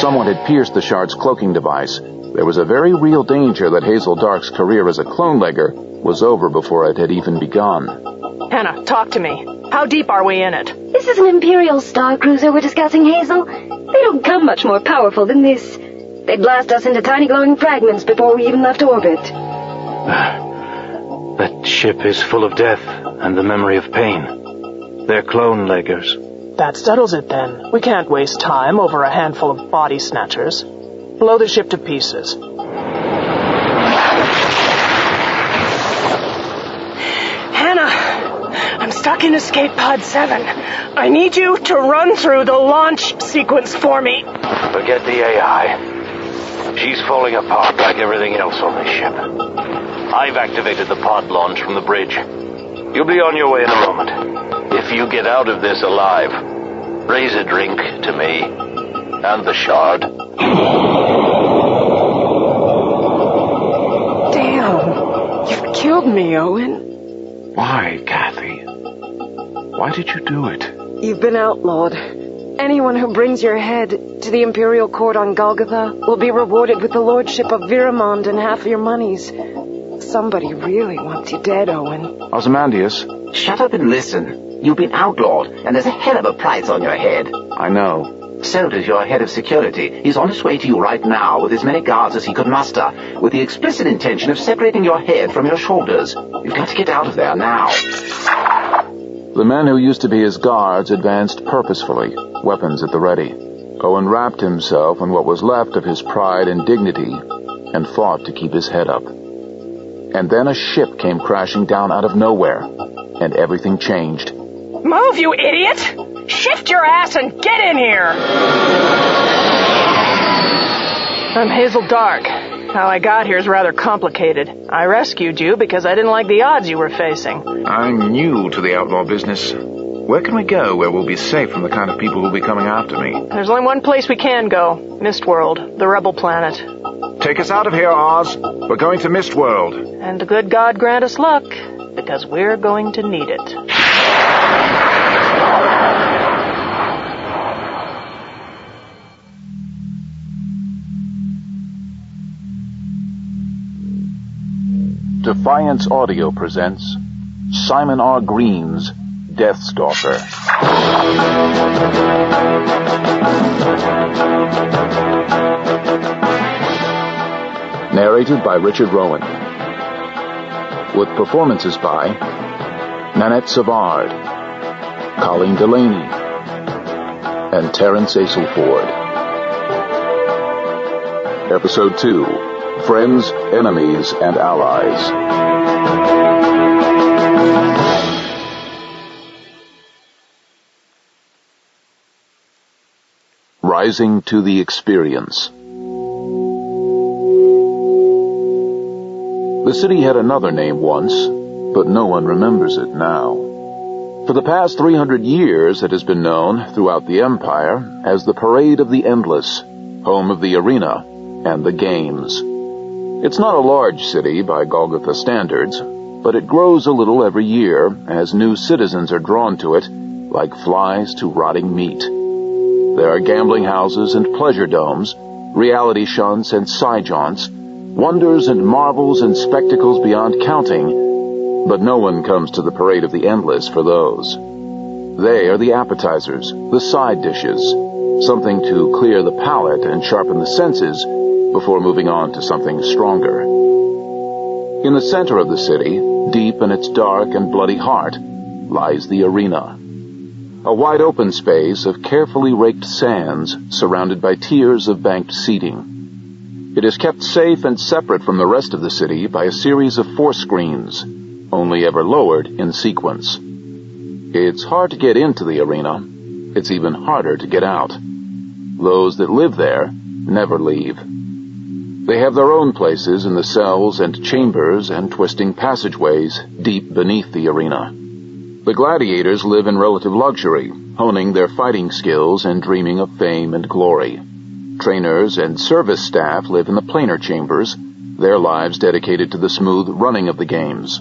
someone had pierced the shard's cloaking device, there was a very real danger that Hazel Dark's career as a clone-legger was over before it had even begun. Hannah, talk to me. How deep are we in it? This is an Imperial star cruiser we're discussing, Hazel. They don't come much more powerful than this. They'd blast us into tiny glowing fragments before we even left orbit. That ship is full of death and the memory of pain. They're clone-leggers. That settles it then. We can't waste time over a handful of body snatchers. Blow the ship to pieces. Hannah, I'm stuck in Escape Pod 7. I need you to run through the launch sequence for me. Forget the AI. She's falling apart like everything else on this ship. I've activated the pod launch from the bridge. You'll be on your way in a moment. If you get out of this alive, raise a drink to me and the shard. Damn. You've killed me, Owen. Why, Kathy? Why did you do it? You've been outlawed. Anyone who brings your head to the Imperial Court on Golgotha will be rewarded with the lordship of Viramond and half your monies. Somebody really wants you dead, Owen. Ozymandias? Shut up and listen. You've been outlawed, and there's a hell of a price on your head. I know. So does your head of security. He's on his way to you right now with as many guards as he could muster, with the explicit intention of separating your head from your shoulders. You've got to get out of there now. The men who used to be his guards advanced purposefully, weapons at the ready. Owen wrapped himself in what was left of his pride and dignity and fought to keep his head up. And then a ship came crashing down out of nowhere, and everything changed. Move, you idiot! Shift your ass and get in here! I'm Hazel Dark. How I got here is rather complicated. I rescued you because I didn't like the odds you were facing. I'm new to the outlaw business. Where can we go where we'll be safe from the kind of people who'll be coming after me? There's only one place we can go. Mistworld, the rebel planet. Take us out of here, Oz. We're going to Mistworld. And the good God grant us luck, because we're going to need it. Defiance Audio presents Simon R. Green's Deathstalker. Narrated by Richard Rowan. With performances by Nanette Savard, Colleen Delaney, and Terrence Aselford. Episode 2, Friends, Enemies, and Allies. Rising to the Experience. The city had another name once, but no one remembers it now. For the past 300 years, it has been known throughout the Empire as the Parade of the Endless, home of the arena and the games. It's not a large city by Golgotha standards, but it grows a little every year as new citizens are drawn to it like flies to rotting meat. There are gambling houses and pleasure domes, reality shunts and side-jaunts, wonders and marvels and spectacles beyond counting, but no one comes to the Parade of the Endless for those. They are the appetizers, the side dishes, something to clear the palate and sharpen the senses before moving on to something stronger. In the center of the city, deep in its dark and bloody heart, lies the arena. A wide-open space of carefully raked sands surrounded by tiers of banked seating. It is kept safe and separate from the rest of the city by a series of force screens, only ever lowered in sequence. It's hard to get into the arena. It's even harder to get out. Those that live there never leave. They have their own places in the cells and chambers and twisting passageways deep beneath the arena. The gladiators live in relative luxury, honing their fighting skills and dreaming of fame and glory. Trainers and service staff live in the planar chambers, their lives dedicated to the smooth running of the games.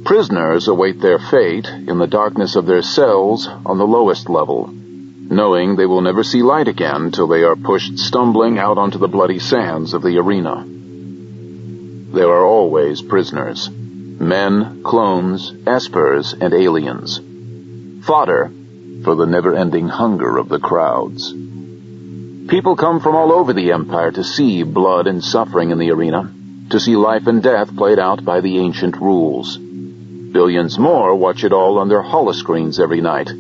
Prisoners await their fate in the darkness of their cells on the lowest level, knowing they will never see light again till they are pushed stumbling out onto the bloody sands of the arena. There are always prisoners, men, clones, espers, and aliens. Fodder for the never-ending hunger of the crowds. People come from all over the Empire to see blood and suffering in the arena, to see life and death played out by the ancient rules. Billions more watch it all on their holoscreens every night.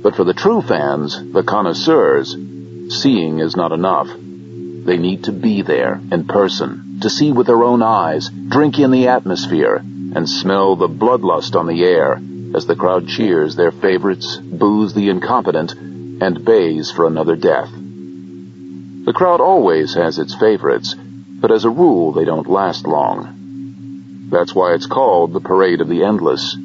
But for the true fans, the connoisseurs, seeing is not enough. They need to be there, in person, to see with their own eyes, drink in the atmosphere, and smell the bloodlust on the air as the crowd cheers their favorites, boos the incompetent, and bays for another death. The crowd always has its favorites, but as a rule they don't last long. That's why it's called the Parade of the Endless.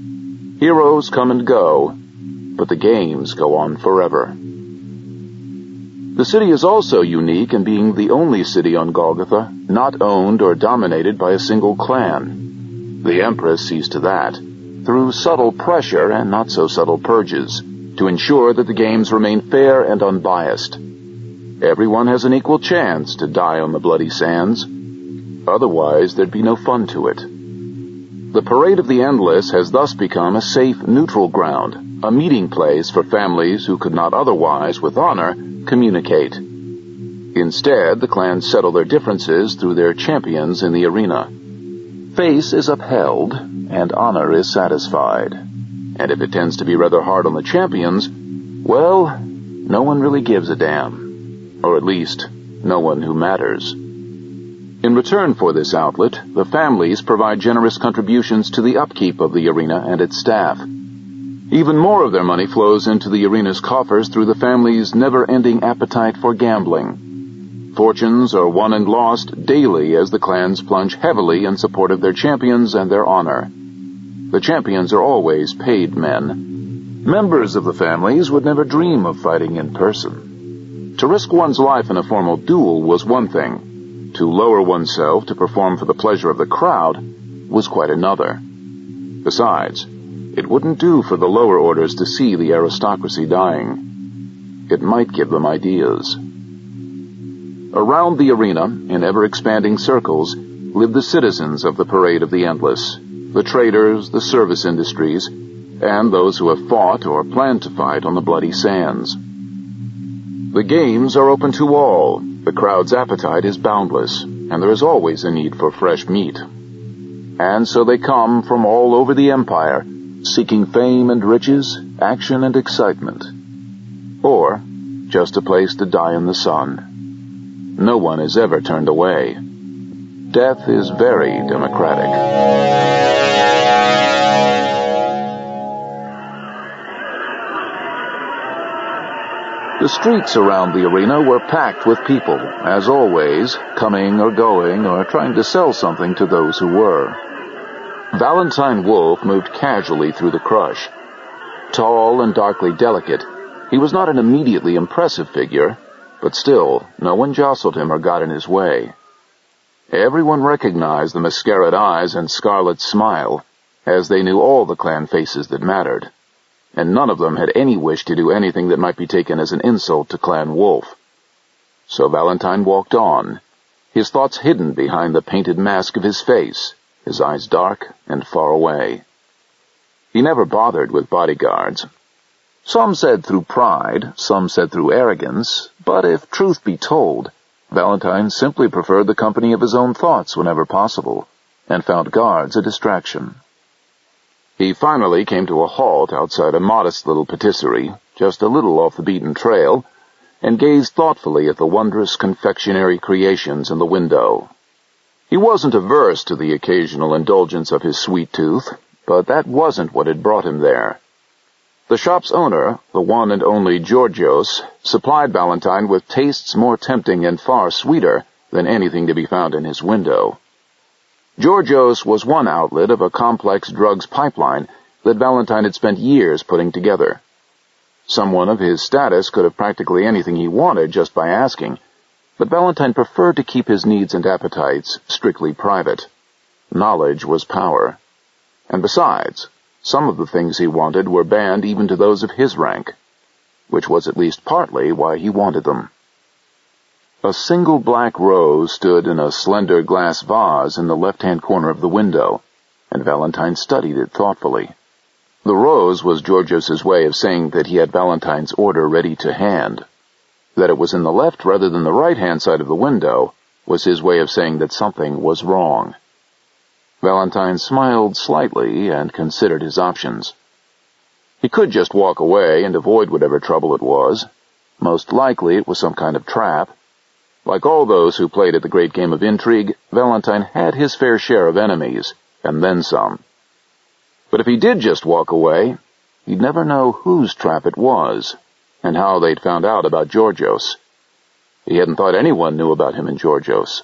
Heroes come and go, but the games go on forever. The city is also unique in being the only city on Golgotha not owned or dominated by a single clan. The Empress sees to that, through subtle pressure and not-so-subtle purges, to ensure that the games remain fair and unbiased. Everyone has an equal chance to die on the bloody sands. Otherwise, there'd be no fun to it. The Parade of the Endless has thus become a safe, neutral ground, a meeting place for families who could not otherwise, with honor, communicate. Instead, the clans settle their differences through their champions in the arena. Face is upheld, and honor is satisfied. And if it tends to be rather hard on the champions, well, no one really gives a damn. Or at least, no one who matters. In return for this outlet, the families provide generous contributions to the upkeep of the arena and its staff. Even more of their money flows into the arena's coffers through the family's never-ending appetite for gambling. Fortunes are won and lost daily as the clans plunge heavily in support of their champions and their honor. The champions are always paid men. Members of the families would never dream of fighting in person. To risk one's life in a formal duel was one thing. To lower oneself to perform for the pleasure of the crowd was quite another. Besides, it wouldn't do for the lower orders to see the aristocracy dying. It might give them ideas. Around the arena, in ever-expanding circles, live the citizens of the Parade of the Endless, the traders, the service industries, and those who have fought or plan to fight on the bloody sands. The games are open to all, the crowd's appetite is boundless, and there is always a need for fresh meat. And so they come from all over the Empire, seeking fame and riches, action and excitement. Or just a place to die in the sun. No one is ever turned away. Death is very democratic. The streets around the arena were packed with people, as always, coming or going or trying to sell something to those who were. Valentine Wolfe moved casually through the crush. Tall and darkly delicate, he was not an immediately impressive figure, but still, no one jostled him or got in his way. Everyone recognized the mascaraed eyes and scarlet smile, as they knew all the clan faces that mattered, and none of them had any wish to do anything that might be taken as an insult to Clan Wolfe. So Valentine walked on, his thoughts hidden behind the painted mask of his face, his eyes dark and far away. He never bothered with bodyguards. Some said through pride, some said through arrogance, but if truth be told, Valentine simply preferred the company of his own thoughts whenever possible, and found guards a distraction. He finally came to a halt outside a modest little patisserie, just a little off the beaten trail, and gazed thoughtfully at the wondrous confectionery creations in the window. He wasn't averse to the occasional indulgence of his sweet tooth, but that wasn't what had brought him there. The shop's owner, the one and only Georgios, supplied Valentine with tastes more tempting and far sweeter than anything to be found in his window. Georgios was one outlet of a complex drugs pipeline that Valentine had spent years putting together. Someone of his status could have practically anything he wanted just by asking, but Valentine preferred to keep his needs and appetites strictly private. Knowledge was power. And besides, some of the things he wanted were banned even to those of his rank. which was at least partly why he wanted them. A single black rose stood in a slender glass vase in the left-hand corner of the window, and Valentine studied it thoughtfully. The rose was Georgios's way of saying that he had Valentine's order ready to hand. That it was in the left rather than the right-hand side of the window was his way of saying that something was wrong. Valentine smiled slightly and considered his options. He could just walk away and avoid whatever trouble it was. Most likely it was some kind of trap. Like all those who played at the great game of intrigue, Valentine had his fair share of enemies, and then some. But if he did just walk away, he'd never know whose trap it was, and how they'd found out about Georgios. He hadn't thought anyone knew about him in Georgios.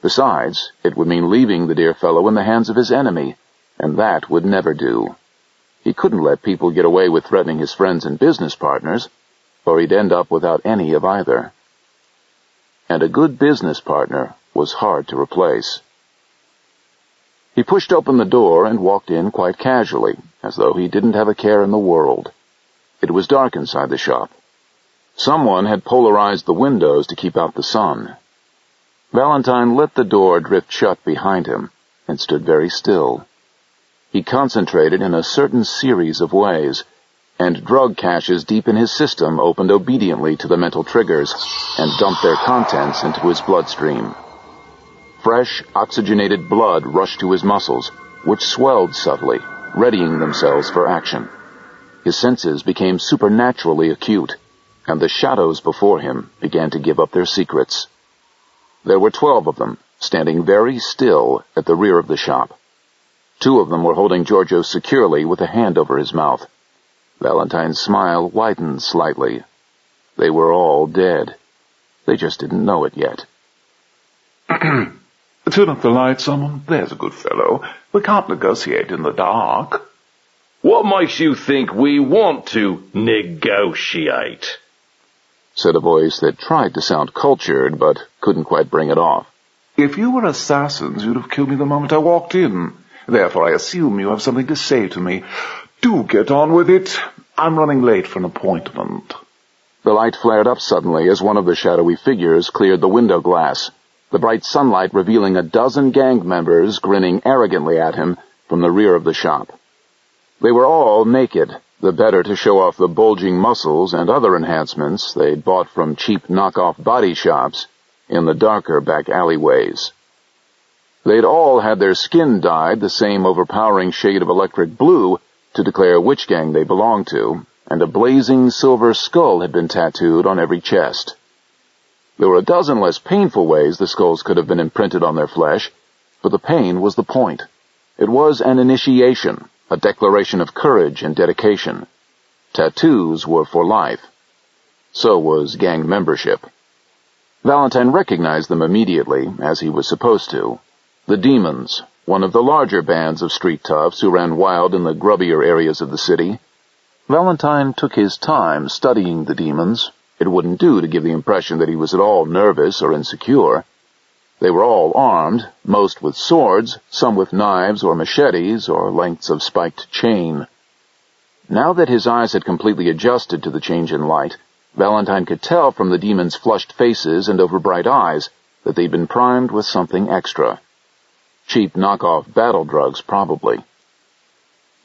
Besides, it would mean leaving the dear fellow in the hands of his enemy, and that would never do. He couldn't let people get away with threatening his friends and business partners, or he'd end up without any of either. And a good business partner was hard to replace. He pushed open the door and walked in quite casually, as though he didn't have a care in the world. It was dark inside the shop. Someone had polarized the windows to keep out the sun. Valentine let the door drift shut behind him and stood very still. He concentrated in a certain series of ways, and drug caches deep in his system opened obediently to the mental triggers and dumped their contents into his bloodstream. Fresh, oxygenated blood rushed to his muscles, which swelled subtly, readying themselves for action. His senses became supernaturally acute, and the shadows before him began to give up their secrets. There were 12 of them, standing very still at the rear of the shop. 2 of them were holding Georgios securely with a hand over his mouth. Valentine's smile widened slightly. They were all dead. They just didn't know it yet. Turn up the light, someone. There's a good fellow. We can't negotiate in the dark. What makes you think we want to negotiate? Said a voice that tried to sound cultured, but couldn't quite bring it off. If you were assassins, you'd have killed me the moment I walked in. Therefore, I assume you have something to say to me. Do get on with it. I'm running late for an appointment. The light flared up suddenly as one of the shadowy figures cleared the window glass, the bright sunlight revealing a dozen gang members grinning arrogantly at him from the rear of the shop. They were all naked, the better to show off the bulging muscles and other enhancements they'd bought from cheap knockoff body shops in the darker back alleyways. They'd all had their skin dyed the same overpowering shade of electric blue to declare which gang they belonged to, and a blazing silver skull had been tattooed on every chest. There were a dozen less painful ways the skulls could have been imprinted on their flesh, but the pain was the point. It was an initiation, a declaration of courage and dedication. Tattoos were for life. So was gang membership. Valentine recognized them immediately, as he was supposed to. The Demons, one of the larger bands of street toughs who ran wild in the grubbier areas of the city. Valentine took his time studying the Demons. It wouldn't do to give the impression that he was at all nervous or insecure. They were all armed, most with swords, some with knives or machetes or lengths of spiked chain. Now that his eyes had completely adjusted to the change in light, Valentine could tell from the Demons' flushed faces and overbright eyes that they'd been primed with something extra. Cheap knockoff battle drugs, probably.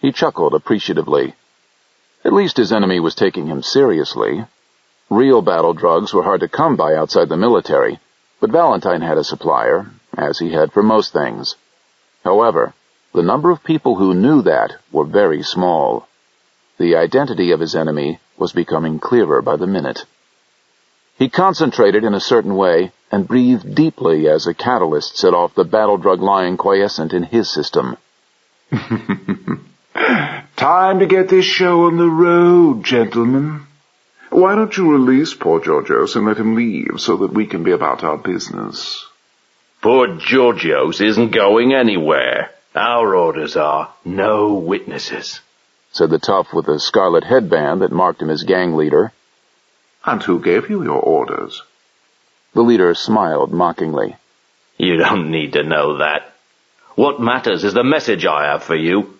He chuckled appreciatively. At least his enemy was taking him seriously. Real battle drugs were hard to come by outside the military, but Valentine had a supplier, as he had for most things. However, the number of people who knew that were very small. The identity of his enemy was becoming clearer by the minute. He concentrated in a certain way and breathed deeply as a catalyst set off the battle drug lying quiescent in his system. Time to get this show on the road, gentlemen. Why don't you release poor Georgios and let him leave so that we can be about our business? Poor Georgios isn't going anywhere. Our orders are no witnesses, said the tough with the scarlet headband that marked him as gang leader. And who gave you your orders? The leader smiled mockingly. You don't need to know that. What matters is the message I have for you.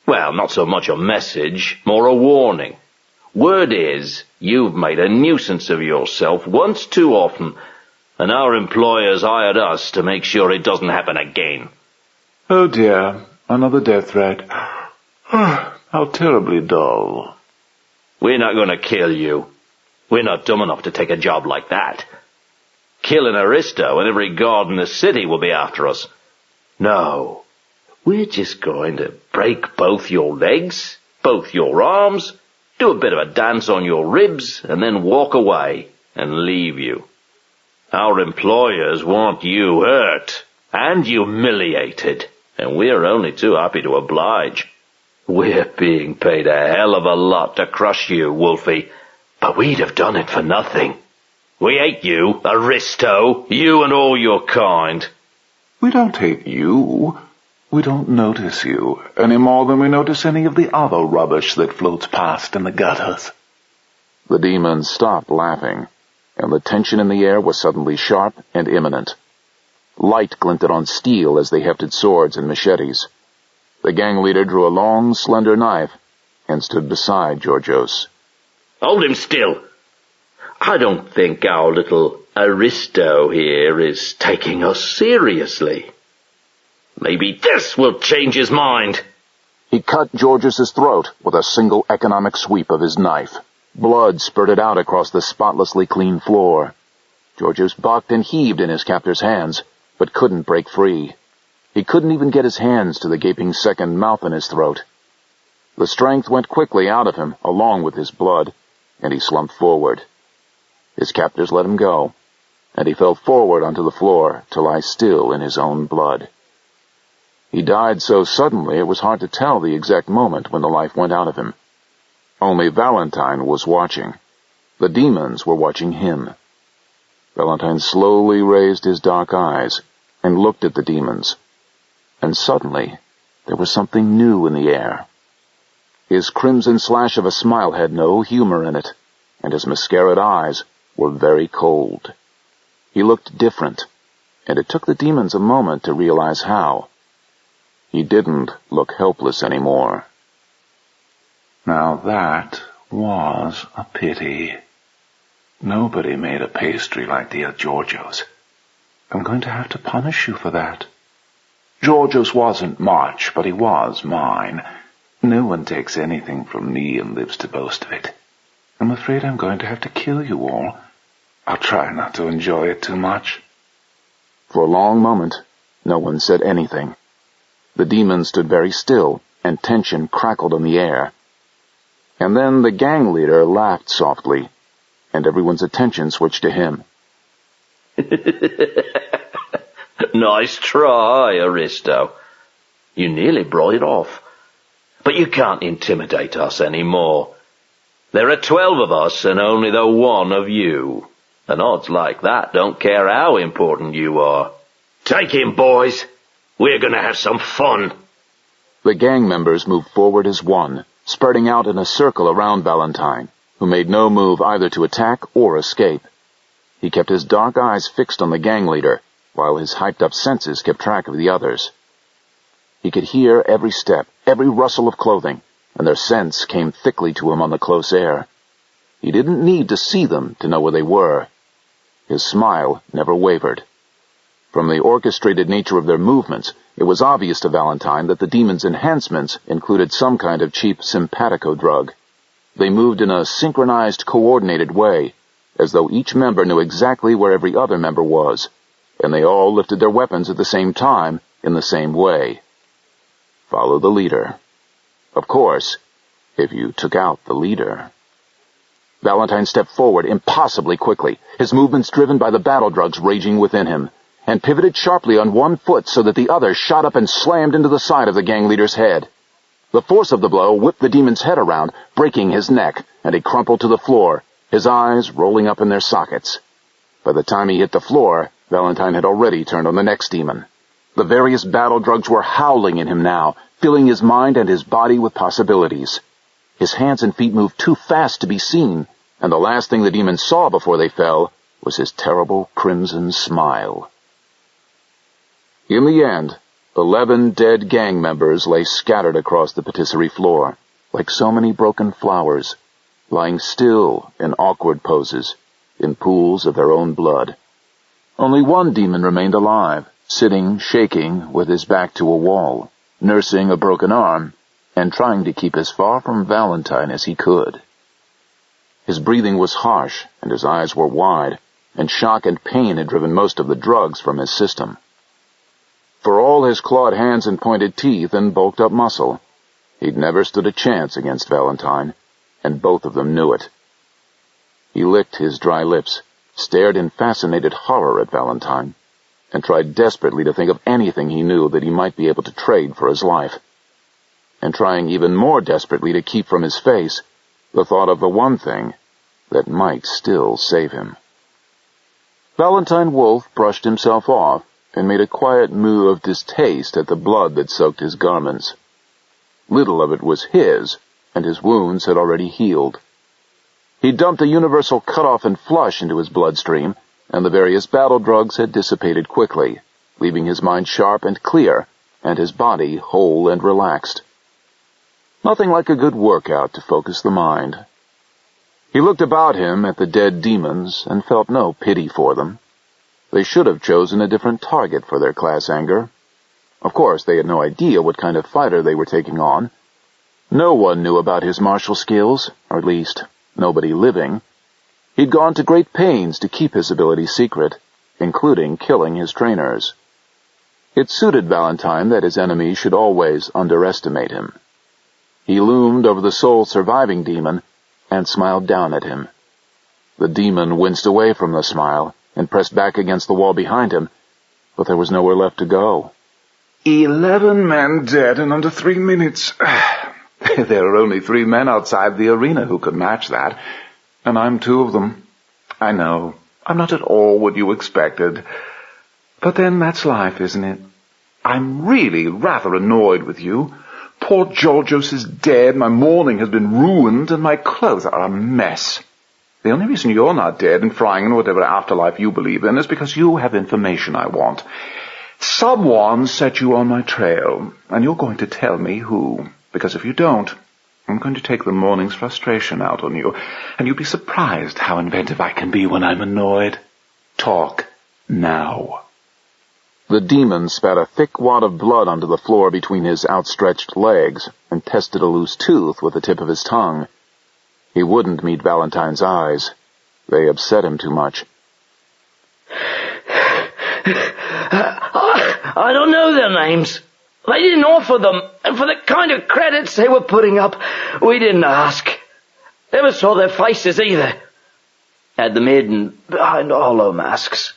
Well, not so much a message, more a warning. Word is, you've made a nuisance of yourself once too often, and our employers hired us to make sure it doesn't happen again. Oh dear, another death threat. How terribly dull. We're not going to kill you. We're not dumb enough to take a job like that. Kill an aristo and every guard in the city will be after us. No, we're just going to break both your legs, both your arms, do a bit of a dance on your ribs, and then walk away and leave you. Our employers want you hurt and humiliated, and we're only too happy to oblige. We're being paid a hell of a lot to crush you, Wolfie, but we'd have done it for nothing. We hate you, aristo, you and all your kind. We don't hate you. We don't notice you any more than we notice any of the other rubbish that floats past in the gutters. The demons stopped laughing, and the tension in the air was suddenly sharp and imminent. Light glinted on steel as they hefted swords and machetes. The gang leader drew a long, slender knife and stood beside Georgios. Hold him still. I don't think our little aristo here is taking us seriously. Maybe this will change his mind. He cut Georgios's throat with a single economic sweep of his knife. Blood spurted out across the spotlessly clean floor. Georgios bucked and heaved in his captor's hands, but couldn't break free. He couldn't even get his hands to the gaping second mouth in his throat. The strength went quickly out of him, along with his blood, and he slumped forward. His captors let him go, and he fell forward onto the floor to lie still in his own blood. He died so suddenly it was hard to tell the exact moment when the life went out of him. Only Valentine was watching. The demons were watching him. Valentine slowly raised his dark eyes and looked at the demons, and suddenly there was something new in the air. His crimson slash of a smile had no humor in it, and his mascaraed eyes were very cold. He looked different, and it took the demons a moment to realize how. He didn't look helpless anymore. Now that was a pity. Nobody made a pastry like dear Georgios. I'm going to have to punish you for that. Georgios wasn't much, but he was mine. No one takes anything from me and lives to boast of it. I'm afraid I'm going to have to kill you all. I'll try not to enjoy it too much. For a long moment, no one said anything. The demons stood very still, and tension crackled in the air. And then the gang leader laughed softly, and everyone's attention switched to him. Nice try, Aristo. You nearly brought it off. But you can't intimidate us anymore. There are 12 of us and only the one of you. And odds like that don't care how important you are. Take him, boys. We're going to have some fun. The gang members moved forward as one, spreading out in a circle around Valentine, who made no move either to attack or escape. He kept his dark eyes fixed on the gang leader, while his hyped-up senses kept track of the others. He could hear every step, every rustle of clothing, and their scents came thickly to him on the close air. He didn't need to see them to know where they were. His smile never wavered. From the orchestrated nature of their movements, it was obvious to Valentine that the demons' enhancements included some kind of cheap simpatico drug. They moved in a synchronized, coordinated way, as though each member knew exactly where every other member was, and they all lifted their weapons at the same time in the same way. Follow the leader. Of course, if you took out the leader. Valentine stepped forward impossibly quickly, his movements driven by the battle drugs raging within him, and pivoted sharply on one foot so that the other shot up and slammed into the side of the gang leader's head. The force of the blow whipped the demon's head around, breaking his neck, and he crumpled to the floor, his eyes rolling up in their sockets. By the time he hit the floor, Valentine had already turned on the next demon. The various battle drugs were howling in him now, filling his mind and his body with possibilities. His hands and feet moved too fast to be seen, and the last thing the demon saw before they fell was his terrible crimson smile. In the end, 11 dead gang members lay scattered across the patisserie floor, like so many broken flowers, lying still in awkward poses, in pools of their own blood. Only one demon remained alive, sitting, shaking, with his back to a wall, nursing a broken arm, and trying to keep as far from Valentine as he could. His breathing was harsh, and his eyes were wide, and shock and pain had driven most of the drugs from his system. For all his clawed hands and pointed teeth and bulked-up muscle, he'd never stood a chance against Valentine, and both of them knew it. He licked his dry lips, stared in fascinated horror at Valentine, and tried desperately to think of anything he knew that he might be able to trade for his life, and trying even more desperately to keep from his face the thought of the one thing that might still save him. Valentine Wolfe brushed himself off and made a quiet moo of distaste at the blood that soaked his garments. Little of it was his, and his wounds had already healed. He dumped a universal cut-off and flush into his bloodstream, and the various battle drugs had dissipated quickly, leaving his mind sharp and clear, and his body whole and relaxed. Nothing like a good workout to focus the mind. He looked about him at the dead demons and felt no pity for them. They should have chosen a different target for their class anger. Of course, they had no idea what kind of fighter they were taking on. No one knew about his martial skills, or at least nobody living. He'd gone to great pains to keep his ability secret, including killing his trainers. It suited Valentine that his enemies should always underestimate him. He loomed over the sole surviving demon and smiled down at him. The demon winced away from the smile and pressed back against the wall behind him, but there was nowhere left to go. 11 men dead in under 3 minutes. There are only 3 men outside the arena who could match that, and I'm 2 of them. I know, I'm not at all what you expected. But then that's life, isn't it? I'm really rather annoyed with you. Poor Georgios is dead, my morning has been ruined, and my clothes are a mess. The only reason you're not dead and frying in whatever afterlife you believe in is because you have information I want. Someone set you on my trail, and you're going to tell me who, because if you don't, I'm going to take the morning's frustration out on you, and you'll be surprised how inventive I can be when I'm annoyed. Talk now. The demon spat a thick wad of blood onto the floor between his outstretched legs and tested a loose tooth with the tip of his tongue. He wouldn't meet Valentine's eyes. They upset him too much. I don't know their names. They didn't offer them, and for the kind of credits they were putting up, we didn't ask. Never saw their faces either. Had them hidden behind hollow masks.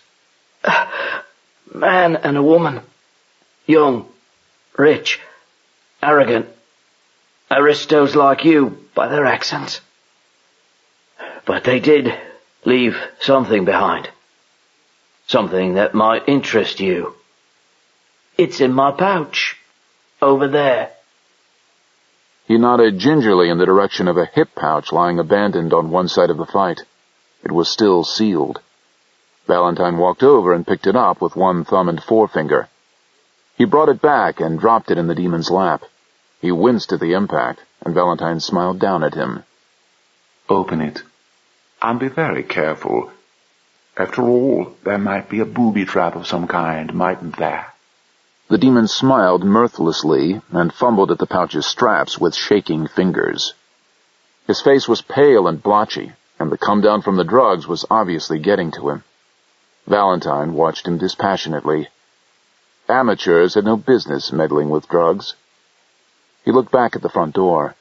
Man and a woman. Young, rich, arrogant. Aristos like you, by their accents. But they did leave something behind. Something that might interest you. It's in my pouch, over there. He nodded gingerly in the direction of a hip pouch lying abandoned on one side of the fight. It was still sealed. Valentine walked over and picked it up with one thumb and forefinger. He brought it back and dropped it in the demon's lap. He winced at the impact, and Valentine smiled down at him. Open it. And be very careful. After all, there might be a booby trap of some kind, mightn't there? The demon smiled mirthlessly and fumbled at the pouch's straps with shaking fingers. His face was pale and blotchy, and the come-down from the drugs was obviously getting to him. Valentine watched him dispassionately. Amateurs had no business meddling with drugs. He looked back at the front door.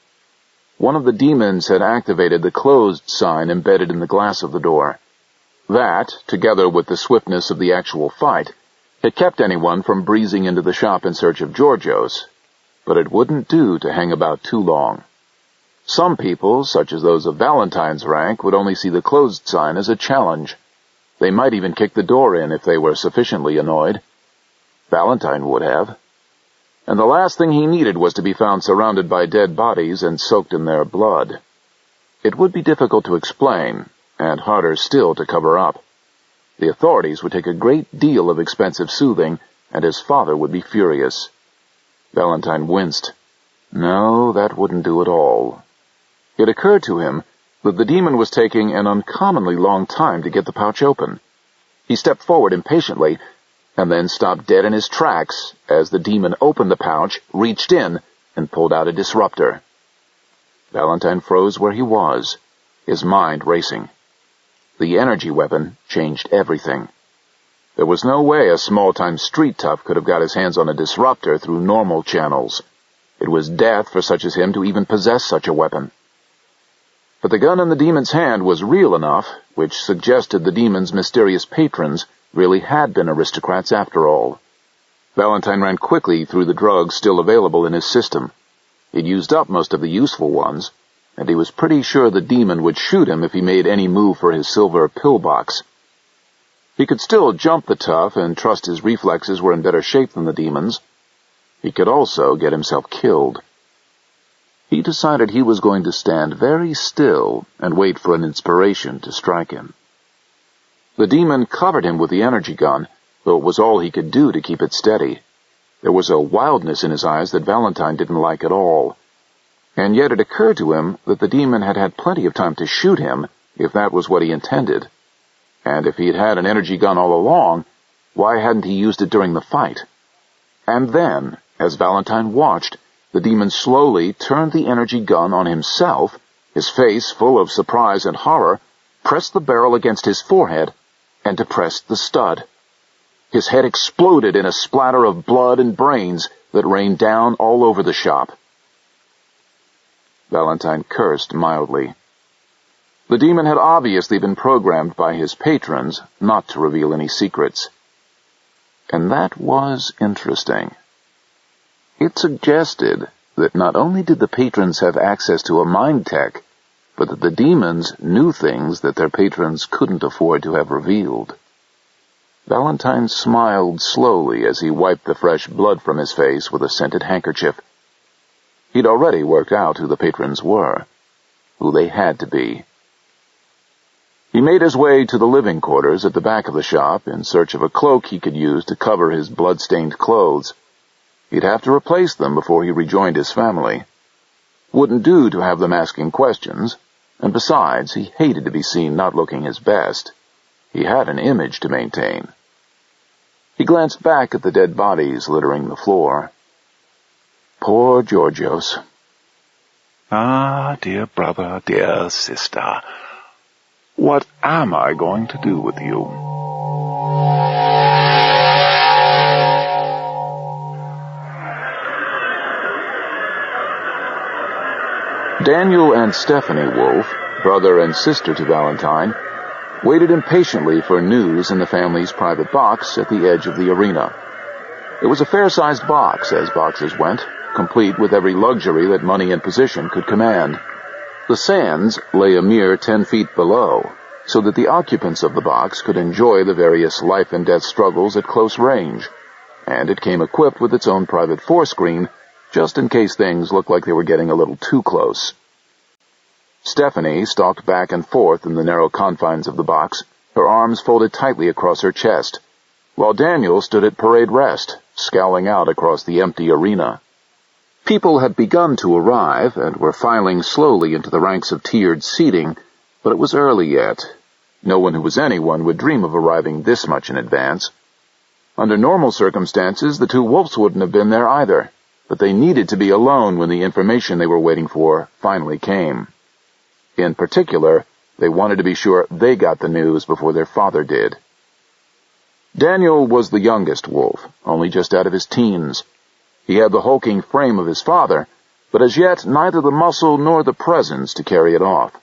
One of the demons had activated the closed sign embedded in the glass of the door. That, together with the swiftness of the actual fight, had kept anyone from breezing into the shop in search of Georgios, but it wouldn't do to hang about too long. Some people, such as those of Valentine's rank, would only see the closed sign as a challenge. They might even kick the door in if they were sufficiently annoyed. Valentine would have. And the last thing he needed was to be found surrounded by dead bodies and soaked in their blood. It would be difficult to explain, and harder still to cover up. The authorities would take a great deal of expensive soothing, and his father would be furious. Valentine winced. No, that wouldn't do at all. It occurred to him that the demon was taking an uncommonly long time to get the pouch open. He stepped forward impatiently, and then stopped dead in his tracks as the demon opened the pouch, reached in, and pulled out a disruptor. Valentine froze where he was, his mind racing. The energy weapon changed everything. There was no way a small-time street tough could have got his hands on a disruptor through normal channels. It was death for such as him to even possess such a weapon. But the gun in the demon's hand was real enough, which suggested the demon's mysterious patrons really had been aristocrats after all. Valentine ran quickly through the drugs still available in his system. He'd used up most of the useful ones, and he was pretty sure the demon would shoot him if he made any move for his silver pillbox. He could still jump the tough and trust his reflexes were in better shape than the demon's. He could also get himself killed. He decided he was going to stand very still and wait for an inspiration to strike him. The demon covered him with the energy gun, though it was all he could do to keep it steady. There was a wildness in his eyes that Valentine didn't like at all. And yet it occurred to him that the demon had had plenty of time to shoot him, if that was what he intended. And if he had had an energy gun all along, why hadn't he used it during the fight? And then, as Valentine watched, the demon slowly turned the energy gun on himself, his face full of surprise and horror, pressed the barrel against his forehead, and depressed the stud. His head exploded in a splatter of blood and brains that rained down all over the shop. Valentine cursed mildly. The demon had obviously been programmed by his patrons not to reveal any secrets. And that was interesting. It suggested that not only did the patrons have access to a mind tech, but that the demons knew things that their patrons couldn't afford to have revealed. Valentine smiled slowly as he wiped the fresh blood from his face with a scented handkerchief. He'd already worked out who the patrons were, who they had to be. He made his way to the living quarters at the back of the shop in search of a cloak he could use to cover his blood-stained clothes. He'd have to replace them before he rejoined his family. Wouldn't do to have them asking questions, and besides, he hated to be seen not looking his best. He had an image to maintain. He glanced back at the dead bodies littering the floor. Poor Georgios. Ah, dear brother, dear sister, what am I going to do with you? Daniel and Stephanie Wolfe, brother and sister to Valentine, waited impatiently for news in the family's private box at the edge of the arena. It was a fair-sized box, as boxes went, complete with every luxury that money and position could command. The sands lay a mere 10 feet below, so that the occupants of the box could enjoy the various life-and-death struggles at close range, and it came equipped with its own private forescreen, just in case things looked like they were getting a little too close. Stephanie stalked back and forth in the narrow confines of the box, her arms folded tightly across her chest, while Daniel stood at parade rest, scowling out across the empty arena. People had begun to arrive and were filing slowly into the ranks of tiered seating, but it was early yet. No one who was anyone would dream of arriving this much in advance. Under normal circumstances, the two Wolves wouldn't have been there either, but they needed to be alone when the information they were waiting for finally came. In particular, they wanted to be sure they got the news before their father did. Daniel was the youngest Wolf, only just out of his teens. He had the hulking frame of his father, but as yet neither the muscle nor the presence to carry it off.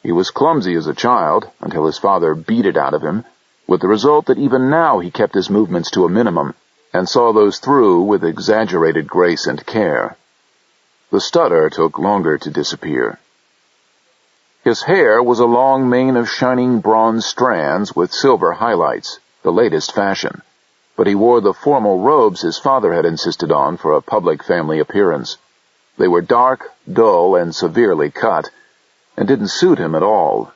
He was clumsy as a child, until his father beat it out of him, with the result that even now he kept his movements to a minimum, and saw those through with exaggerated grace and care. The stutter took longer to disappear. His hair was a long mane of shining bronze strands with silver highlights, the latest fashion, but he wore the formal robes his father had insisted on for a public family appearance. They were dark, dull, and severely cut, and didn't suit him at all.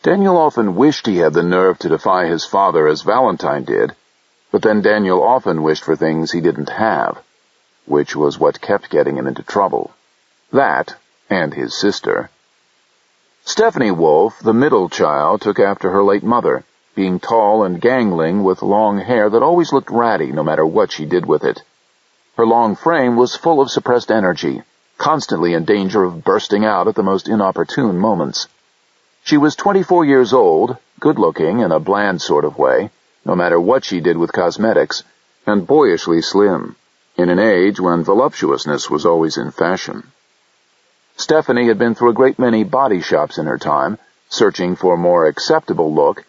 Daniel often wished he had the nerve to defy his father as Valentine did, but then Daniel often wished for things he didn't have, which was what kept getting him into trouble. That, and his sister. Stephanie Wolf, the middle child, took after her late mother, being tall and gangling with long hair that always looked ratty no matter what she did with it. Her long frame was full of suppressed energy, constantly in danger of bursting out at the most inopportune moments. She was 24 years old, good-looking in a bland sort of way, no matter what she did with cosmetics, and boyishly slim, in an age when voluptuousness was always in fashion. Stephanie had been through a great many body shops in her time, searching for a more acceptable look,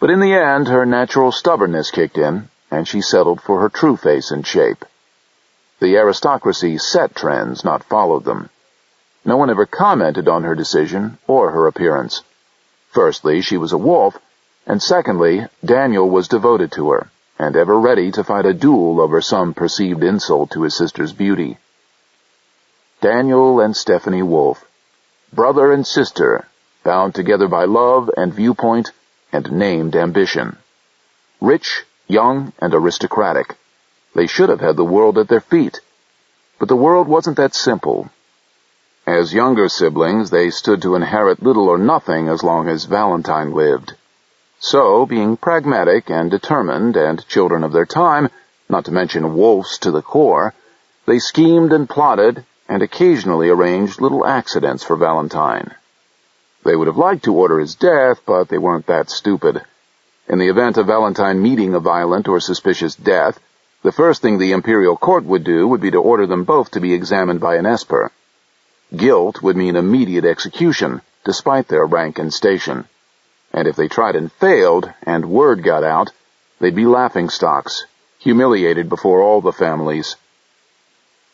but in the end her natural stubbornness kicked in, and she settled for her true face and shape. The aristocracy set trends, not followed them. No one ever commented on her decision or her appearance. Firstly, she was a wolf, and secondly, Daniel was devoted to her, and ever ready to fight a duel over some perceived insult to his sister's beauty. Daniel and Stephanie Wolf, brother and sister, bound together by love and viewpoint and named ambition. Rich, young, and aristocratic. They should have had the world at their feet. But the world wasn't that simple. As younger siblings, they stood to inherit little or nothing as long as Valentine lived. So, being pragmatic and determined and children of their time, not to mention wolves to the core, they schemed and plotted and occasionally arranged little accidents for Valentine. They would have liked to order his death, but they weren't that stupid. In the event of Valentine meeting a violent or suspicious death, the first thing the imperial court would do would be to order them both to be examined by an esper. Guilt would mean immediate execution, despite their rank and station. And if they tried and failed, and word got out, they'd be laughingstocks, humiliated before all the families.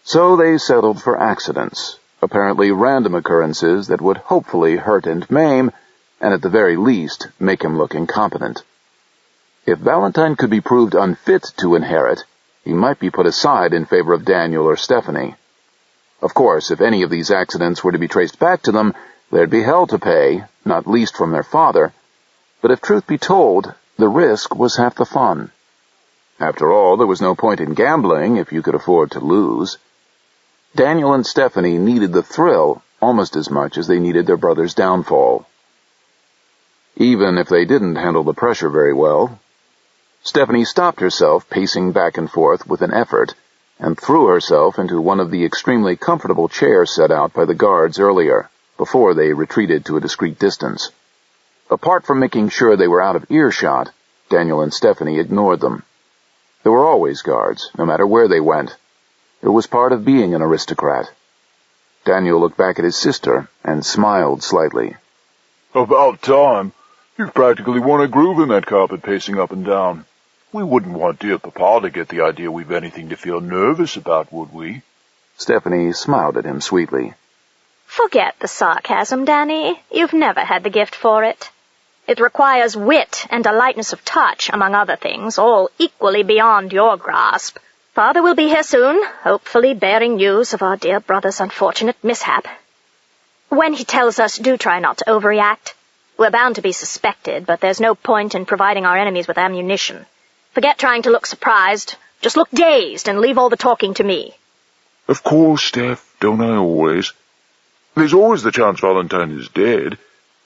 So they settled for accidents, apparently random occurrences that would hopefully hurt and maim, and at the very least make him look incompetent. If Valentine could be proved unfit to inherit, he might be put aside in favor of Daniel or Stephanie. Of course, if any of these accidents were to be traced back to them, there'd be hell to pay, not least from their father. But if truth be told, the risk was half the fun. After all, there was no point in gambling if you could afford to lose. Daniel and Stephanie needed the thrill almost as much as they needed their brother's downfall. Even if they didn't handle the pressure very well. Stephanie stopped herself, pacing back and forth with an effort, and threw herself into one of the extremely comfortable chairs set out by the guards earlier, before they retreated to a discreet distance. Apart from making sure they were out of earshot, Daniel and Stephanie ignored them. There were always guards, no matter where they went. It was part of being an aristocrat. Daniel looked back at his sister and smiled slightly. About time. You've practically won a groove in that carpet pacing up and down. We wouldn't want dear Papa to get the idea we've anything to feel nervous about, would we? Stephanie smiled at him sweetly. Forget the sarcasm, Danny. You've never had the gift for it. It requires wit and a lightness of touch, among other things, all equally beyond your grasp. Father will be here soon, hopefully bearing news of our dear brother's unfortunate mishap. When he tells us, do try not to overreact. We're bound to be suspected, but there's no point in providing our enemies with ammunition. Forget trying to look surprised. Just look dazed and leave all the talking to me. Of course, Steph, don't I always? There's always the chance Valentine is dead,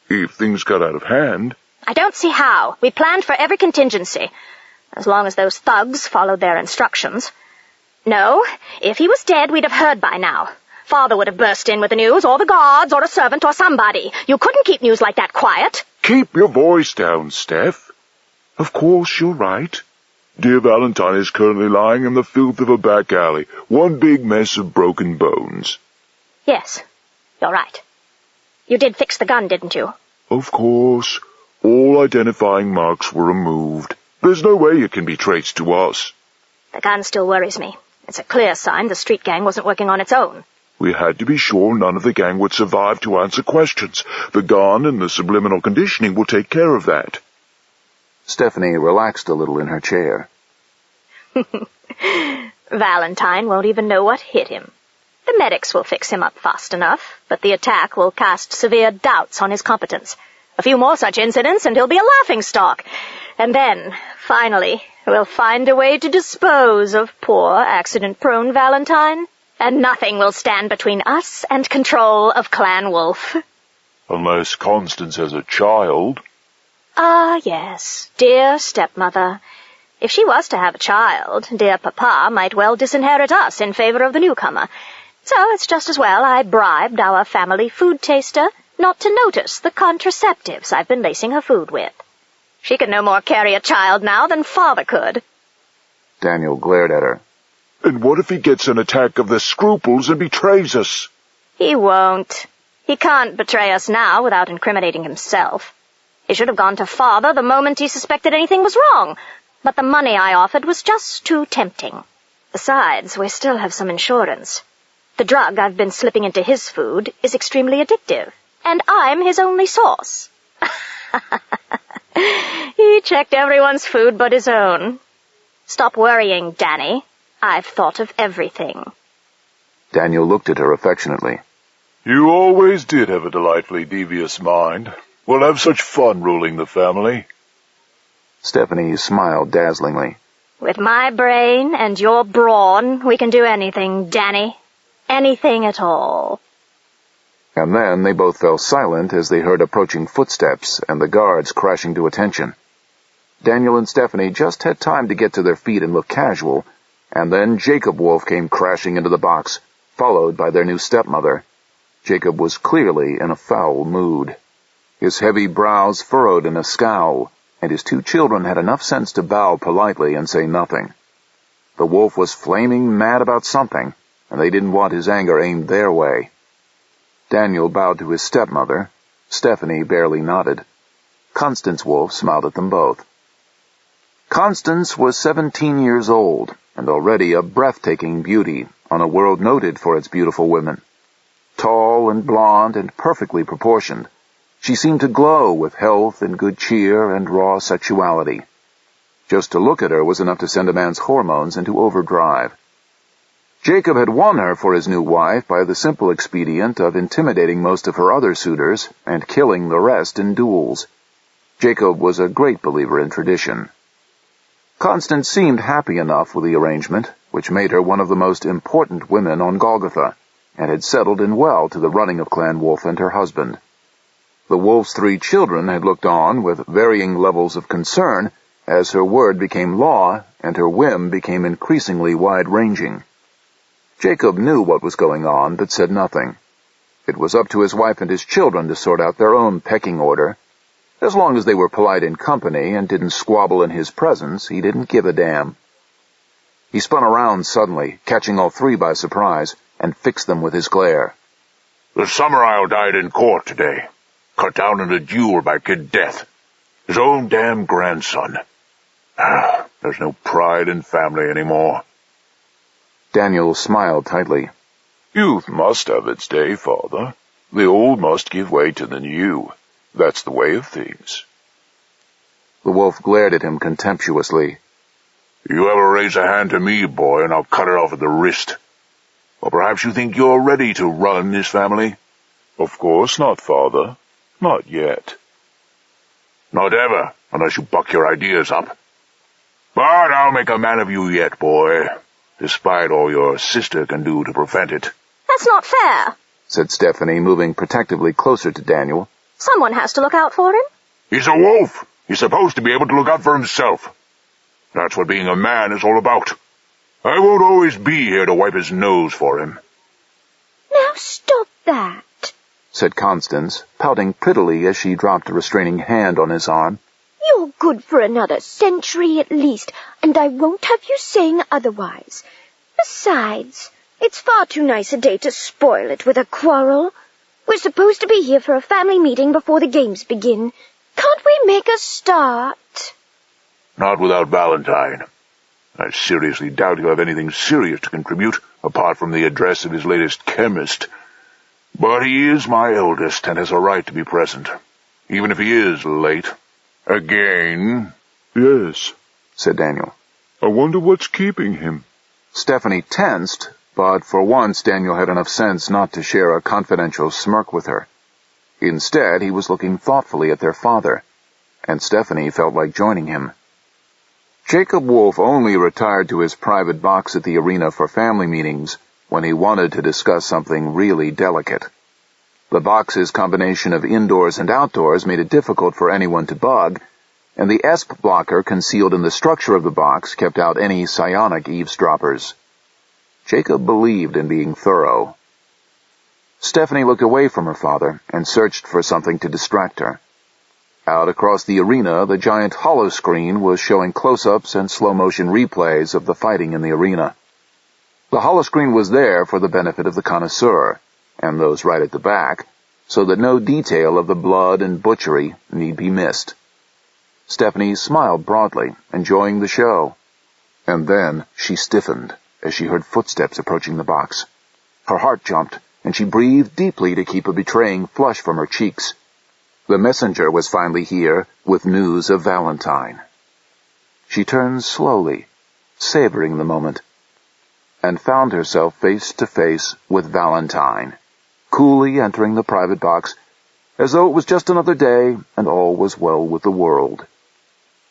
if things got out of hand. I don't see how. We planned for every contingency, as long as those thugs followed their instructions. No, if he was dead, we'd have heard by now. Father would have burst in with the news, or the guards, or a servant, or somebody. You couldn't keep news like that quiet. Keep your voice down, Steph. Of course, you're right. Dear Valentine is currently lying in the filth of a back alley, one big mess of broken bones. Yes, you're right. You did fix the gun, didn't you? Of course. All identifying marks were removed. There's no way it can be traced to us. The gun still worries me. It's a clear sign the street gang wasn't working on its own. We had to be sure none of the gang would survive to answer questions. The gun and the subliminal conditioning will take care of that. Stephanie relaxed a little in her chair. Valentine won't even know what hit him. The medics will fix him up fast enough, but the attack will cast severe doubts on his competence. A few more such incidents and he'll be a laughingstock. And then, finally, we'll find a way to dispose of poor, accident-prone Valentine. And nothing will stand between us and control of Clan Wolf. Unless Constance has a child. Ah, yes, dear stepmother. If she was to have a child, dear papa might well disinherit us in favor of the newcomer. So it's just as well I bribed our family food taster not to notice the contraceptives I've been lacing her food with. She can no more carry a child now than father could. Daniel glared at her. And what if he gets an attack of the scruples and betrays us? He won't. He can't betray us now without incriminating himself. He should have gone to father the moment he suspected anything was wrong, but the money I offered was just too tempting. Besides, we still have some insurance. The drug I've been slipping into his food is extremely addictive, and I'm his only source. He checked everyone's food but his own. Stop worrying, Danny. I've thought of everything. Daniel looked at her affectionately. You always did have a delightfully devious mind. We'll have such fun ruling the family. Stephanie smiled dazzlingly. With my brain and your brawn, we can do anything, Danny. Anything at all. And then they both fell silent as they heard approaching footsteps and the guards crashing to attention. Daniel and Stephanie just had time to get to their feet and look casual, and then Jacob Wolf came crashing into the box, followed by their new stepmother. Jacob was clearly in a foul mood. His heavy brows furrowed in a scowl, and his two children had enough sense to bow politely and say nothing. The wolf was flaming mad about something, and they didn't want his anger aimed their way. Daniel bowed to his stepmother. Stephanie barely nodded. Constance Wolf smiled at them both. Constance was 17 years old, and already a breathtaking beauty on a world noted for its beautiful women. Tall and blonde and perfectly proportioned, she seemed to glow with health and good cheer and raw sexuality. Just to look at her was enough to send a man's hormones into overdrive. Jacob had won her for his new wife by the simple expedient of intimidating most of her other suitors and killing the rest in duels. Jacob was a great believer in tradition. Constance seemed happy enough with the arrangement, which made her one of the most important women on Golgotha, and had settled in well to the running of Clan Wolf and her husband. The wolf's 3 children had looked on with varying levels of concern as her word became law and her whim became increasingly wide-ranging. Jacob knew what was going on, but said nothing. It was up to his wife and his children to sort out their own pecking order. As long as they were polite in company and didn't squabble in his presence, he didn't give a damn. He spun around suddenly, catching all 3 by surprise, and fixed them with his glare. The Summerisle died in court today, cut down in a duel by Kid Death, his own damn grandson. There's no pride in family anymore. Daniel smiled tightly. Youth must have its day, Father. The old must give way to the new. That's the way of things. The wolf glared at him contemptuously. You ever raise a hand to me, boy, and I'll cut it off at the wrist. Or perhaps you think you're ready to run this family? Of course not, Father. Not yet. Not ever, unless you buck your ideas up. But I'll make a man of you yet, boy, despite all your sister can do to prevent it. That's not fair, said Stephanie, moving protectively closer to Daniel. Someone has to look out for him. He's a wolf. He's supposed to be able to look out for himself. That's what being a man is all about. I won't always be here to wipe his nose for him. Now stop that, said Constance, pouting prettily as she dropped a restraining hand on his arm. You're good for another century at least, and I won't have you saying otherwise. Besides, it's far too nice a day to spoil it with a quarrel. We're supposed to be here for a family meeting before the games begin. Can't we make a start? Not without Valentine. I seriously doubt he'll have anything serious to contribute, apart from the address of his latest chemist. But he is my eldest and has a right to be present, even if he is late. Again. Yes, said Daniel. I wonder what's keeping him. Stephanie tensed, but for once Daniel had enough sense not to share a confidential smirk with her. Instead, he was looking thoughtfully at their father, and Stephanie felt like joining him. Jacob Wolf only retired to his private box at the arena for family meetings when he wanted to discuss something really delicate. The box's combination of indoors and outdoors made it difficult for anyone to bug, and the ESP blocker concealed in the structure of the box kept out any psionic eavesdroppers. Jacob believed in being thorough. Stephanie looked away from her father and searched for something to distract her. Out across the arena, the giant holoscreen was showing close-ups and slow-motion replays of the fighting in the arena. The holoscreen was there for the benefit of the connoisseur, and those right at the back, so that no detail of the blood and butchery need be missed. Stephanie smiled broadly, enjoying the show. And then she stiffened as she heard footsteps approaching the box. Her heart jumped, and she breathed deeply to keep a betraying flush from her cheeks. The messenger was finally here with news of Valentine. She turned slowly, savoring the moment, and found herself face to face with Valentine, coolly entering the private box, as though it was just another day and all was well with the world.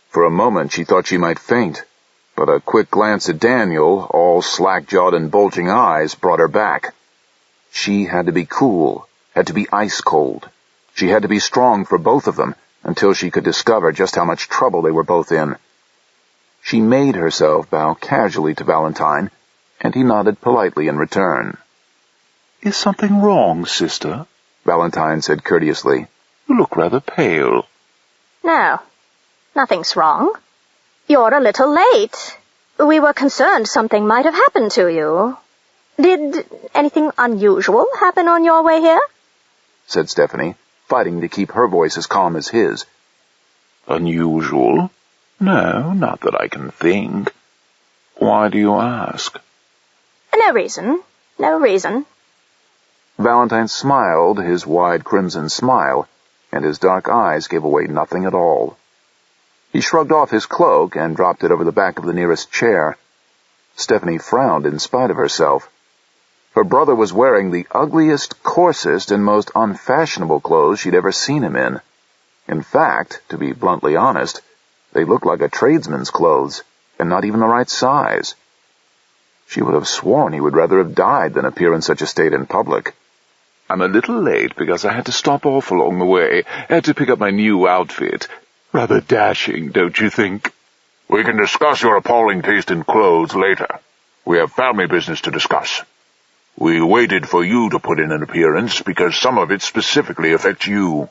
For a moment she thought she might faint, but a quick glance at Daniel, all slack-jawed and bulging eyes, brought her back. She had to be cool, had to be ice-cold. She had to be strong for both of them until she could discover just how much trouble they were both in. She made herself bow casually to Valentine, and he nodded politely in return. "Is something wrong, sister?" Valentine said courteously. "You look rather pale." No, nothing's wrong. You're a little late. We were concerned something might have happened to you. Did anything unusual happen on your way here? Said Stephanie, fighting to keep her voice as calm as his. "Unusual? No, not that I can think. Why do you ask?" No reason. No reason. Valentine smiled his wide crimson smile, and his dark eyes gave away nothing at all. He shrugged off his cloak and dropped it over the back of the nearest chair. Stephanie frowned in spite of herself. Her brother was wearing the ugliest, coarsest, and most unfashionable clothes she'd ever seen him in. In fact, to be bluntly honest, they looked like a tradesman's clothes, and not even the right size. She would have sworn he would rather have died than appear in such a state in public. "I'm a little late because I had to stop off along the way. I had to pick up my new outfit. Rather dashing, don't you think?" "We can discuss your appalling taste in clothes later. We have family business to discuss. We waited for you to put in an appearance because some of it specifically affects you."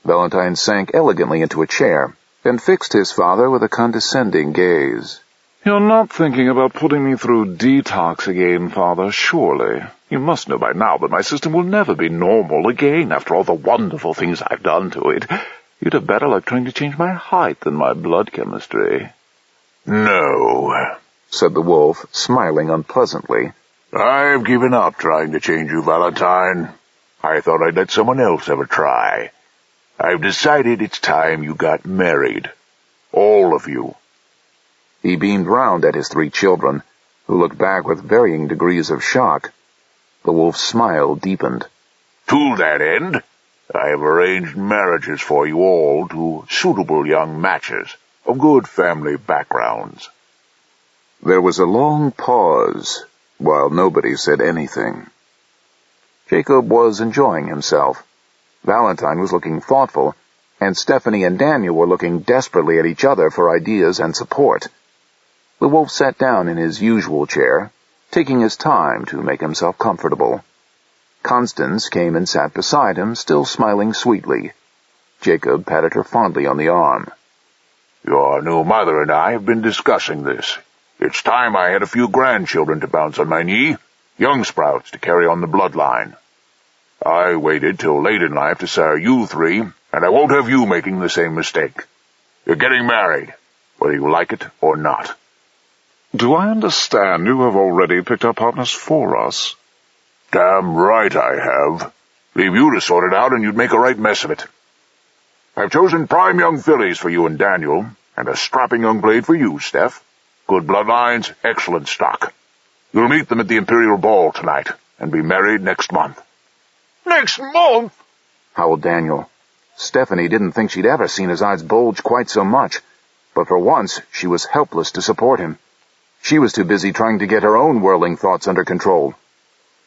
Valentine sank elegantly into a chair and fixed his father with a condescending gaze. "You're not thinking about putting me through detox again, Father, surely? You must know by now that my system will never be normal again after all the wonderful things I've done to it. You'd have better luck trying to change my height than my blood chemistry." "No," said the wolf, smiling unpleasantly. "I've given up trying to change you, Valentine. I thought I'd let someone else have a try. I've decided it's time you got married. All of you." He beamed round at his 3 children, who looked back with varying degrees of shock. The wolf's smile deepened. "To that end, I have arranged marriages for you all to suitable young matches of good family backgrounds." There was a long pause, while nobody said anything. Jacob was enjoying himself. Valentine was looking thoughtful, and Stephanie and Daniel were looking desperately at each other for ideas and support. The wolf sat down in his usual chair, taking his time to make himself comfortable. Constance came and sat beside him, still smiling sweetly. Jacob patted her fondly on the arm. "Your new mother and I have been discussing this. It's time I had a few grandchildren to bounce on my knee, young sprouts to carry on the bloodline. I waited till late in life to sire you 3, and I won't have you making the same mistake. You're getting married, whether you like it or not." "Do I understand you have already picked up partners for us?" "Damn right I have. Leave you to sort it out and you'd make a right mess of it. I've chosen prime young fillies for you and Daniel, and a strapping young blade for you, Steph. Good bloodlines, excellent stock. You'll meet them at the Imperial Ball tonight, and be married next month." "Next month?" howled Daniel. Stephanie didn't think she'd ever seen his eyes bulge quite so much, but for once she was helpless to support him. She was too busy trying to get her own whirling thoughts under control.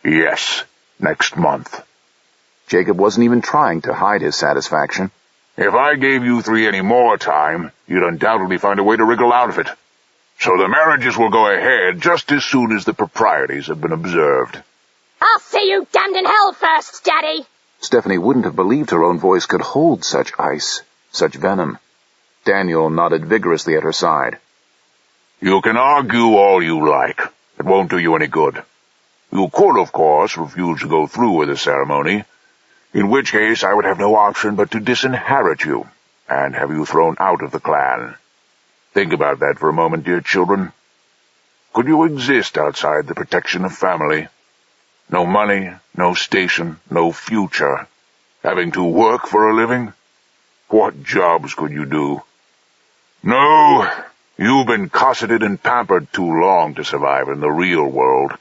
"Yes, next month." Jacob wasn't even trying to hide his satisfaction. If I gave you three any more time, you'd undoubtedly find a way to wriggle out of it. So the marriages will go ahead just as soon as the proprieties have been observed. I'll see you damned in hell first, Daddy! Stephanie wouldn't have believed her own voice could hold such ice, such venom. Daniel nodded vigorously at her side. You can argue all you like. It won't do you any good. You could, of course, refuse to go through with the ceremony, in which case I would have no option but to disinherit you and have you thrown out of the clan. Think about that for a moment, dear children. Could you exist outside the protection of family? No money, no station, no future. Having to work for a living? What jobs could you do? No, you've been cosseted and pampered too long to survive in the real world.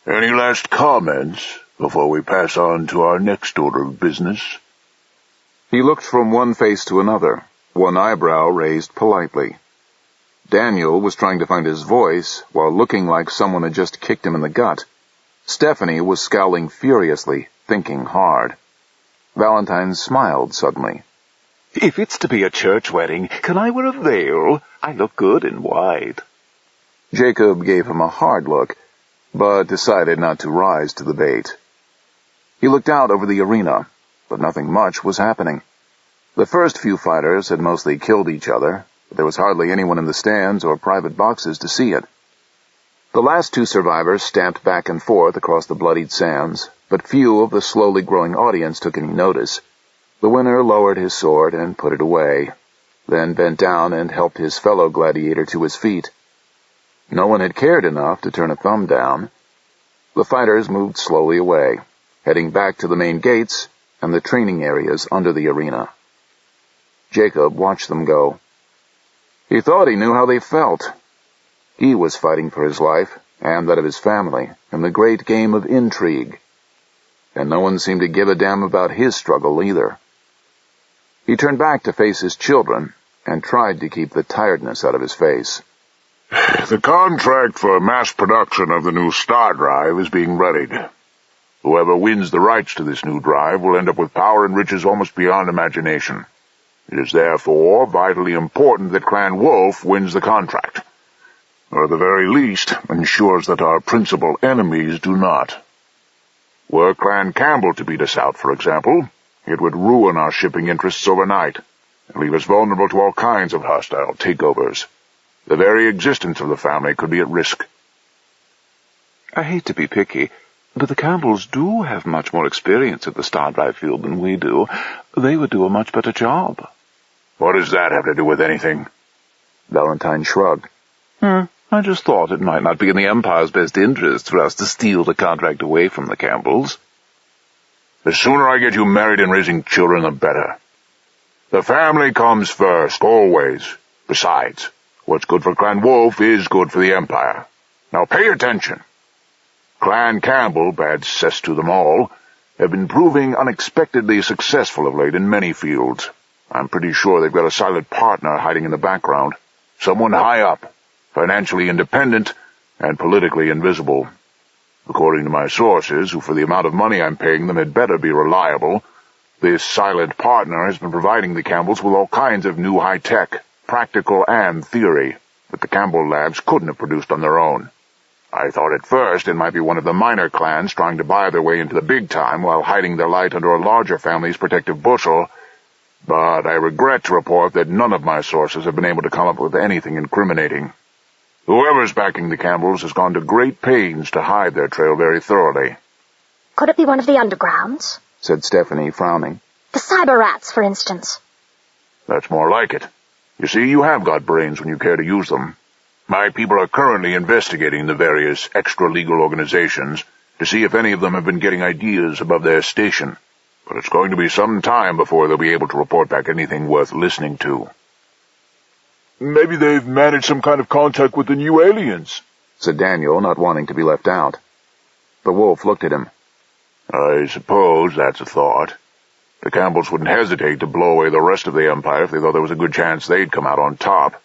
Any last comments before we pass on to our next order of business? He looked from one face to another, one eyebrow raised politely. Daniel was trying to find his voice while looking like someone had just kicked him in the gut. Stephanie was scowling furiously, thinking hard. Valentine smiled suddenly. If it's to be a church wedding, can I wear a veil? I look good in white. Jacob gave him a hard look, but decided not to rise to the bait. He looked out over the arena, but nothing much was happening. The first few fighters had mostly killed each other, but there was hardly anyone in the stands or private boxes to see it. The last two survivors stamped back and forth across the bloodied sands, but few of the slowly growing audience took any notice. The winner lowered his sword and put it away, then bent down and helped his fellow gladiator to his feet. No one had cared enough to turn a thumb down. The fighters moved slowly away, heading back to the main gates and the training areas under the arena. Jacob watched them go. He thought he knew how they felt. He was fighting for his life and that of his family in the great game of intrigue, and no one seemed to give a damn about his struggle either. He turned back to face his children and tried to keep the tiredness out of his face. The contract for mass production of the new star drive is being readied. Whoever wins the rights to this new drive will end up with power and riches almost beyond imagination. It is therefore vitally important that Clan Wolf wins the contract, or at the very least ensures that our principal enemies do not. Were Clan Campbell to beat us out, for example, it would ruin our shipping interests overnight and leave us vulnerable to all kinds of hostile takeovers. The very existence of the family could be at risk. I hate to be picky, but the Campbells do have much more experience at the star drive field than we do. They would do a much better job. What does that have to do with anything? Valentine shrugged. I just thought it might not be in the Empire's best interest for us to steal the contract away from the Campbells. The sooner I get you married and raising children, the better. The family comes first, always. Besides, what's good for Clan Wolf is good for the Empire. Now pay attention. Clan Campbell, bad cess to them all, have been proving unexpectedly successful of late in many fields. I'm pretty sure they've got a silent partner hiding in the background. Someone high up, financially independent, and politically invisible. According to my sources, who for the amount of money I'm paying them had better be reliable, this silent partner has been providing the Campbells with all kinds of new high-tech, practical and theory, that the Campbell labs couldn't have produced on their own. I thought at first it might be one of the minor clans trying to buy their way into the big time while hiding their light under a larger family's protective bushel, but I regret to report that none of my sources have been able to come up with anything incriminating. Whoever's backing the Campbells has gone to great pains to hide their trail very thoroughly. Could it be one of the undergrounds? Said Stephanie, frowning. The cyber rats, for instance. That's more like it. You see, you have got brains when you care to use them. My people are currently investigating the various extra-legal organizations to see if any of them have been getting ideas above their station. But it's going to be some time before they'll be able to report back anything worth listening to. Maybe they've managed some kind of contact with the new aliens, said Daniel, not wanting to be left out. The wolf looked at him. I suppose that's a thought. The Campbells wouldn't hesitate to blow away the rest of the Empire if they thought there was a good chance they'd come out on top.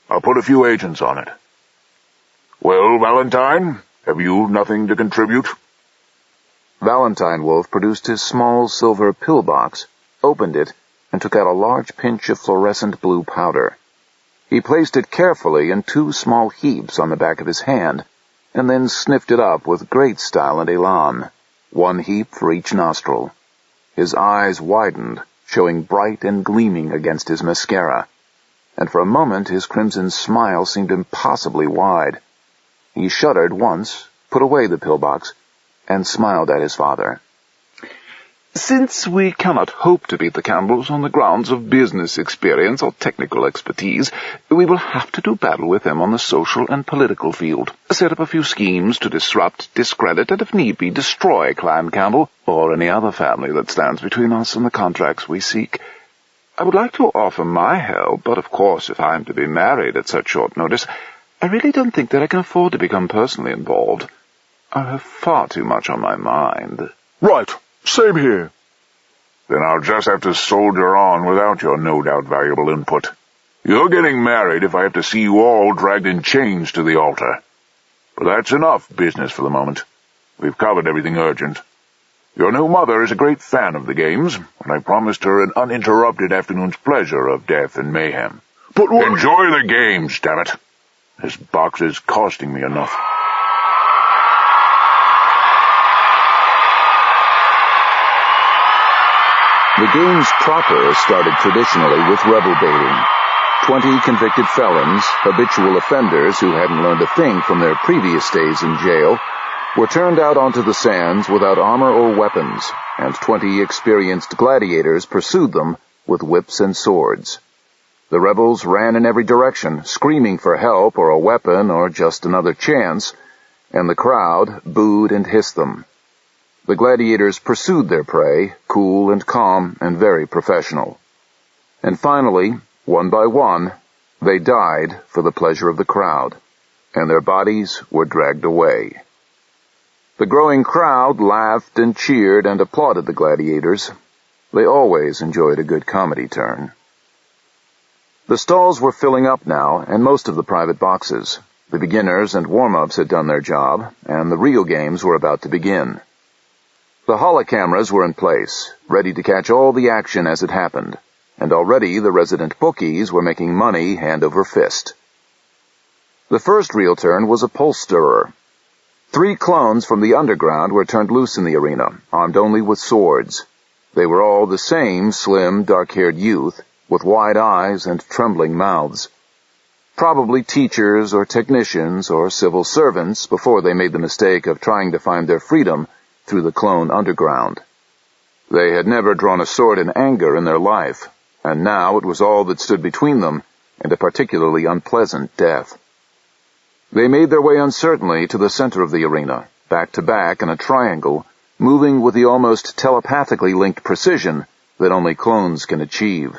I'll put a few agents on it. Well, Valentine, have you nothing to contribute? Valentine Wolf produced his small silver pillbox, opened it, and took out a large pinch of fluorescent blue powder. He placed it carefully in 2 small heaps on the back of his hand, and then sniffed it up with great style and elan, 1 heap for each nostril. His eyes widened, showing bright and gleaming against his mascara, and for a moment his crimson smile seemed impossibly wide. He shuddered once, put away the pillbox, and smiled at his father. Since we cannot hope to beat the Campbells on the grounds of business experience or technical expertise, we will have to do battle with them on the social and political field, set up a few schemes to disrupt, discredit, and if need be, destroy Clan Campbell or any other family that stands between us and the contracts we seek. I would like to offer my help, but of course if I am to be married at such short notice, I really don't think that I can afford to become personally involved. I have far too much on my mind. Right. Same here. Then I'll just have to soldier on without your no doubt valuable input. You're getting married if I have to see you all dragged in chains to the altar. But that's enough business for the moment. We've covered everything urgent. Your new mother is a great fan of the games, and I promised her an uninterrupted afternoon's pleasure of death and mayhem. But what— Enjoy the games, damn it. This box is costing me enough. The games proper started traditionally with rebel baiting. 20 convicted felons, habitual offenders who hadn't learned a thing from their previous days in jail, were turned out onto the sands without armor or weapons, and 20 experienced gladiators pursued them with whips and swords. The rebels ran in every direction, screaming for help or a weapon or just another chance, and the crowd booed and hissed them. The gladiators pursued their prey, cool and calm and very professional. And finally, one by one, they died for the pleasure of the crowd, and their bodies were dragged away. The growing crowd laughed and cheered and applauded the gladiators. They always enjoyed a good comedy turn. The stalls were filling up now, and most of the private boxes. The beginners and warm-ups had done their job, and the real games were about to begin. The holocameras were in place, ready to catch all the action as it happened, and already the resident bookies were making money hand over fist. The first real turn was a pulse stirrer. 3 clones from the underground were turned loose in the arena, armed only with swords. They were all the same slim, dark-haired youth, with wide eyes and trembling mouths. Probably teachers or technicians or civil servants before they made the mistake of trying to find their freedom through the clone underground. They had never drawn a sword in anger in their life, and now it was all that stood between them and a particularly unpleasant death. They made their way uncertainly to the center of the arena, back to back in a triangle, moving with the almost telepathically linked precision that only clones can achieve.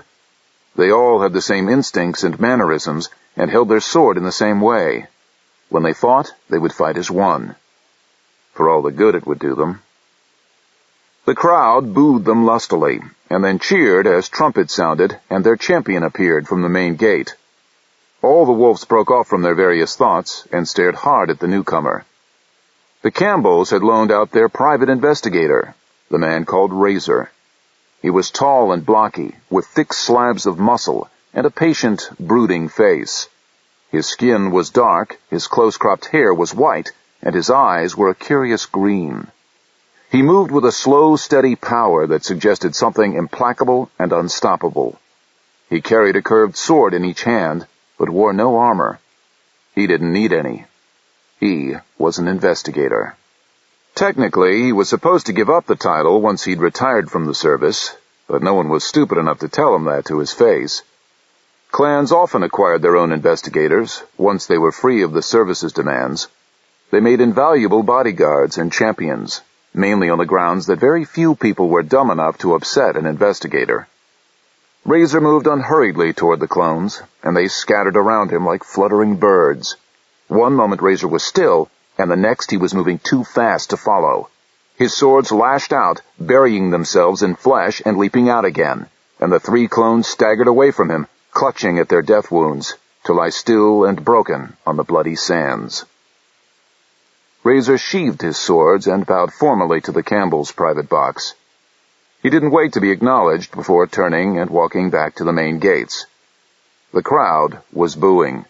They all had the same instincts and mannerisms and held their sword in the same way. When they fought, they would fight as one. For all the good it would do them. The crowd booed them lustily, and then cheered as trumpets sounded and their champion appeared from the main gate. All the wolves broke off from their various thoughts and stared hard at the newcomer. The Campbells had loaned out their private investigator, the man called Razor. He was tall and blocky, with thick slabs of muscle and a patient, brooding face. His skin was dark, his close-cropped hair was white, and his eyes were a curious green. He moved with a slow, steady power that suggested something implacable and unstoppable. He carried a curved sword in each hand, but wore no armor. He didn't need any. He was an investigator. Technically, he was supposed to give up the title once he'd retired from the service, but no one was stupid enough to tell him that to his face. Clans often acquired their own investigators, once they were free of the service's demands. They made invaluable bodyguards and champions, mainly on the grounds that very few people were dumb enough to upset an investigator. Razor moved unhurriedly toward the clones, and they scattered around him like fluttering birds. One moment Razor was still, and the next he was moving too fast to follow. His swords lashed out, burying themselves in flesh and leaping out again, and the 3 clones staggered away from him, clutching at their death wounds, to lie still and broken on the bloody sands. Razor sheathed his swords and bowed formally to the Campbell's private box. He didn't wait to be acknowledged before turning and walking back to the main gates. The crowd was booing.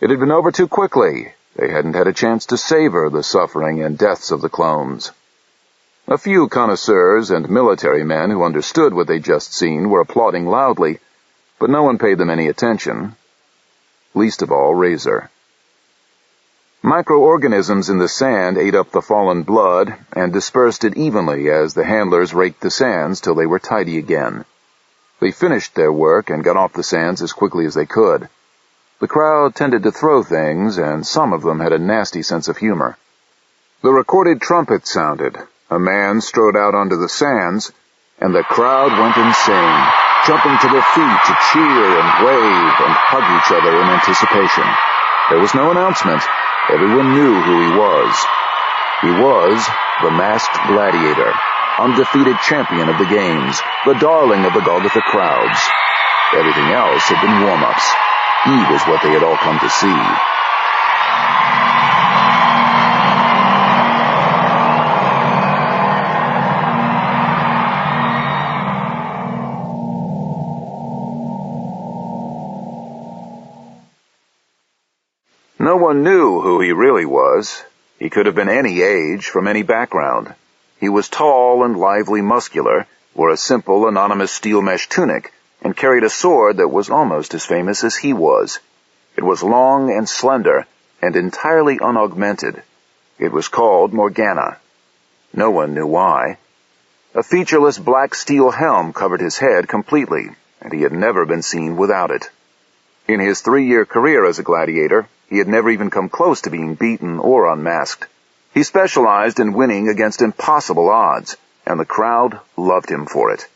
It had been over too quickly. They hadn't had a chance to savor the suffering and deaths of the clones. A few connoisseurs and military men who understood what they'd just seen were applauding loudly, but no one paid them any attention. Least of all, Razor. Microorganisms in the sand ate up the fallen blood and dispersed it evenly as the handlers raked the sands till they were tidy again. They finished their work and got off the sands as quickly as they could. The crowd tended to throw things, and some of them had a nasty sense of humor. The recorded trumpet sounded. A man strode out onto the sands, and the crowd went insane, jumping to their feet to cheer and wave and hug each other in anticipation. There was no announcement. Everyone knew who he was. He was the Masked Gladiator, undefeated champion of the games, the darling of the Golgotha crowds. Everything else had been warm-ups. He was what they had all come to see. No one knew who he really was. He could have been any age, from any background. He was tall and lively muscular, wore a simple, anonymous steel mesh tunic, and carried a sword that was almost as famous as he was. It was long and slender, and entirely unaugmented. It was called Morgana. No one knew why. A featureless black steel helm covered his head completely, and he had never been seen without it. In his 3-year career as a gladiator, he had never even come close to being beaten or unmasked. He specialized in winning against impossible odds, and the crowd loved him for it.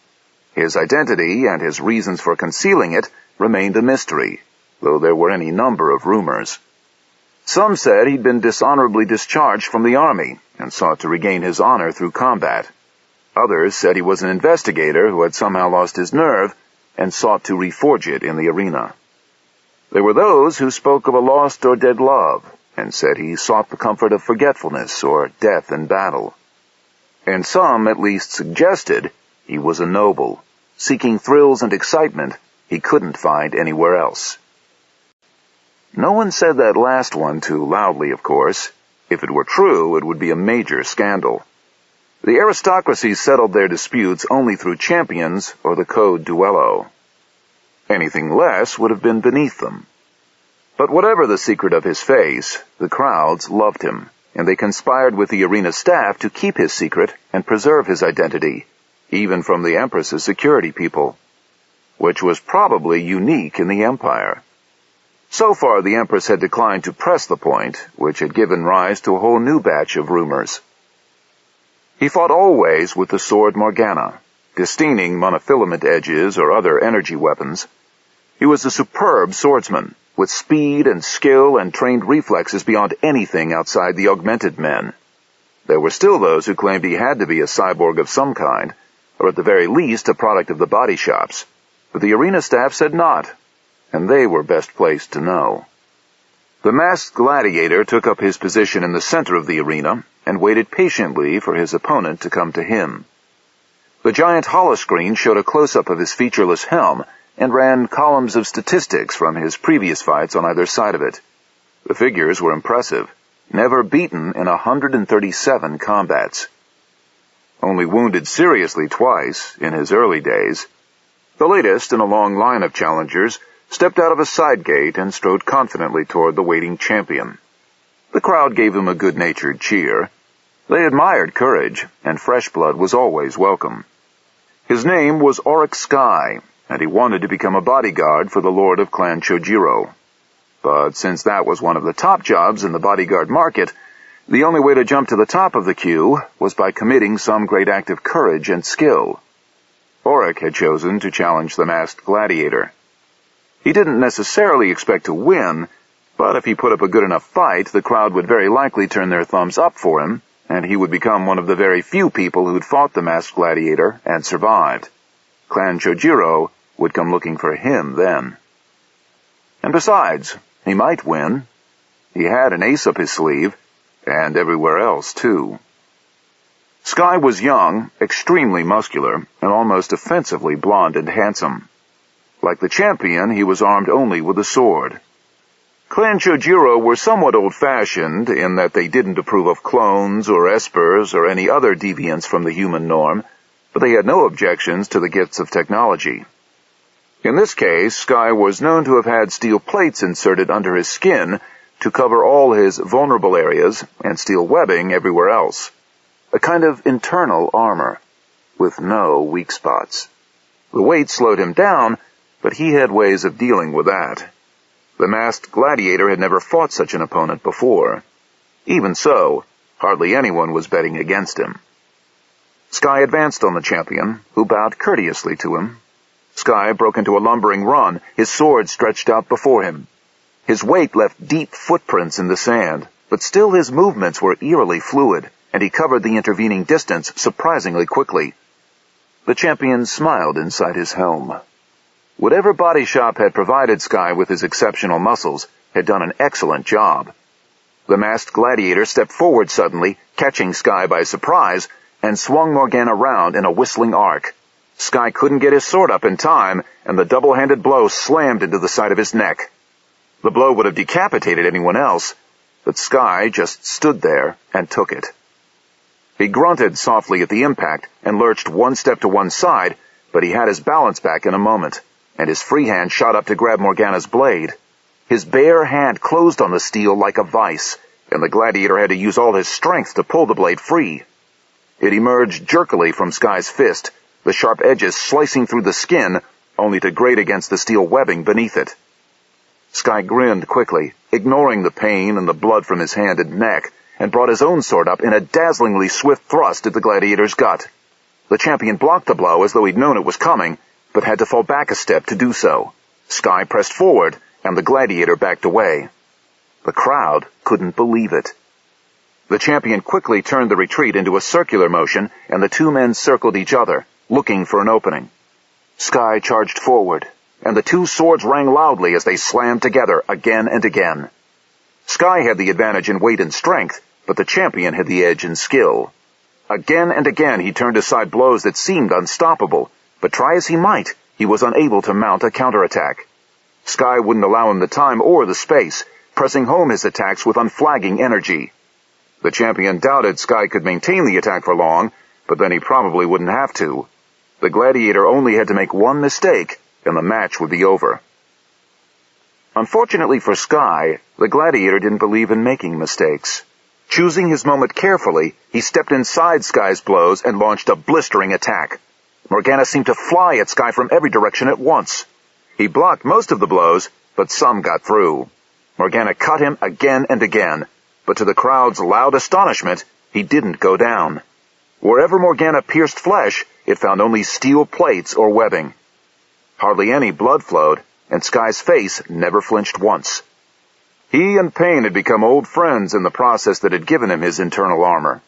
His identity and his reasons for concealing it remained a mystery, though there were any number of rumors. Some said he'd been dishonorably discharged from the army and sought to regain his honor through combat. Others said he was an investigator who had somehow lost his nerve and sought to reforge it in the arena. There were those who spoke of a lost or dead love, and said he sought the comfort of forgetfulness or death in battle. And some at least suggested he was a noble, seeking thrills and excitement he couldn't find anywhere else. No one said that last one too loudly, of course. If it were true, it would be a major scandal. The aristocracy settled their disputes only through champions or the code duello. Anything less would have been beneath them. But whatever the secret of his face, the crowds loved him, and they conspired with the arena staff to keep his secret and preserve his identity, even from the Empress's security people, which was probably unique in the Empire. So far, the Empress had declined to press the point, which had given rise to a whole new batch of rumors. He fought always with the sword Morgana, disdaining monofilament edges or other energy weapons. He was a superb swordsman, with speed and skill and trained reflexes beyond anything outside the augmented men. There were still those who claimed he had to be a cyborg of some kind, or at the very least a product of the body shops, but the arena staff said not, and they were best placed to know. The Masked Gladiator took up his position in the center of the arena and waited patiently for his opponent to come to him. The giant holoscreen showed a close-up of his featureless helm and ran columns of statistics from his previous fights on either side of it. The figures were impressive, never beaten in 137 combats. Only wounded seriously twice in his early days. The latest in a long line of challengers stepped out of a side gate and strode confidently toward the waiting champion. The crowd gave him a good-natured cheer. They admired courage, and fresh blood was always welcome. His name was Auric Sky, and he wanted to become a bodyguard for the Lord of Clan Chojiro. But since that was one of the top jobs in the bodyguard market, the only way to jump to the top of the queue was by committing some great act of courage and skill. Auric had chosen to challenge the Masked Gladiator. He didn't necessarily expect to win, but if he put up a good enough fight, the crowd would very likely turn their thumbs up for him, and he would become one of the very few people who'd fought the Masked Gladiator and survived. Clan Chojiro would come looking for him then. And besides, he might win. He had an ace up his sleeve. and everywhere else, too. Sky was young, extremely muscular, and almost offensively blond and handsome. Like the champion, he was armed only with a sword. Clan Chojiro were somewhat old-fashioned in that they didn't approve of clones or espers or any other deviance from the human norm, but they had no objections to the gifts of technology. In this case, Sky was known to have had steel plates inserted under his skin to cover all his vulnerable areas and steel webbing everywhere else. A kind of internal armor, with no weak spots. The weight slowed him down, but he had ways of dealing with that. The masked gladiator had never fought such an opponent before. Even so, hardly anyone was betting against him. Sky advanced on the champion, who bowed courteously to him. Sky broke into a lumbering run, his sword stretched out before him. His weight left deep footprints in the sand, but still his movements were eerily fluid, and he covered the intervening distance surprisingly quickly. The champion smiled inside his helm. Whatever body shop had provided Sky with his exceptional muscles had done an excellent job. The masked gladiator stepped forward suddenly, catching Sky by surprise, and swung Morgana round in a whistling arc. Sky couldn't get his sword up in time, and the double-handed blow slammed into the side of his neck. The blow would have decapitated anyone else, but Sky just stood there and took it. He grunted softly at the impact and lurched one step to one side, but he had his balance back in a moment, and his free hand shot up to grab Morgana's blade. His bare hand closed on the steel like a vice, and the gladiator had to use all his strength to pull the blade free. It emerged jerkily from Sky's fist, the sharp edges slicing through the skin, only to grate against the steel webbing beneath it. Sky grinned quickly, ignoring the pain and the blood from his hand and neck, and brought his own sword up in a dazzlingly swift thrust at the gladiator's gut. The champion blocked the blow as though he'd known it was coming, but had to fall back a step to do so. Sky pressed forward, and the gladiator backed away. The crowd couldn't believe it. The champion quickly turned the retreat into a circular motion, and the two men circled each other, looking for an opening. Sky charged forward, and the two swords rang loudly as they slammed together again and again. Sky had the advantage in weight and strength, but the champion had the edge in skill. Again and again he turned aside blows that seemed unstoppable, but try as he might, he was unable to mount a counterattack. Sky wouldn't allow him the time or the space, pressing home his attacks with unflagging energy. The champion doubted Sky could maintain the attack for long, but then he probably wouldn't have to. The gladiator only had to make one mistake, and the match would be over. Unfortunately for Sky, the gladiator didn't believe in making mistakes. Choosing his moment carefully, he stepped inside Sky's blows and launched a blistering attack. Morgana seemed to fly at Sky from every direction at once. He blocked most of the blows, but some got through. Morgana cut him again and again, but to the crowd's loud astonishment, he didn't go down. Wherever Morgana pierced flesh, it found only steel plates or webbing. Hardly any blood flowed, and Sky's face never flinched once. He and pain had become old friends in the process that had given him his internal armor.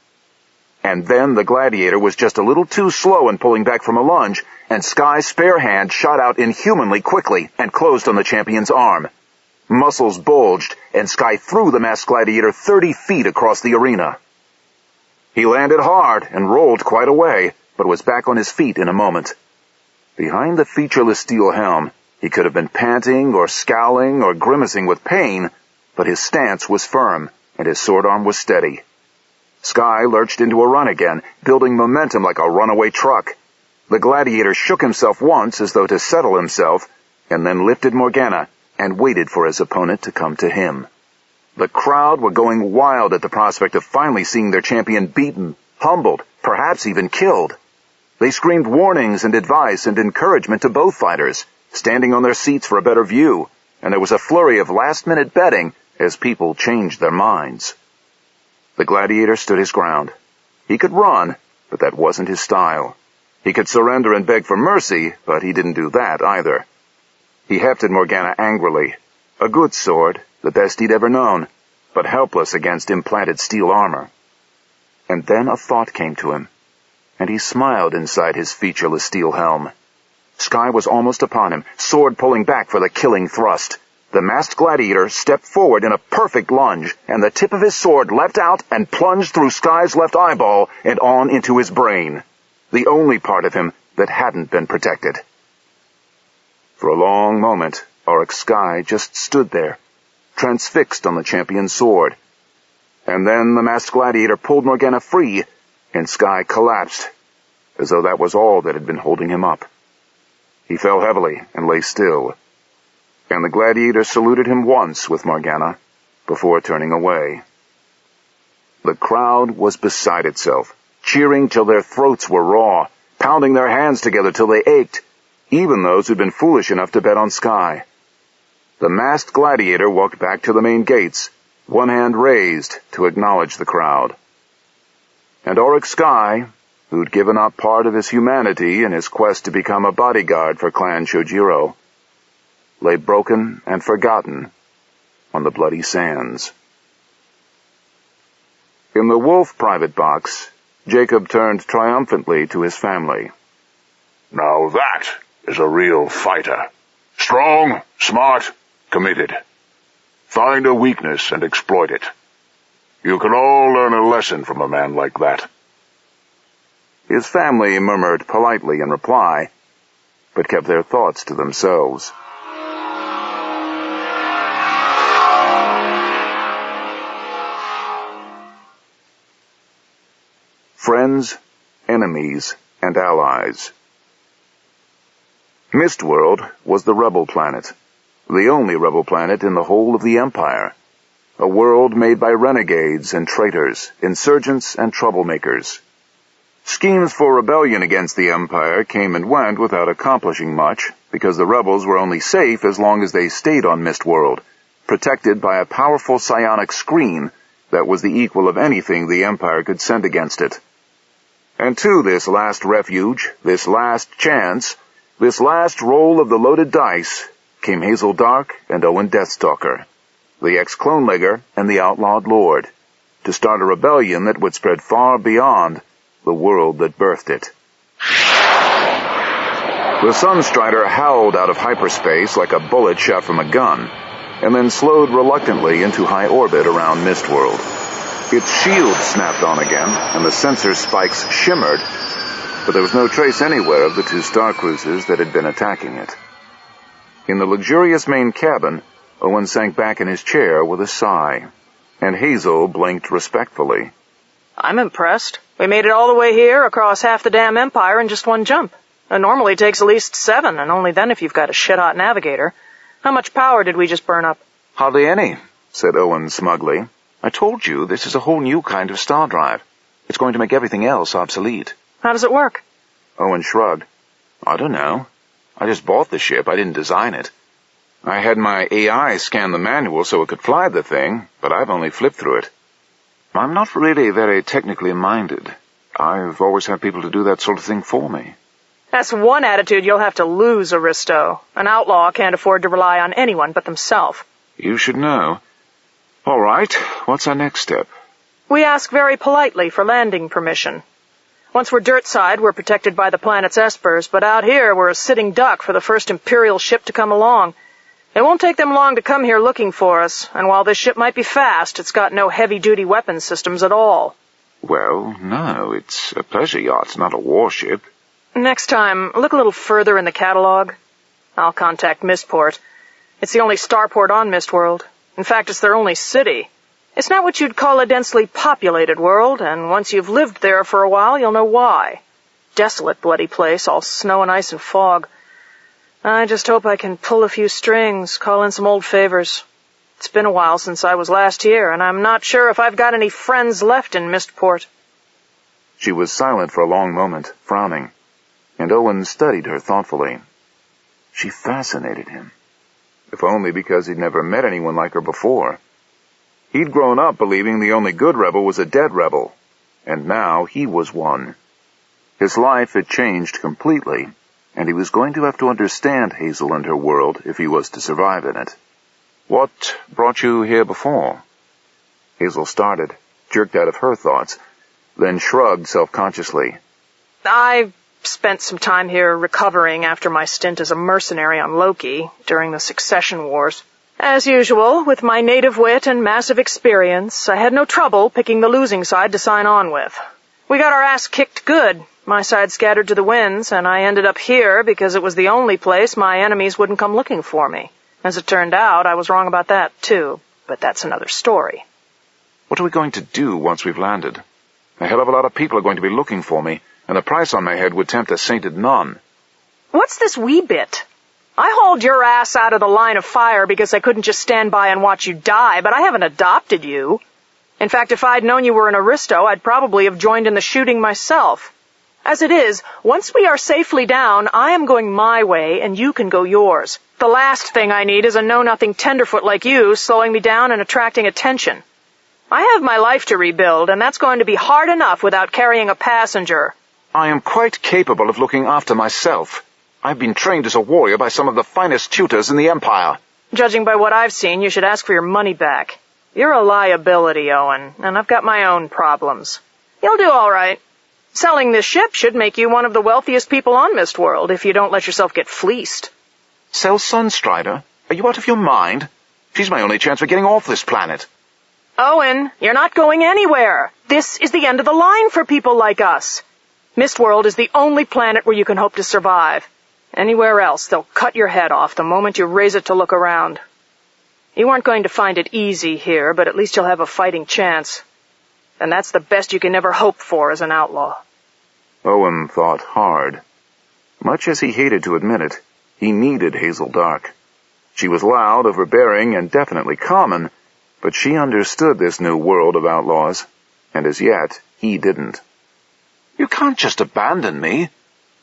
And then the gladiator was just a little too slow in pulling back from a lunge, and Sky's spare hand shot out inhumanly quickly and closed on the champion's arm. Muscles bulged, and Sky threw the masked gladiator 30 feet across the arena. He landed hard and rolled quite a way, but was back on his feet in a moment. Behind the featureless steel helm, he could have been panting or scowling or grimacing with pain, but his stance was firm, and his sword arm was steady. Sky lurched into a run again, building momentum like a runaway truck. The gladiator shook himself once as though to settle himself, and then lifted Morgana and waited for his opponent to come to him. The crowd were going wild at the prospect of finally seeing their champion beaten, humbled, perhaps even killed. They screamed warnings and advice and encouragement to both fighters, standing on their seats for a better view, and there was a flurry of last-minute betting as people changed their minds. The gladiator stood his ground. He could run, but that wasn't his style. He could surrender and beg for mercy, but he didn't do that either. He hefted Morgana angrily. A good sword, the best he'd ever known, but helpless against implanted steel armor. And then a thought came to him, and he smiled inside his featureless steel helm. Sky was almost upon him, sword pulling back for the killing thrust. The masked gladiator stepped forward in a perfect lunge, and the tip of his sword leapt out and plunged through Sky's left eyeball and on into his brain, the only part of him that hadn't been protected. For a long moment, Auric Sky just stood there, transfixed on the champion's sword. And then the masked gladiator pulled Morgana free, and Sky collapsed, as though that was all that had been holding him up. He fell heavily and lay still, and the gladiator saluted him once with Morgana before turning away. The crowd was beside itself, cheering till their throats were raw, pounding their hands together till they ached, even those who'd been foolish enough to bet on Sky. The masked gladiator walked back to the main gates, one hand raised to acknowledge the crowd. And Auric Sky, who'd given up part of his humanity in his quest to become a bodyguard for Clan Shojiro, lay broken and forgotten on the bloody sands. In the wolf private box, Jacob turned triumphantly to his family. Now that is a real fighter. Strong, smart, committed. Find a weakness and exploit it. You can all learn a lesson from a man like that. His family murmured politely in reply, but kept their thoughts to themselves. Friends, enemies, and allies. Mistworld was the rebel planet, the only rebel planet in the whole of the Empire, a world made by renegades and traitors, insurgents and troublemakers. Schemes for rebellion against the Empire came and went without accomplishing much, because the rebels were only safe as long as they stayed on Mistworld, protected by a powerful psionic screen that was the equal of anything the Empire could send against it. And to this last refuge, this last chance, this last roll of the loaded dice, came Hazel Dark and Owen Deathstalker, the ex-Clone-Legger and the outlawed lord, to start a rebellion that would spread far beyond the world that birthed it. The Sunstrider howled out of hyperspace like a bullet shot from a gun, and then slowed reluctantly into high orbit around Mistworld. Its shield snapped on again, and the sensor spikes shimmered, but there was no trace anywhere of the two star cruisers that had been attacking it. In the luxurious main cabin, Owen sank back in his chair with a sigh, and Hazel blinked respectfully. I'm impressed. We made it all the way here, across half the damn Empire, in just one jump. It normally takes at least 7, and only then if you've got a shit-hot navigator. How much power did we just burn up? Hardly any, said Owen smugly. I told you, this is a whole new kind of star drive. It's going to make everything else obsolete. How does it work? Owen shrugged. I don't know. I just bought the ship. I didn't design it. I had my AI scan the manual so it could fly the thing, but I've only flipped through it. I'm not really very technically minded. I've always had people to do that sort of thing for me. That's one attitude you'll have to lose, Aristo. An outlaw can't afford to rely on anyone but themselves. You should know. All right, what's our next step? We ask very politely for landing permission. Once we're dirtside, we're protected by the planet's espers, but out here we're a sitting duck for the first Imperial ship to come along. It won't take them long to come here looking for us, and while this ship might be fast, it's got no heavy-duty weapons systems at all. Well, no, it's a pleasure yacht, not a warship. Next time, look a little further in the catalog. I'll contact Mistport. It's the only starport on Mistworld. In fact, it's their only city. It's not what you'd call a densely populated world, and once you've lived there for a while, you'll know why. Desolate bloody place, all snow and ice and fog. I just hope I can pull a few strings, call in some old favors. It's been a while since I was last here, and I'm not sure if I've got any friends left in Mistport. She was silent for a long moment, frowning, and Owen studied her thoughtfully. She fascinated him, if only because he'd never met anyone like her before. He'd grown up believing the only good rebel was a dead rebel, and now he was one. His life had changed completely, and he was going to have to understand Hazel and her world if he was to survive in it. What brought you here before? Hazel started, jerked out of her thoughts, then shrugged self-consciously. I spent some time here recovering after my stint as a mercenary on Loki during the Succession Wars. As usual, with my native wit and massive experience, I had no trouble picking the losing side to sign on with. We got our ass kicked good. My side scattered to the winds, and I ended up here because it was the only place my enemies wouldn't come looking for me. As it turned out, I was wrong about that, too, but that's another story. What are we going to do once we've landed? A hell of a lot of people are going to be looking for me, and the price on my head would tempt a sainted nun. What's this wee bit? I hauled your ass out of the line of fire because I couldn't just stand by and watch you die, but I haven't adopted you. In fact, if I'd known you were an aristo, I'd probably have joined in the shooting myself. As it is, once we are safely down, I am going my way and you can go yours. The last thing I need is a know-nothing tenderfoot like you slowing me down and attracting attention. I have my life to rebuild, and that's going to be hard enough without carrying a passenger. I am quite capable of looking after myself. I've been trained as a warrior by some of the finest tutors in the Empire. Judging by what I've seen, you should ask for your money back. You're a liability, Owen, and I've got my own problems. You'll do all right. Selling this ship should make you one of the wealthiest people on Mistworld if you don't let yourself get fleeced. Sell Sunstrider? Are you out of your mind? She's my only chance of getting off this planet. Owen, you're not going anywhere. This is the end of the line for people like us. Mistworld is the only planet where you can hope to survive. Anywhere else, they'll cut your head off the moment you raise it to look around. You aren't going to find it easy here, but at least you'll have a fighting chance. And that's the best you can ever hope for as an outlaw. Owen thought hard. Much as he hated to admit it, he needed Hazel Dark. She was loud, overbearing, and definitely common, but she understood this new world of outlaws, and as yet, he didn't. You can't just abandon me.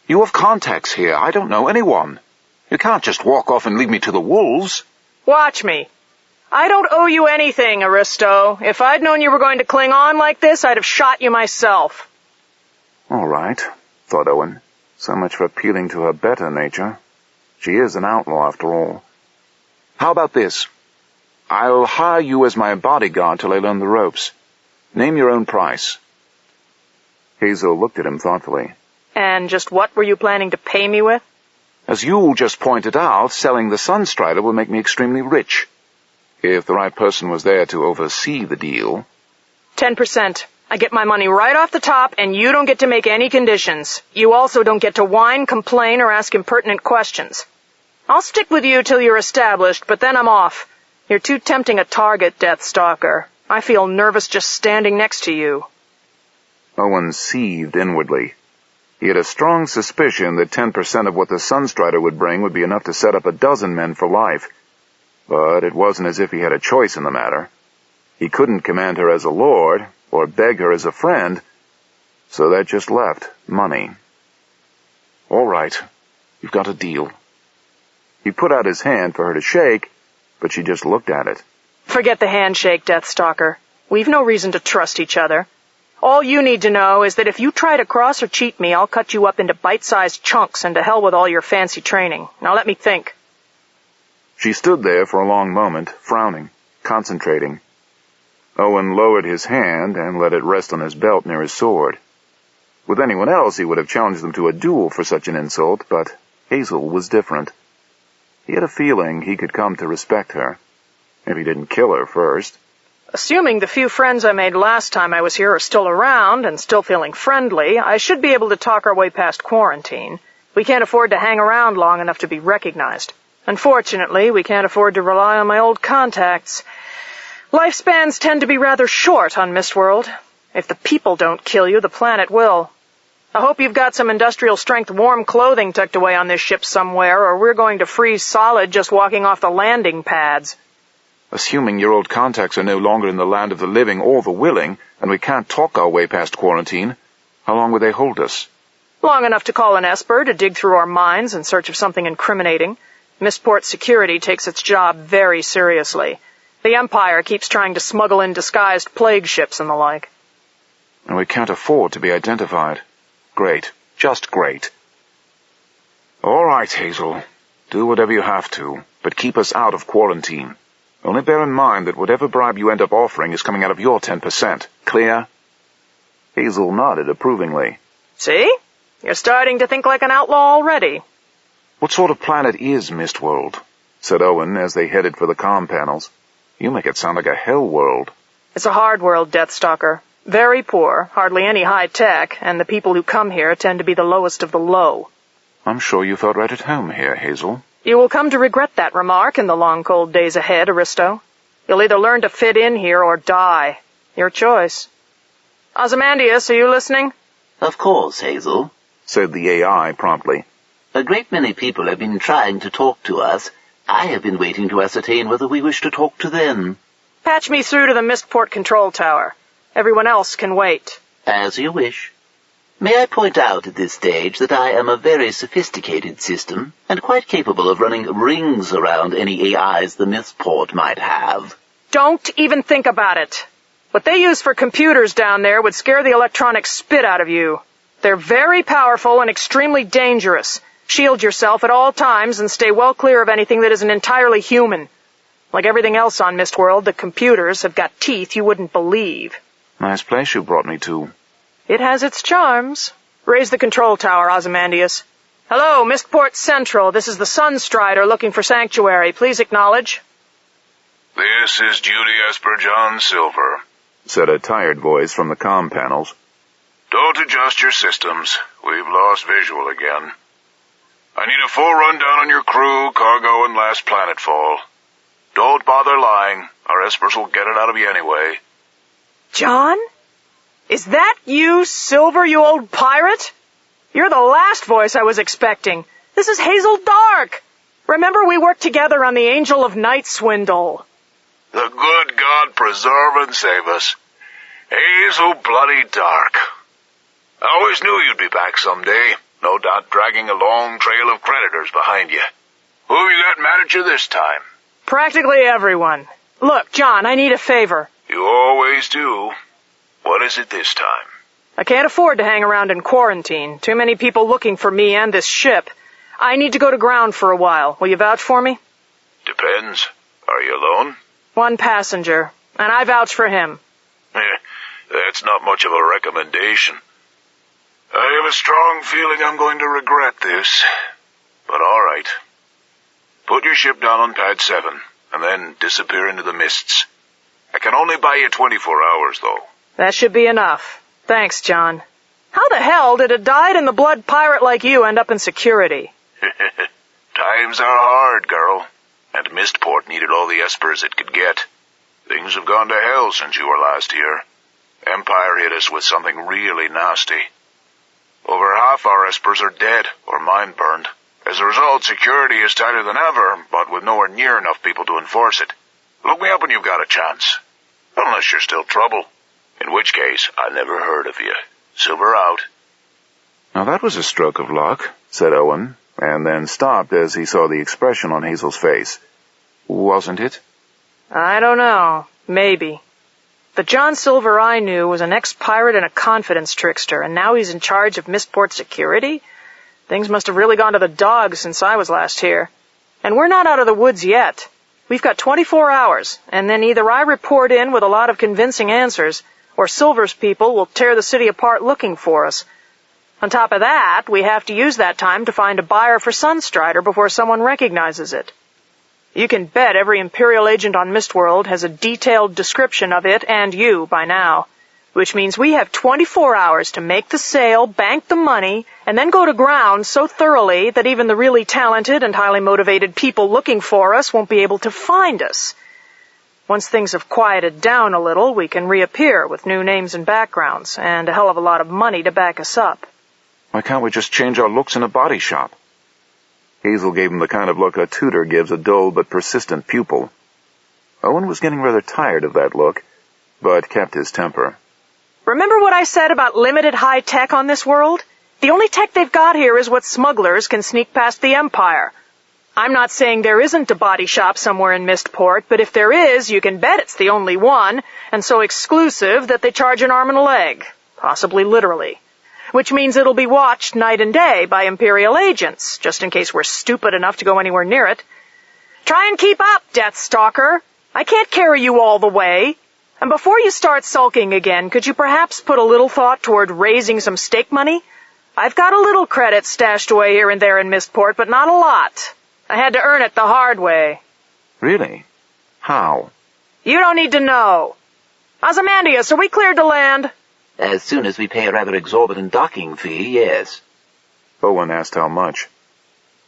You have contacts here. I don't know anyone. You can't just walk off and leave me to the wolves. Watch me. I don't owe you anything, Aristo. If I'd known you were going to cling on like this, I'd have shot you myself. All right, thought Owen. So much for appealing to her better nature. She is an outlaw, after all. How about this? I'll hire you as my bodyguard till I learn the ropes. Name your own price. Hazel looked at him thoughtfully. And just what were you planning to pay me with? As you just pointed out, selling the Sunstrider will make me extremely rich. If the right person was there to oversee the deal. 10%. I get my money right off the top, and you don't get to make any conditions. You also don't get to whine, complain, or ask impertinent questions. I'll stick with you till you're established, but then I'm off. You're too tempting a target, Deathstalker. I feel nervous just standing next to you. Owen seethed inwardly. He had a strong suspicion that 10% of what the Sunstrider would bring would be enough to set up a dozen men for life. But it wasn't as if he had a choice in the matter. He couldn't command her as a lord, or beg her as a friend, so that just left money. All right, you've got a deal. He put out his hand for her to shake, but she just looked at it. Forget the handshake, Deathstalker. We've no reason to trust each other. All you need to know is that if you try to cross or cheat me, I'll cut you up into bite-sized chunks, and to hell with all your fancy training. Now let me think. She stood there for a long moment, frowning, concentrating. Owen lowered his hand and let it rest on his belt near his sword. With anyone else, he would have challenged them to a duel for such an insult, but Hazel was different. He had a feeling he could come to respect her, if he didn't kill her first. Assuming the few friends I made last time I was here are still around and still feeling friendly, I should be able to talk our way past quarantine. We can't afford to hang around long enough to be recognized. Unfortunately, we can't afford to rely on my old contacts. Lifespans tend to be rather short on Mistworld. If the people don't kill you, the planet will. I hope you've got some industrial-strength warm clothing tucked away on this ship somewhere, or we're going to freeze solid just walking off the landing pads. Assuming your old contacts are no longer in the land of the living or the willing, and we can't talk our way past quarantine, how long would they hold us? Long enough to call an Esper to dig through our minds in search of something incriminating. Missport security takes its job very seriously. The Empire keeps trying to smuggle in disguised plague ships and the like. And we can't afford to be identified. Great. Just great. All right, Hazel. Do whatever you have to, but keep us out of quarantine. Only bear in mind that whatever bribe you end up offering is coming out of your 10%. Clear? Hazel nodded approvingly. See? You're starting to think like an outlaw already. What sort of planet is Mistworld? said Owen as they headed for the comm panels. "You make it sound like a hell world." It's a hard world, Deathstalker. Very poor, hardly any high tech, and the people who come here tend to be the lowest of the low. "I'm sure you felt right at home here, Hazel." You will come to regret that remark in the long cold days ahead, Aristo. You'll either learn to fit in here or die. Your choice. Ozymandias, are you listening? Of course, Hazel, said the AI promptly. A great many people have been trying to talk to us. I have been waiting to ascertain whether we wish to talk to them. Patch me through to the Mistport control tower. Everyone else can wait. As you wish. May I point out at this stage that I am a very sophisticated system, and quite capable of running rings around any AIs the Mistport might have. Don't even think about it. What they use for computers down there would scare the electronic spit out of you. They're very powerful and extremely dangerous. Shield yourself at all times and stay well clear of anything that isn't entirely human. Like everything else on Mistworld, the computers have got teeth you wouldn't believe. Nice place you brought me to. It has its charms. Raise the control tower, Ozymandias. Hello, Mistport Central. This is the Sunstrider looking for sanctuary. Please acknowledge. This is Judy Esper John Silver, said a tired voice from the comm panels. Don't adjust your systems. We've lost visual again. I need a full rundown on your crew, cargo, and last planetfall. Don't bother lying. Our espers will get it out of you anyway. John? Is that you, Silver, you old pirate? You're the last voice I was expecting. This is Hazel Dark. Remember we worked together on the Angel of Night swindle. The good God preserve and save us. Hazel Bloody Dark. I always knew you'd be back someday, no doubt dragging a long trail of creditors behind you. Who have you got mad at you this time? Practically everyone. Look, John, I need a favor. You always do. What is it this time? I can't afford to hang around in quarantine. Too many people looking for me and this ship. I need to go to ground for a while. Will you vouch for me? Depends. Are you alone? One passenger, and I vouch for him. That's not much of a recommendation. I have a strong feeling I'm going to regret this. But all right. Put your ship down on pad 7, and then disappear into the mists. I can only buy you 24 hours, though. That should be enough. Thanks, John. How the hell did a dyed-in-the-blood pirate like you end up in security? Times are hard, girl. And Mistport needed all the espers it could get. Things have gone to hell since you were last here. Empire hit us with something really nasty. Over half our espers are dead or mind-burned. As a result, security is tighter than ever, but with nowhere near enough people to enforce it. Look me up when you've got a chance. Unless you're still trouble. In which case, I never heard of you. Silver out. Now that was a stroke of luck, said Owen, and then stopped as he saw the expression on Hazel's face. Wasn't it? I don't know. Maybe. The John Silver I knew was an ex-pirate and a confidence trickster, and now he's in charge of Mistport security? Things must have really gone to the dogs since I was last here. And we're not out of the woods yet. We've got 24 hours, and then either I report in with a lot of convincing answers, or Silver's people will tear the city apart looking for us. On top of that, we have to use that time to find a buyer for Sunstrider before someone recognizes it. You can bet every Imperial agent on Mistworld has a detailed description of it and you by now, which means we have 24 hours to make the sale, bank the money, and then go to ground so thoroughly that even the really talented and highly motivated people looking for us won't be able to find us. Once things have quieted down a little, we can reappear with new names and backgrounds, and a hell of a lot of money to back us up. Why can't we just change our looks in a body shop? Hazel gave him the kind of look a tutor gives a dull but persistent pupil. Owen was getting rather tired of that look, but kept his temper. Remember what I said about limited high tech on this world? The only tech they've got here is what smugglers can sneak past the Empire. I'm not saying there isn't a body shop somewhere in Mistport, but if there is, you can bet it's the only one, and so exclusive that they charge an arm and a leg. Possibly literally. Which means it'll be watched night and day by Imperial agents, just in case we're stupid enough to go anywhere near it. Try and keep up, Deathstalker. I can't carry you all the way. And before you start sulking again, could you perhaps put a little thought toward raising some stake money? I've got a little credit stashed away here and there in Mistport, but not a lot. I had to earn it the hard way. Really? How? You don't need to know. Ozymandias, are we cleared to land? As soon as we pay a rather exorbitant docking fee, yes. Owen asked how much.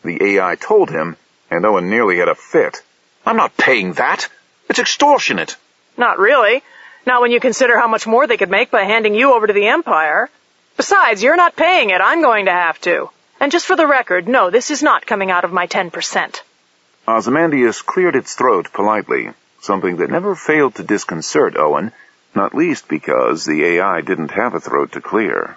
The AI told him, and Owen nearly had a fit. I'm not paying that. It's extortionate. Not really. Not when you consider how much more they could make by handing you over to the Empire. Besides, you're not paying it. I'm going to have to. And just for the record, no, this is not coming out of my 10%. Ozymandias cleared its throat politely, something that never failed to disconcert Owen, not least because the AI didn't have a throat to clear.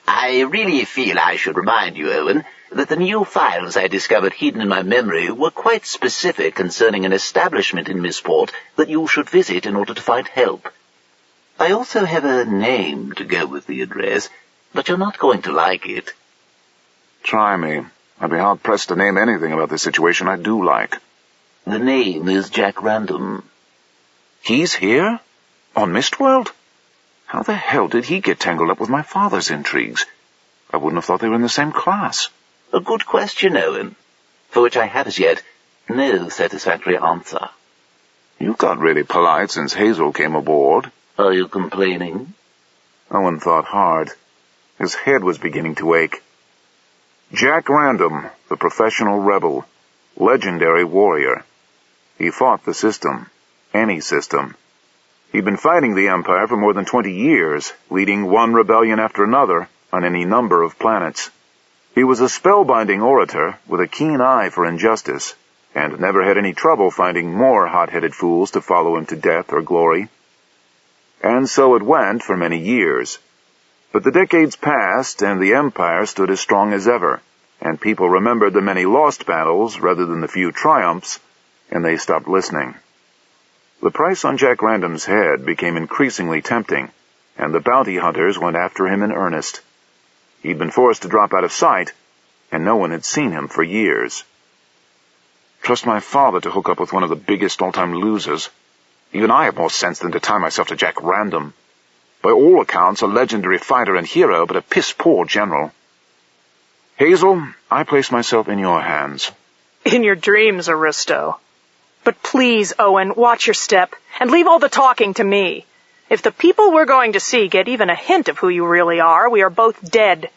I really feel I should remind you, Owen, that the new files I discovered hidden in my memory were quite specific concerning an establishment in Missport that you should visit in order to find help. I also have a name to go with the address, but you're not going to like it. Try me. I'd be hard-pressed to name anything about this situation I do like. The name is Jack Random. He's here? On Mistworld? How the hell did he get tangled up with my father's intrigues? I wouldn't have thought they were in the same class. A good question, Owen, for which I have as yet no satisfactory answer. You got really polite since Hazel came aboard. Are you complaining? Owen thought hard. His head was beginning to ache. Jack Random, the professional rebel, legendary warrior. He fought the system, any system. He'd been fighting the Empire for more than 20 years, leading one rebellion after another on any number of planets. He was a spellbinding orator with a keen eye for injustice, and never had any trouble finding more hot-headed fools to follow him to death or glory. And so it went for many years. But the decades passed, and the Empire stood as strong as ever, and people remembered the many lost battles rather than the few triumphs, and they stopped listening. The price on Jack Random's head became increasingly tempting, and the bounty hunters went after him in earnest. He'd been forced to drop out of sight, and no one had seen him for years. Trust my father to hook up with one of the biggest all-time losers. Even I have more sense than to tie myself to Jack Random. By all accounts, a legendary fighter and hero, but a piss-poor general. Hazel, I place myself in your hands. In your dreams, Aristo. But please, Owen, watch your step, and leave all the talking to me. If the people we're going to see get even a hint of who you really are, we are both dead.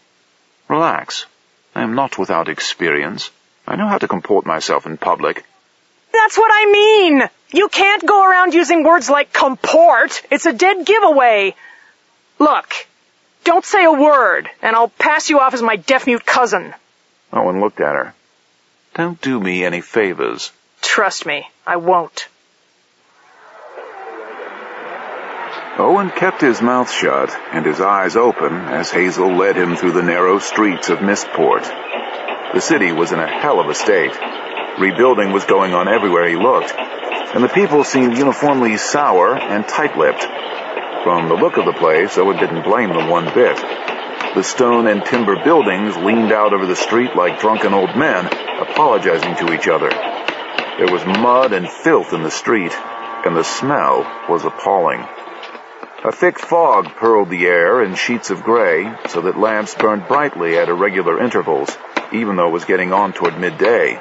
Relax. I am not without experience. I know how to comport myself in public. That's what I mean! You can't go around using words like comport. It's a dead giveaway. Look, don't say a word, and I'll pass you off as my deaf-mute cousin. Owen looked at her. Don't do me any favors. Trust me, I won't. Owen kept his mouth shut and his eyes open as Hazel led him through the narrow streets of Mistport. The city was in a hell of a state. Rebuilding was going on everywhere he looked, and the people seemed uniformly sour and tight-lipped. From the look of the place, Owen didn't blame them one bit. The stone and timber buildings leaned out over the street like drunken old men, apologizing to each other. There was mud and filth in the street, and the smell was appalling. A thick fog pearled the air in sheets of gray, so that lamps burned brightly at irregular intervals, even though it was getting on toward midday.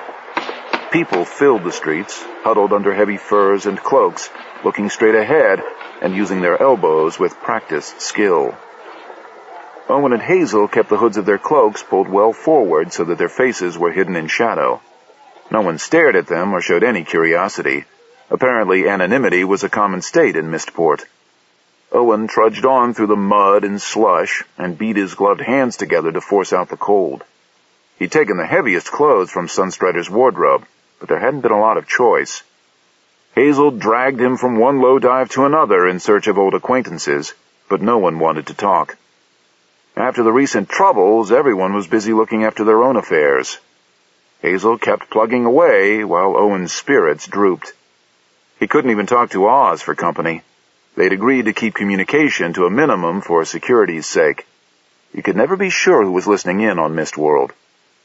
People filled the streets, huddled under heavy furs and cloaks, looking straight ahead and using their elbows with practiced skill. Owen and Hazel kept the hoods of their cloaks pulled well forward so that their faces were hidden in shadow. No one stared at them or showed any curiosity. Apparently anonymity was a common state in Mistport. Owen trudged on through the mud and slush and beat his gloved hands together to force out the cold. He'd taken the heaviest clothes from Sunstrider's wardrobe, but there hadn't been a lot of choice. Hazel dragged him from one low dive to another in search of old acquaintances, but no one wanted to talk. After the recent troubles, everyone was busy looking after their own affairs. Hazel kept plugging away while Owen's spirits drooped. He couldn't even talk to Oz for company. They'd agreed to keep communication to a minimum for security's sake. You could never be sure who was listening in on Mistworld.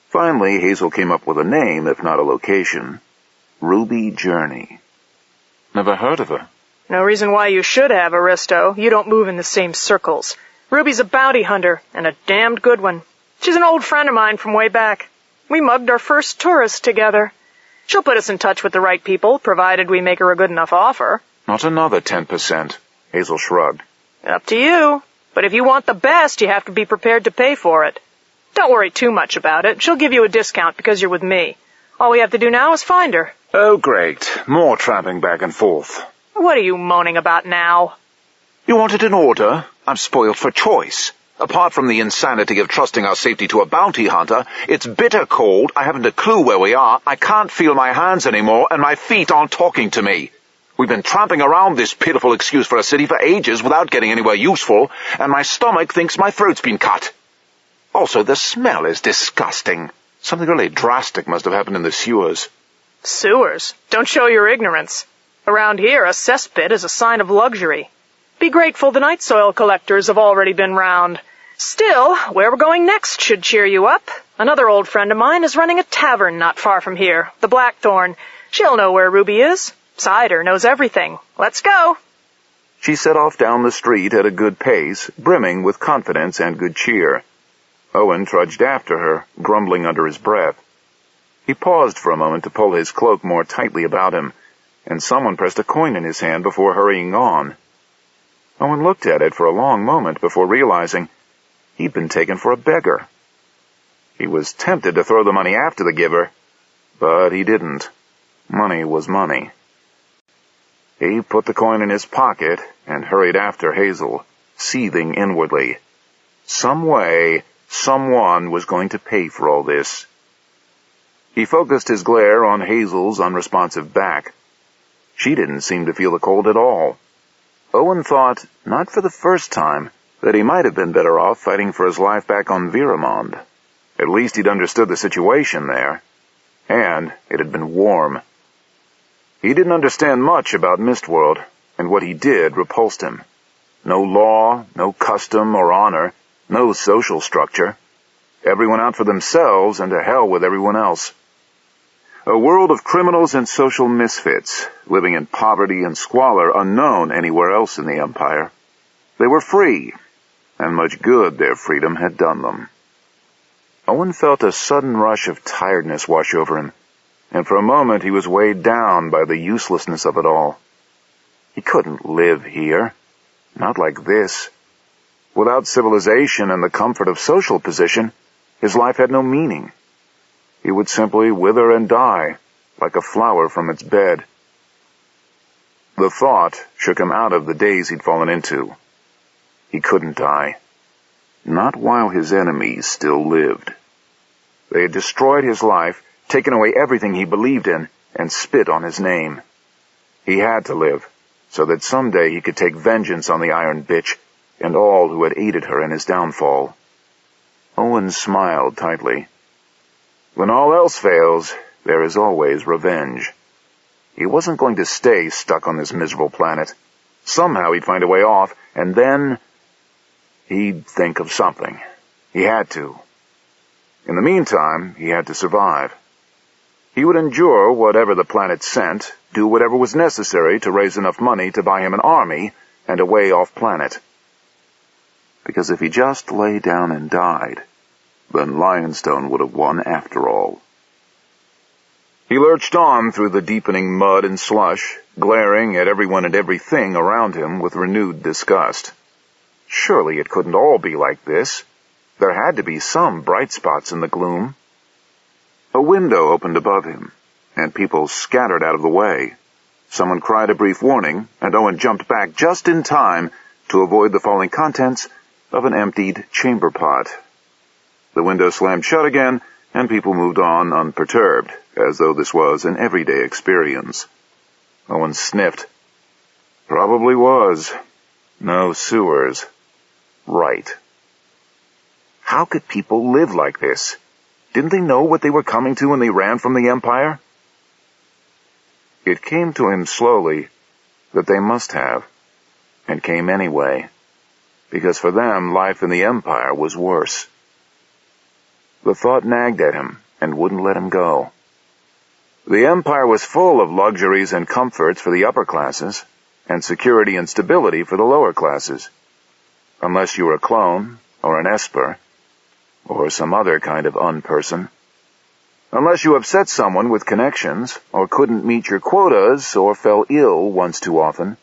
Finally, Hazel came up with a name, if not a location. Ruby Journey. Never heard of her. No reason why you should have, Aristo. You don't move in the same circles. Ruby's a bounty hunter, and a damned good one. She's an old friend of mine from way back. We mugged our first tourist together. She'll put us in touch with the right people, provided we make her a good enough offer. Not another 10%, Hazel shrugged. Up to you. But if you want the best, you have to be prepared to pay for it. Don't worry too much about it. She'll give you a discount because you're with me. All we have to do now is find her. Oh, great. More tramping back and forth. What are you moaning about now? You wanted an order? I'm spoiled for choice. Apart from the insanity of trusting our safety to a bounty hunter, it's bitter cold, I haven't a clue where we are, I can't feel my hands anymore, and my feet aren't talking to me. We've been tramping around this pitiful excuse for a city for ages without getting anywhere useful, and my stomach thinks my throat's been cut. Also, the smell is disgusting. Something really drastic must have happened in the sewers. Sewers? Don't show your ignorance. Around here, a cesspit is a sign of luxury. Be grateful the night soil collectors have already been round. Still, where we're going next should cheer you up. Another old friend of mine is running a tavern not far from here, the Blackthorn. She'll know where Ruby is. Cider knows everything. Let's go. She set off down the street at a good pace, brimming with confidence and good cheer. Owen trudged after her, grumbling under his breath. He paused for a moment to pull his cloak more tightly about him, and someone pressed a coin in his hand before hurrying on. Owen looked at it for a long moment before realizing he'd been taken for a beggar. He was tempted to throw the money after the giver, but he didn't. Money was money. He put the coin in his pocket and hurried after Hazel, seething inwardly. Some way, someone was going to pay for all this. He focused his glare on Hazel's unresponsive back. She didn't seem to feel the cold at all. Owen thought, not for the first time, that he might have been better off fighting for his life back on Viramond. At least he'd understood the situation there. And it had been warm. He didn't understand much about Mistworld, and what he did repulsed him. No law, no custom or honor, no social structure. Everyone out for themselves and to hell with everyone else. A world of criminals and social misfits, living in poverty and squalor unknown anywhere else in the Empire. They were free, and much good their freedom had done them. Owen felt a sudden rush of tiredness wash over him, and for a moment he was weighed down by the uselessness of it all. He couldn't live here. Not like this. Without civilization and the comfort of social position, his life had no meaning. He would simply wither and die, like a flower from its bed. The thought shook him out of the daze he'd fallen into. He couldn't die. Not while his enemies still lived. They had destroyed his life, taken away everything he believed in, and spit on his name. He had to live, so that someday he could take vengeance on the Iron Bitch and all who had aided her in his downfall. Owen smiled tightly. When all else fails, there is always revenge. He wasn't going to stay stuck on this miserable planet. Somehow he'd find a way off, and then he'd think of something. He had to. In the meantime, he had to survive. He would endure whatever the planet sent, do whatever was necessary to raise enough money to buy him an army and a way off planet. Because if he just lay down and died, then Lionstone would have won after all. He lurched on through the deepening mud and slush, glaring at everyone and everything around him with renewed disgust. Surely it couldn't all be like this. There had to be some bright spots in the gloom. A window opened above him, and people scattered out of the way. Someone cried a brief warning, and Owen jumped back just in time to avoid the falling contents of an emptied chamber pot. The window slammed shut again, and people moved on unperturbed, as though this was an everyday experience. Owen sniffed. Probably was. No sewers. Right. How could people live like this? Didn't they know what they were coming to when they ran from the Empire? It came to him slowly that they must have, and came anyway, because for them life in the Empire was worse. The thought nagged at him and wouldn't let him go. The Empire was full of luxuries and comforts for the upper classes, and security and stability for the lower classes. Unless you were a clone, or an esper, or some other kind of unperson. Unless you upset someone with connections, or couldn't meet your quotas, or fell ill once too often.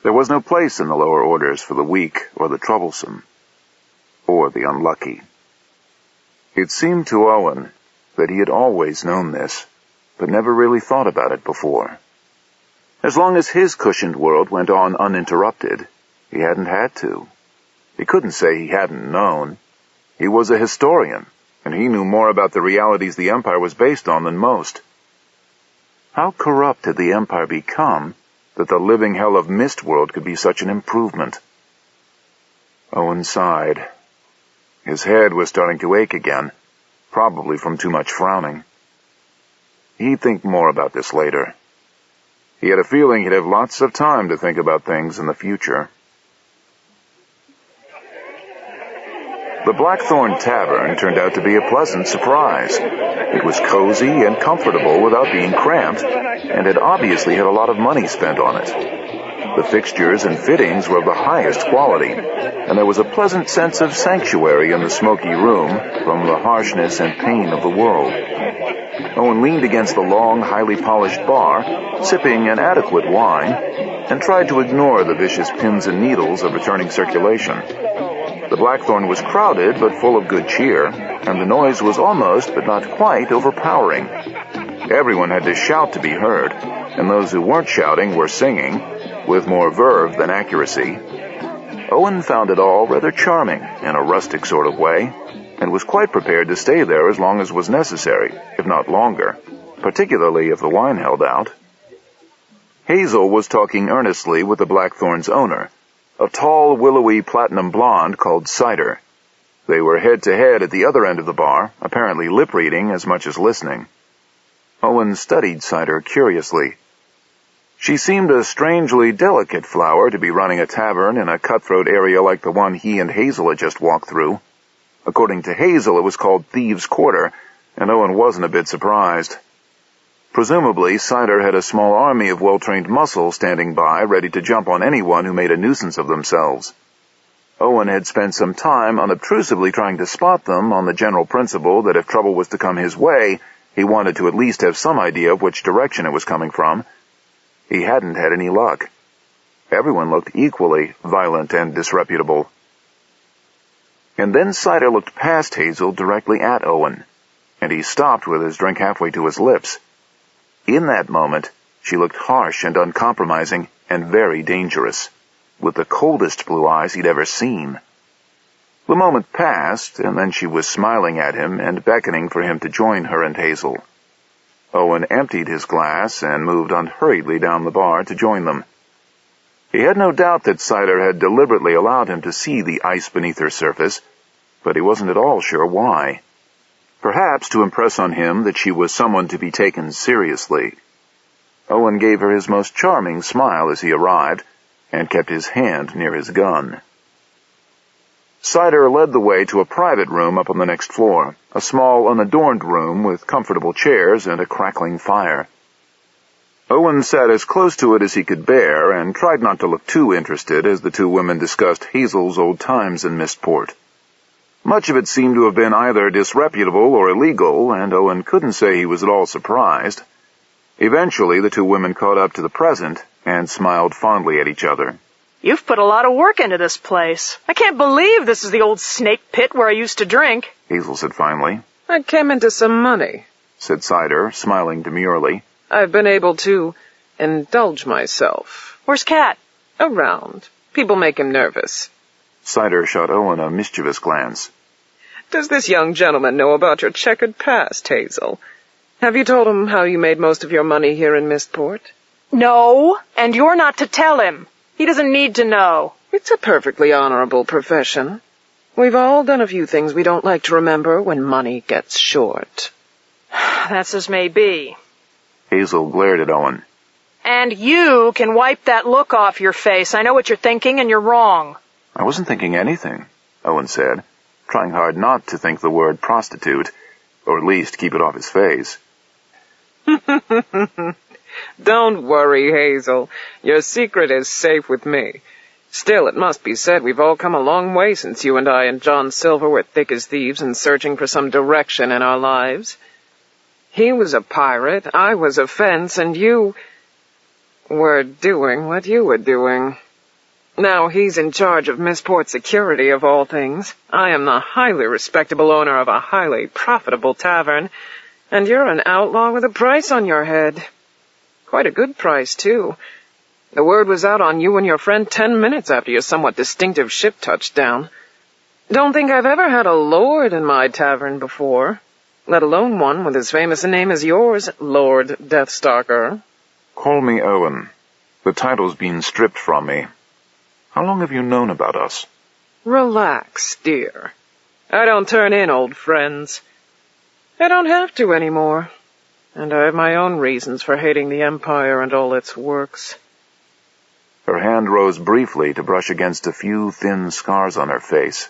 There was no place in the lower orders for the weak or the troublesome, or the unlucky. It seemed to Owen that he had always known this, but never really thought about it before. As long as his cushioned world went on uninterrupted, he hadn't had to. He couldn't say he hadn't known. He was a historian, and he knew more about the realities the Empire was based on than most. How corrupt had the Empire become that the living hell of Mistworld could be such an improvement? Owen sighed. His head was starting to ache again, probably from too much frowning. He'd think more about this later. He had a feeling he'd have lots of time to think about things in the future. The Blackthorn Tavern turned out to be a pleasant surprise. It was cozy and comfortable without being cramped, and had obviously had a lot of money spent on it. The fixtures and fittings were of the highest quality, and there was a pleasant sense of sanctuary in the smoky room from the harshness and pain of the world. Owen leaned against the long, highly polished bar, sipping an adequate wine, and tried to ignore the vicious pins and needles of returning circulation. The Blackthorn was crowded but full of good cheer, and the noise was almost, but not quite, overpowering. Everyone had to shout to be heard, and those who weren't shouting were singing, with more verve than accuracy. Owen found it all rather charming, in a rustic sort of way, and was quite prepared to stay there as long as was necessary, if not longer, particularly if the wine held out. Hazel was talking earnestly with the Blackthorn's owner, a tall, willowy platinum blonde called Cider. They were head-to-head at the other end of the bar, apparently lip-reading as much as listening. Owen studied Cider curiously. She seemed a strangely delicate flower to be running a tavern in a cutthroat area like the one he and Hazel had just walked through. According to Hazel, it was called Thieves' Quarter, and Owen wasn't a bit surprised. Presumably, Cider had a small army of well-trained muscle standing by, ready to jump on anyone who made a nuisance of themselves. Owen had spent some time unobtrusively trying to spot them on the general principle that if trouble was to come his way, he wanted to at least have some idea of which direction it was coming from. He hadn't had any luck. Everyone looked equally violent and disreputable. And then Cider looked past Hazel directly at Owen, and he stopped with his drink halfway to his lips. In that moment, she looked harsh and uncompromising and very dangerous, with the coldest blue eyes he'd ever seen. The moment passed, and then she was smiling at him and beckoning for him to join her and Hazel. Owen emptied his glass and moved unhurriedly down the bar to join them. He had no doubt that Cider had deliberately allowed him to see the ice beneath her surface, but he wasn't at all sure why. Perhaps to impress on him that she was someone to be taken seriously. Owen gave her his most charming smile as he arrived, and kept his hand near his gun. Cider led the way to a private room up on the next floor, a small, unadorned room with comfortable chairs and a crackling fire. Owen sat as close to it as he could bear, and tried not to look too interested as the two women discussed Hazel's old times in Mistport. Much of it seemed to have been either disreputable or illegal, and Owen couldn't say he was at all surprised. Eventually, the two women caught up to the present and smiled fondly at each other. You've put a lot of work into this place. I can't believe this is the old snake pit where I used to drink, Hazel said finally. I came into some money, said Cider, smiling demurely. I've been able to indulge myself. Where's Cat? Around. People make him nervous. Cider shot Owen a mischievous glance. Does this young gentleman know about your checkered past, Hazel? Have you told him how you made most of your money here in Mistport? No, and you're not to tell him. He doesn't need to know. It's a perfectly honorable profession. We've all done a few things we don't like to remember when money gets short. That's as may be. Hazel glared at Owen. And you can wipe that look off your face. I know what you're thinking, and you're wrong. I wasn't thinking anything, Owen said, trying hard not to think the word prostitute, or at least keep it off his face. Don't worry, Hazel. Your secret is safe with me. Still, it must be said we've all come a long way since you and I and John Silver were thick as thieves and searching for some direction in our lives. He was a pirate, I was a fence, and you were doing what you were doing. Now he's in charge of Missport security, of all things. I am the highly respectable owner of a highly profitable tavern, and you're an outlaw with a price on your head. Quite a good price, too. The word was out on you and your friend 10 minutes after your somewhat distinctive ship touched down. Don't think I've ever had a lord in my tavern before, let alone one with as famous a name as yours, Lord Deathstalker. Call me Owen. The title's been stripped from me. How long have you known about us? Relax, dear. I don't turn in old friends. I don't have to anymore. And I have my own reasons for hating the Empire and all its works. Her hand rose briefly to brush against a few thin scars on her face.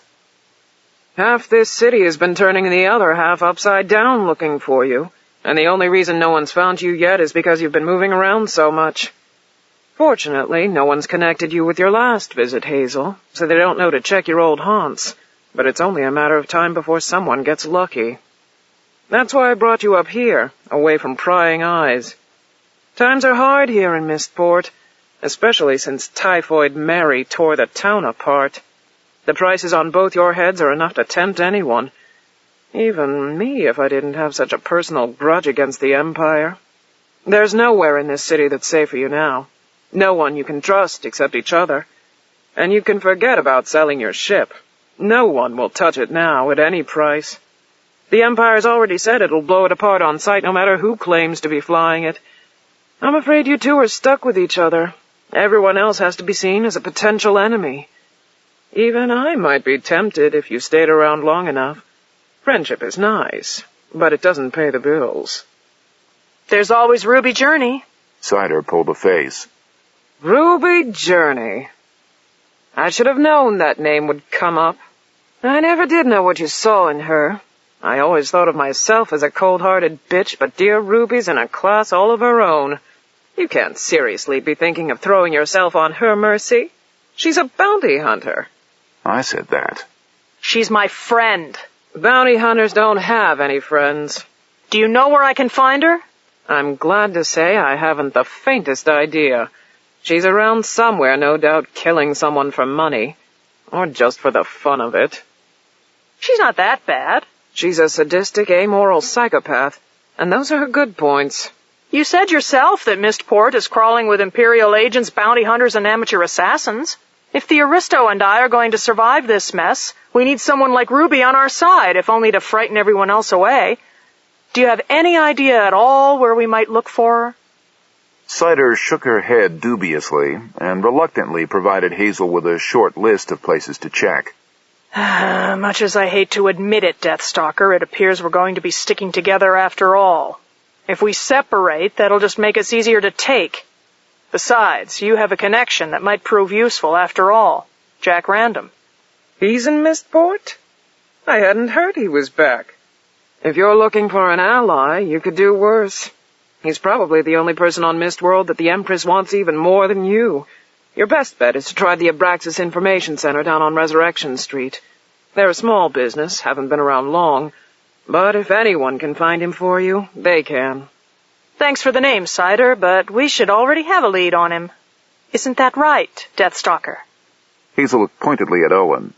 Half this city has been turning the other half upside down looking for you, and the only reason no one's found you yet is because you've been moving around so much. Fortunately, no one's connected you with your last visit, Hazel, so they don't know to check your old haunts, but it's only a matter of time before someone gets lucky. That's why I brought you up here, away from prying eyes. Times are hard here in Mistport, especially since Typhoid Mary tore the town apart. The prices on both your heads are enough to tempt anyone. Even me, if I didn't have such a personal grudge against the Empire. There's nowhere in this city that's safe for you now. No one you can trust except each other. And you can forget about selling your ship. No one will touch it now at any price. The Empire's already said it'll blow it apart on sight no matter who claims to be flying it. I'm afraid you two are stuck with each other. Everyone else has to be seen as a potential enemy. Even I might be tempted if you stayed around long enough. Friendship is nice, but it doesn't pay the bills. There's always Ruby Journey. Cider pulled a face. Ruby Journey. I should have known that name would come up. I never did know what you saw in her. I always thought of myself as a cold-hearted bitch, but dear Ruby's in a class all of her own. You can't seriously be thinking of throwing yourself on her mercy. She's a bounty hunter. I said that. She's my friend. Bounty hunters don't have any friends. Do you know where I can find her? I'm glad to say I haven't the faintest idea. She's around somewhere, no doubt killing someone for money. Or just for the fun of it. She's not that bad. She's a sadistic, amoral psychopath, and those are her good points. You said yourself that Mistport is crawling with Imperial agents, bounty hunters, and amateur assassins. If the Aristo and I are going to survive this mess, we need someone like Ruby on our side, if only to frighten everyone else away. Do you have any idea at all where we might look for her? Cider shook her head dubiously and reluctantly provided Hazel with a short list of places to check. Much as I hate to admit it, Deathstalker, it appears we're going to be sticking together after all. If we separate, that'll just make us easier to take. Besides, you have a connection that might prove useful after all. Jack Random. He's in Mistport? I hadn't heard he was back. If you're looking for an ally, you could do worse. He's probably the only person on Mistworld that the Empress wants even more than you. Your best bet is to try the Abraxas Information Center down on Resurrection Street. They're a small business, haven't been around long, but if anyone can find him for you, they can. Thanks for the name, Cider, but we should already have a lead on him. Isn't that right, Deathstalker? Hazel looked pointedly at Owen,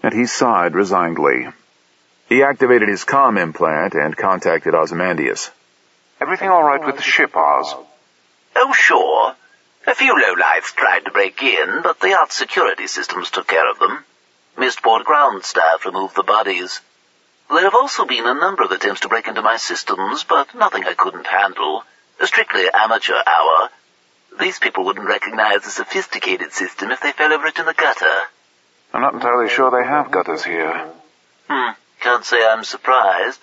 and he sighed resignedly. He activated his comm implant and contacted Ozymandias. Everything all right with the ship, Oz? Oh, sure. A few lowlifes tried to break in, but the yacht's security systems took care of them. Mistport ground staff removed the bodies. There have also been a number of attempts to break into my systems, but nothing I couldn't handle. A strictly amateur hour. These people wouldn't recognize a sophisticated system if they fell over it in the gutter. I'm not entirely sure they have gutters here. Can't say I'm surprised.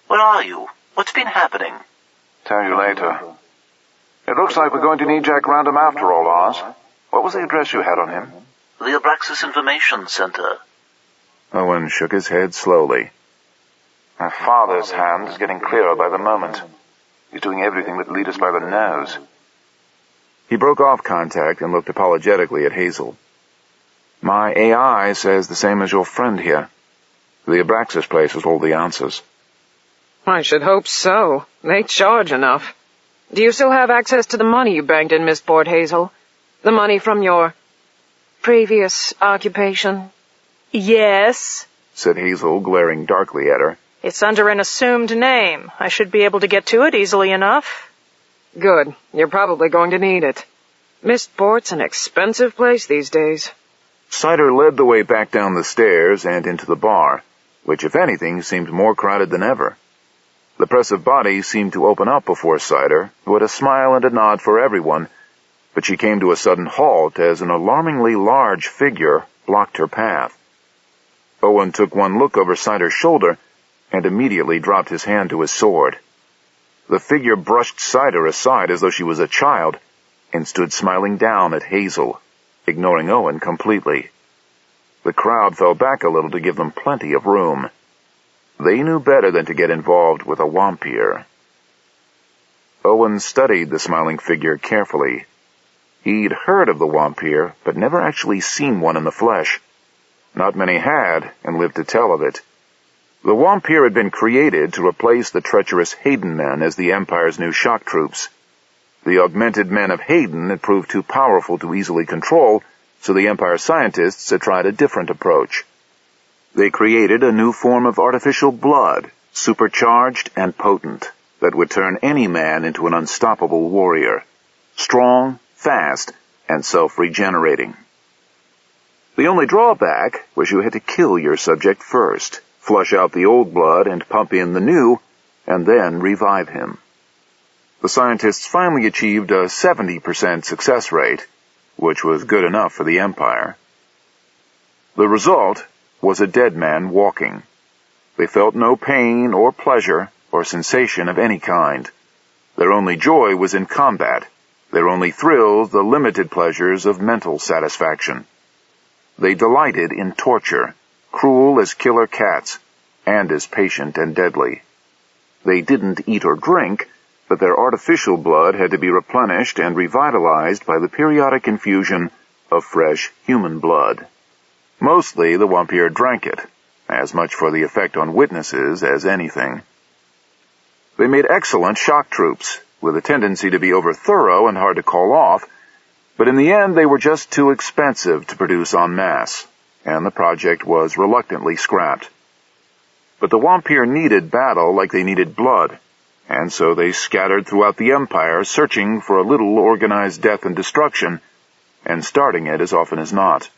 Where are you? What's been happening? Tell you later. It looks like we're going to need Jack Random after all, Oz. What was the address you had on him? The Abraxas Information Center. Owen shook his head slowly. My father's hand is getting clearer by the moment. He's doing everything that leads us by the nose. He broke off contact and looked apologetically at Hazel. My AI says the same as your friend here. The Abraxas place has all the answers. I should hope so. They charge enough. Do you still have access to the money you banked in Mistport, Hazel? The money from your previous occupation? Yes, said Hazel, glaring darkly at her. it's under an assumed name. I should be able to get to it easily enough. Good. You're probably going to need it. Mistport's an expensive place these days. Cider led the way back down the stairs and into the bar, which, if anything, seemed more crowded than ever. The press of bodies seemed to open up before Cider, who had a smile and a nod for everyone, but she came to a sudden halt as an alarmingly large figure blocked her path. Owen took one look over Cider's shoulder and immediately dropped his hand to his sword. The figure brushed Cider aside as though she was a child and stood smiling down at Hazel, ignoring Owen completely. The crowd fell back a little to give them plenty of room. They knew better than to get involved with a wampir. Owen studied the smiling figure carefully. He'd heard of the wampir, but never actually seen one in the flesh. Not many had, and lived to tell of it. The wampir had been created to replace the treacherous Hayden men as the Empire's new shock troops. The augmented men of Hayden had proved too powerful to easily control, so the Empire scientists had tried a different approach. They created a new form of artificial blood, supercharged and potent, that would turn any man into an unstoppable warrior. Strong, fast, and self-regenerating. The only drawback was you had to kill your subject first, flush out the old blood and pump in the new, and then revive him. The scientists finally achieved a 70% success rate, which was good enough for the Empire. The result was a dead man walking. They felt no pain or pleasure or sensation of any kind. Their only joy was in combat. Their only thrills the limited pleasures of mental satisfaction. They delighted in torture, cruel as killer cats, and as patient and deadly. They didn't eat or drink, but their artificial blood had to be replenished and revitalized by the periodic infusion of fresh human blood. Mostly the wampir drank it, as much for the effect on witnesses as anything. They made excellent shock troops, with a tendency to be over-thorough and hard to call off, but in the end they were just too expensive to produce en masse, and the project was reluctantly scrapped. But the wampir needed battle like they needed blood, and so they scattered throughout the Empire searching for a little organized death and destruction, and starting it as often as not.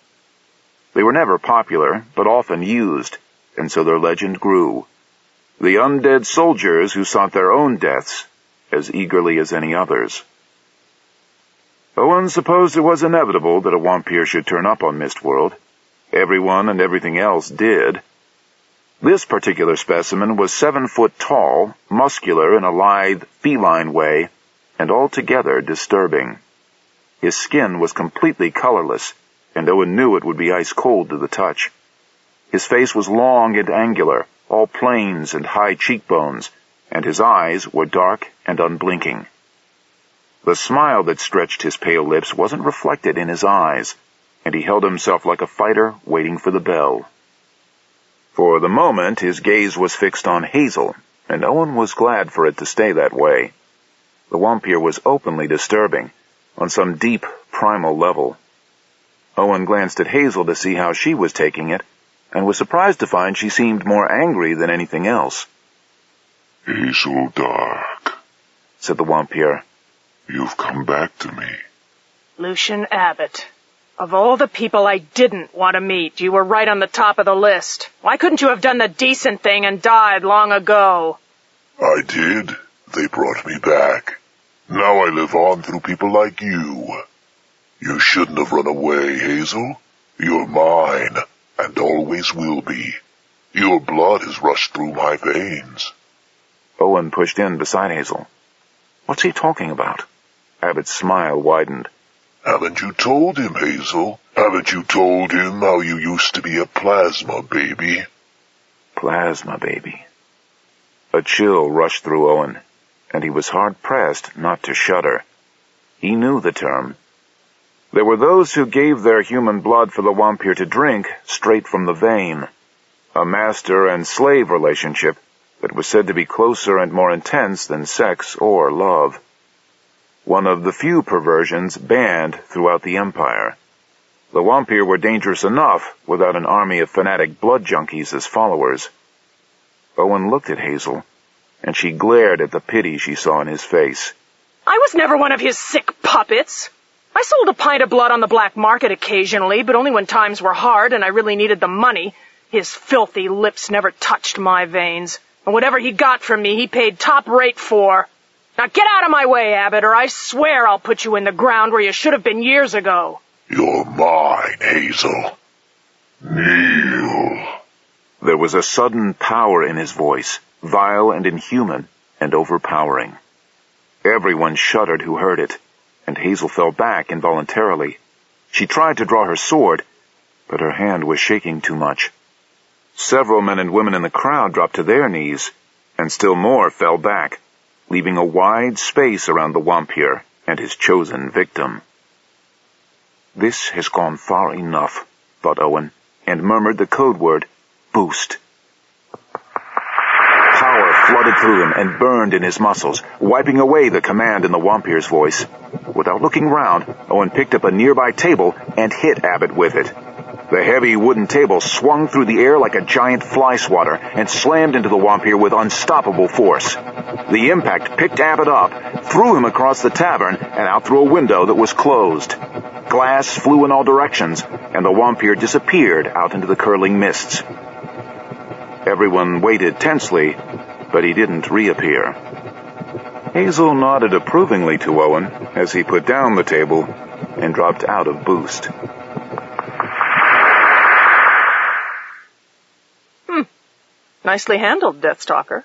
They were never popular, but often used, and so their legend grew. The undead soldiers who sought their own deaths as eagerly as any others. Owen supposed it was inevitable that a wampir should turn up on Mistworld. Everyone and everything else did. This particular specimen was 7 foot tall, muscular in a lithe, feline way, and altogether disturbing. His skin was completely colorless, and Owen knew it would be ice cold to the touch. His face was long and angular, all planes and high cheekbones, and his eyes were dark and unblinking. The smile that stretched his pale lips wasn't reflected in his eyes, and he held himself like a fighter waiting for the bell. For the moment, his gaze was fixed on Hazel, and Owen was glad for it to stay that way. The wampir was openly disturbing, on some deep, primal level. Owen glanced at Hazel to see how she was taking it, and was surprised to find she seemed more angry than anything else. Hazel Dark, said the wampir. You've come back to me. Lucian Abbott. Of all the people I didn't want to meet, you were right on the top of the list. Why couldn't you have done the decent thing and died long ago? I did. They brought me back. Now I live on through people like you. You shouldn't have run away, Hazel. You're mine, and always will be. Your blood has rushed through my veins. Owen pushed in beside Hazel. What's he talking about? Abbott's smile widened. Haven't you told him, Hazel? Haven't you told him how you used to be a plasma baby? Plasma baby. A chill rushed through Owen, and he was hard-pressed not to shudder. He knew the term. There were those who gave their human blood for the wampir to drink straight from the vein. A master and slave relationship that was said to be closer and more intense than sex or love. One of the few perversions banned throughout the Empire. The Wampir were dangerous enough without an army of fanatic blood junkies as followers. Owen looked at Hazel, and she glared at the pity she saw in his face. I was never one of his sick puppets. I sold a pint of blood on the black market occasionally, but only when times were hard and I really needed the money. His filthy lips never touched my veins, and whatever he got from me he paid top rate for. Now get out of my way, Abbott, or I swear I'll put you in the ground where you should have been years ago. You're mine, Hazel. Kneel. There was a sudden power in his voice, vile and inhuman and overpowering. Everyone shuddered who heard it, and Hazel fell back involuntarily. She tried to draw her sword, but her hand was shaking too much. Several men and women in the crowd dropped to their knees, and still more fell back, leaving a wide space around the Wampir and his chosen victim. This has gone far enough, thought Owen, and murmured the code word, boost. Power flooded through him and burned in his muscles, wiping away the command in the Wampir's voice. Without looking round, Owen picked up a nearby table and hit Abbott with it. The heavy wooden table swung through the air like a giant fly swatter and slammed into the Wampir with unstoppable force. The impact picked Abbott up, threw him across the tavern, and out through a window that was closed. Glass flew in all directions, and the Wampir disappeared out into the curling mists. Everyone waited tensely, but he didn't reappear. Hazel nodded approvingly to Owen as he put down the table and dropped out of boost. Nicely handled, Deathstalker.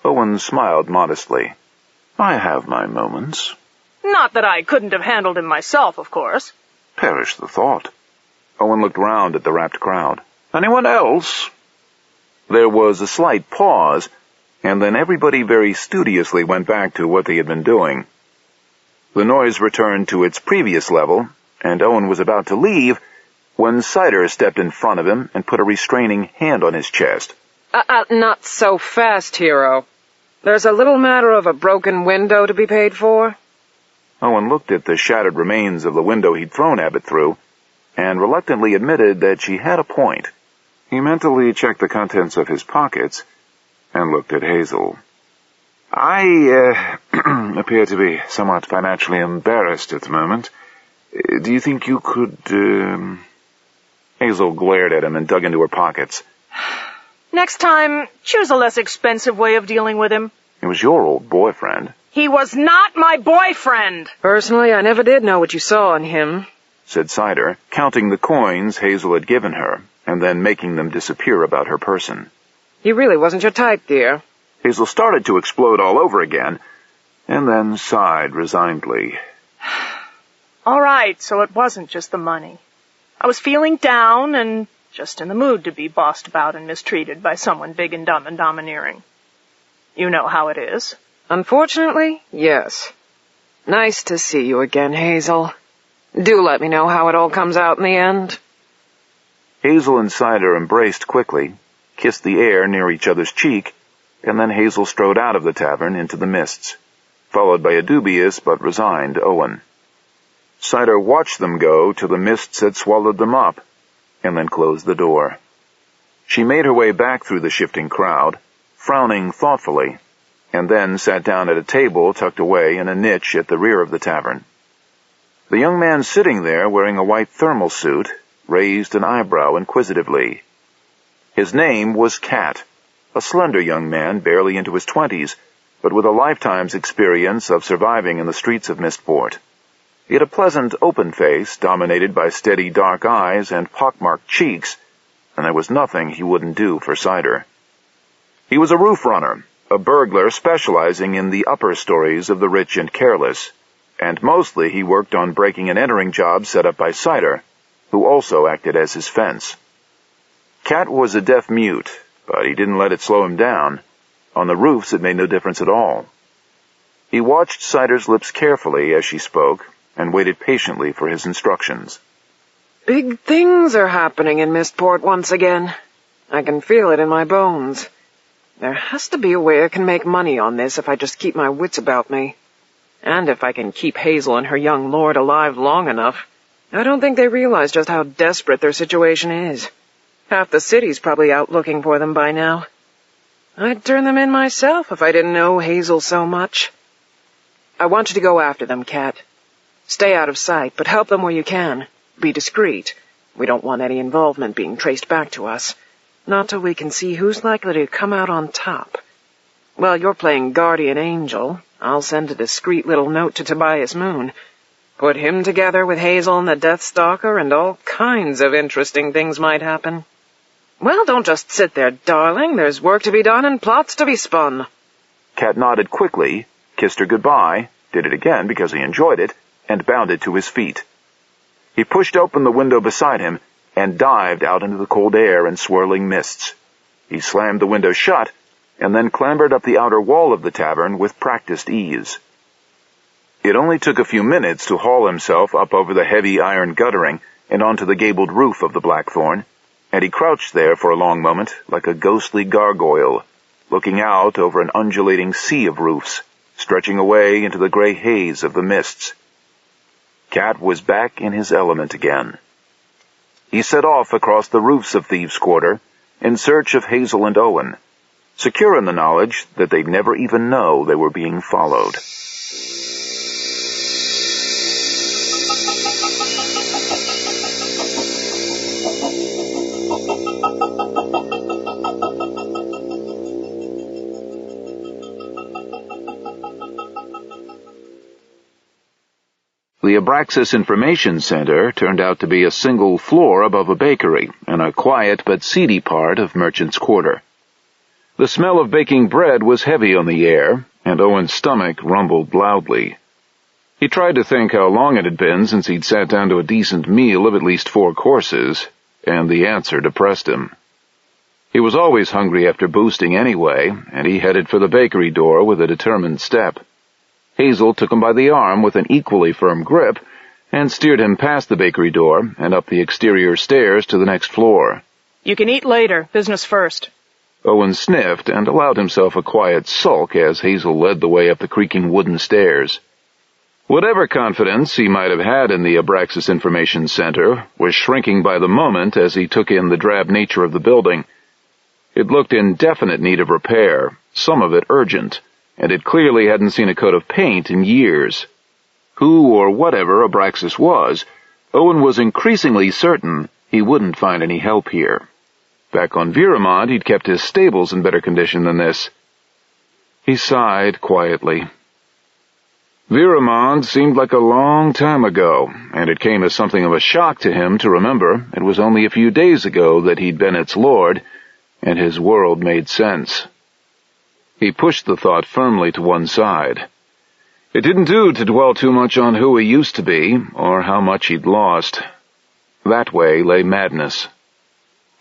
Owen smiled modestly. I have my moments. Not that I couldn't have handled him myself, of course. Perish the thought. Owen looked round at the rapt crowd. Anyone else? There was a slight pause, and then everybody very studiously went back to what they had been doing. The noise returned to its previous level, and Owen was about to leave when Cider stepped in front of him and put a restraining hand on his chest. Not so fast, hero. There's a little matter of a broken window to be paid for. Owen looked at the shattered remains of the window he'd thrown Abbott through, and reluctantly admitted that she had a point. He mentally checked the contents of his pockets and looked at Hazel. I appear to be somewhat financially embarrassed at the moment. Do you think you could, Hazel glared at him and dug into her pockets. Next time, choose a less expensive way of dealing with him. He was your old boyfriend. He was not my boyfriend! Personally, I never did know what you saw in him, said Cider, counting the coins Hazel had given her, and then making them disappear about her person. He really wasn't your type, dear. Hazel started to explode all over again, and then sighed resignedly. All right, so it wasn't just the money. I was feeling down and just in the mood to be bossed about and mistreated by someone big and dumb and domineering. You know how it is. Unfortunately, yes. Nice to see you again, Hazel. Do let me know how it all comes out in the end. Hazel and Cider embraced quickly, kissed the air near each other's cheek, and then Hazel strode out of the tavern into the mists, followed by a dubious but resigned Owen. Cider watched them go till the mists had swallowed them up, and then closed the door. She made her way back through the shifting crowd, frowning thoughtfully, and then sat down at a table tucked away in a niche at the rear of the tavern. The young man sitting there, wearing a white thermal suit, raised an eyebrow inquisitively. His name was Cat, a slender young man barely into his 20s, but with a lifetime's experience of surviving in the streets of Mistport. He had a pleasant, open face, dominated by steady dark eyes and pockmarked cheeks, and there was nothing he wouldn't do for Cider. He was a roof runner, a burglar specializing in the upper stories of the rich and careless, and mostly he worked on breaking and entering jobs set up by Cider, who also acted as his fence. Cat was a deaf mute, but he didn't let it slow him down. On the roofs it made no difference at all. He watched Cider's lips carefully as she spoke, and waited patiently for his instructions. Big things are happening in Mistport once again. I can feel it in my bones. There has to be a way I can make money on this if I just keep my wits about me. And if I can keep Hazel and her young lord alive long enough. I don't think they realize just how desperate their situation is. Half the city's probably out looking for them by now. I'd turn them in myself if I didn't know Hazel so much. I want you to go after them, Cat. Stay out of sight, but help them where you can. Be discreet. We don't want any involvement being traced back to us. Not till we can see who's likely to come out on top. While you're playing guardian angel, I'll send a discreet little note to Tobias Moon. Put him together with Hazel and the Deathstalker, and all kinds of interesting things might happen. Well, don't just sit there, darling. There's work to be done and plots to be spun. Cat nodded quickly, kissed her goodbye, did it again because he enjoyed it, and bounded to his feet. He pushed open the window beside him and dived out into the cold air and swirling mists. He slammed the window shut and then clambered up the outer wall of the tavern with practiced ease. It only took a few minutes to haul himself up over the heavy iron guttering and onto the gabled roof of the Blackthorn, and he crouched there for a long moment like a ghostly gargoyle, looking out over an undulating sea of roofs, stretching away into the gray haze of the mists. Cat was back in his element again. He set off across the roofs of Thieves' Quarter in search of Hazel and Owen, secure in the knowledge that they'd never even know they were being followed. The Abraxas Information Center turned out to be a single floor above a bakery in a quiet but seedy part of Merchant's Quarter. The smell of baking bread was heavy on the air, and Owen's stomach rumbled loudly. He tried to think how long it had been since he'd sat down to a decent meal of at least 4 courses, and the answer depressed him. He was always hungry after boosting anyway, and he headed for the bakery door with a determined step. Hazel took him by the arm with an equally firm grip and steered him past the bakery door and up the exterior stairs to the next floor. You can eat later. Business first. Owen sniffed and allowed himself a quiet sulk as Hazel led the way up the creaking wooden stairs. Whatever confidence he might have had in the Abraxas Information Center was shrinking by the moment as he took in the drab nature of the building. It looked in definite need of repair, some of it urgent, and it clearly hadn't seen a coat of paint in years. Who or whatever Abraxas was, Owen was increasingly certain he wouldn't find any help here. Back on Viramont, he'd kept his stables in better condition than this. He sighed quietly. Viramont seemed like a long time ago, and it came as something of a shock to him to remember it was only a few days ago that he'd been its lord, and his world made sense. He pushed the thought firmly to one side. It didn't do to dwell too much on who he used to be, or how much he'd lost. That way lay madness.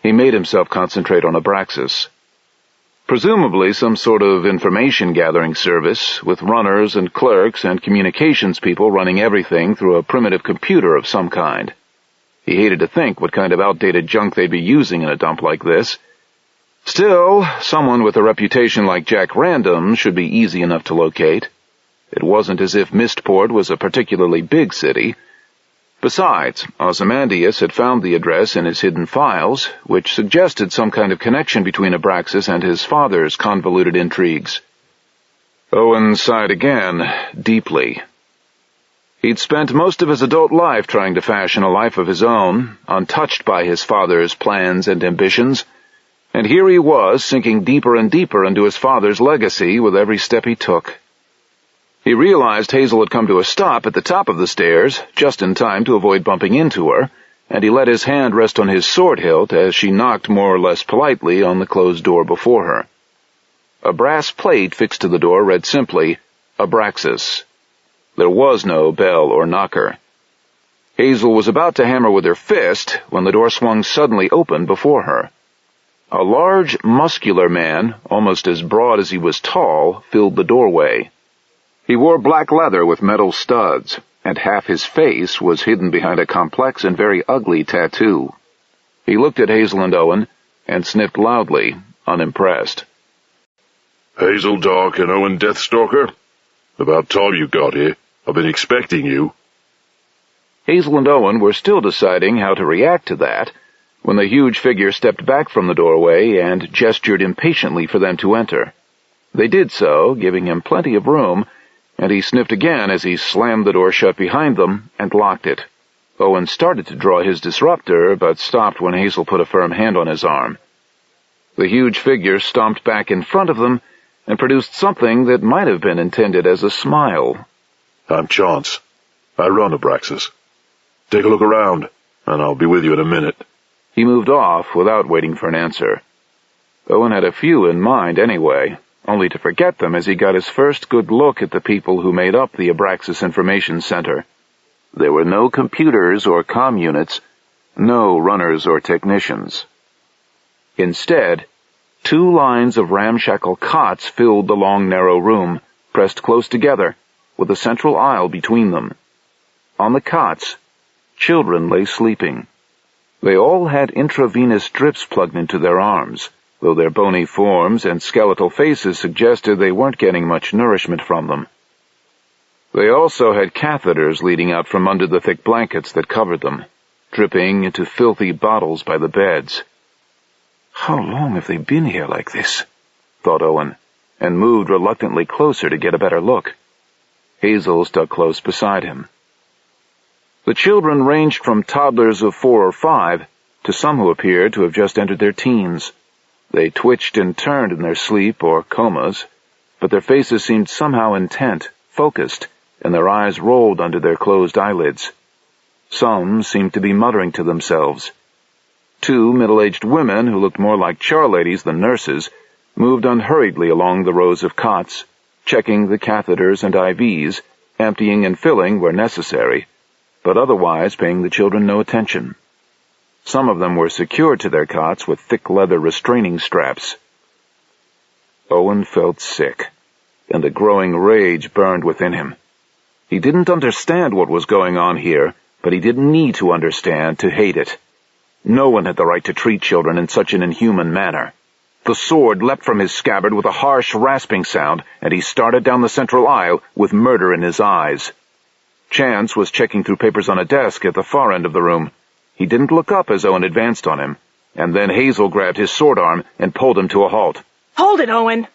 He made himself concentrate on Abraxas. Presumably some sort of information-gathering service, with runners and clerks and communications people running everything through a primitive computer of some kind. He hated to think what kind of outdated junk they'd be using in a dump like this. Still, someone with a reputation like Jack Random should be easy enough to locate. It wasn't as if Mistport was a particularly big city. Besides, Ozymandias had found the address in his hidden files, which suggested some kind of connection between Abraxas and his father's convoluted intrigues. Owen sighed again, deeply. He'd spent most of his adult life trying to fashion a life of his own, untouched by his father's plans and ambitions, and here he was sinking deeper and deeper into his father's legacy with every step he took. He realized Hazel had come to a stop at the top of the stairs, just in time to avoid bumping into her, and he let his hand rest on his sword hilt as she knocked more or less politely on the closed door before her. A brass plate fixed to the door read simply, Abraxas. There was no bell or knocker. Hazel was about to hammer with her fist when the door swung suddenly open before her. A large, muscular man, almost as broad as he was tall, filled the doorway. He wore black leather with metal studs, and half his face was hidden behind a complex and very ugly tattoo. He looked at Hazel and Owen, and sniffed loudly, unimpressed. Hazel Dark and Owen Deathstalker? About time you got here. I've been expecting you. Hazel and Owen were still deciding how to react to that when the huge figure stepped back from the doorway and gestured impatiently for them to enter. They did so, giving him plenty of room, and he sniffed again as he slammed the door shut behind them and locked it. Owen started to draw his disruptor, but stopped when Hazel put a firm hand on his arm. The huge figure stomped back in front of them and produced something that might have been intended as a smile. I'm Chance. I run Abraxas. Take a look around, and I'll be with you in a minute. He moved off without waiting for an answer. Owen had a few in mind anyway, only to forget them as he got his first good look at the people who made up the Abraxas Information Center. There were no computers or comm units, no runners or technicians. Instead, 2 lines of ramshackle cots filled the long, narrow room, pressed close together, with a central aisle between them. On the cots, children lay sleeping. They all had intravenous drips plugged into their arms, though their bony forms and skeletal faces suggested they weren't getting much nourishment from them. They also had catheters leading out from under the thick blankets that covered them, dripping into filthy bottles by the beds. How long have they been here like this? Thought Owen, and moved reluctantly closer to get a better look. Hazel stuck close beside him. The children ranged from toddlers of 4 or 5 to some who appeared to have just entered their teens. They twitched and turned in their sleep or comas, but their faces seemed somehow intent, focused, and their eyes rolled under their closed eyelids. Some seemed to be muttering to themselves. 2 middle-aged women, who looked more like charladies than nurses, moved unhurriedly along the rows of cots, checking the catheters and IVs, emptying and filling where necessary, but otherwise paying the children no attention. Some of them were secured to their cots with thick leather restraining straps. Owen felt sick, and a growing rage burned within him. He didn't understand what was going on here, but he didn't need to understand to hate it. No one had the right to treat children in such an inhuman manner. The sword leapt from his scabbard with a harsh, rasping sound, and he started down the central aisle with murder in his eyes. Chance was checking through papers on a desk at the far end of the room. He didn't look up as Owen advanced on him, and then Hazel grabbed his sword arm and pulled him to a halt. Hold it, Owen.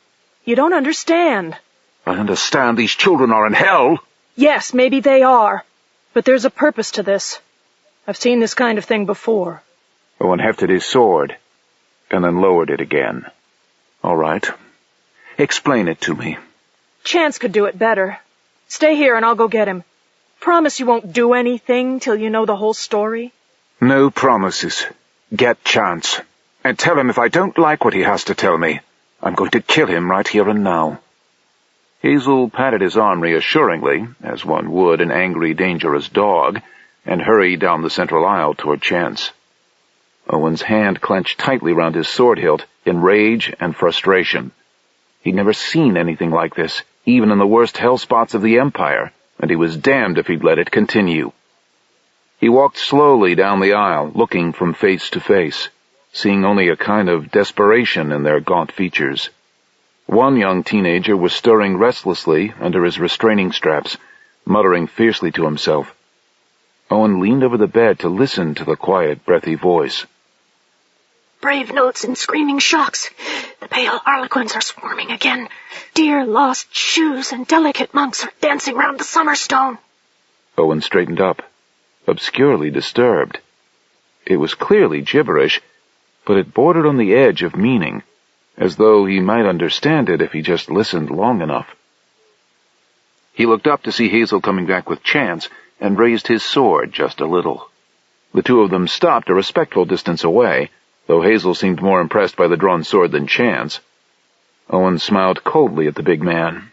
You don't understand. I understand these children are in hell. Yes, maybe they are. But there's a purpose to this. I've seen this kind of thing before. Owen hefted his sword, and then lowered it again. All right. Explain it to me. Chance could do it better. Stay here and I'll go get him. Promise you won't do anything till you know the whole story? No promises. Get Chance. And tell him if I don't like what he has to tell me, I'm going to kill him right here and now. Hazel patted his arm reassuringly, as one would an angry, dangerous dog, and hurried down the central aisle toward Chance. Owen's hand clenched tightly round his sword hilt in rage and frustration. He'd never seen anything like this, even in the worst hell spots of the Empire, and he was damned if he'd let it continue. He walked slowly down the aisle, looking from face to face, seeing only a kind of desperation in their gaunt features. One young teenager was stirring restlessly under his restraining straps, muttering fiercely to himself. Owen leaned over the bed to listen to the quiet, breathy voice. Brave notes and screaming shocks. The pale harlequins are swarming again. Dear lost shoes and delicate monks are dancing round the summer stone. Owen straightened up, obscurely disturbed. It was clearly gibberish, but it bordered on the edge of meaning, as though he might understand it if he just listened long enough. He looked up to see Hazel coming back with Chance, and raised his sword just a little. The 2 of them stopped a respectful distance away, though Hazel seemed more impressed by the drawn sword than Chance. Owen smiled coldly at the big man.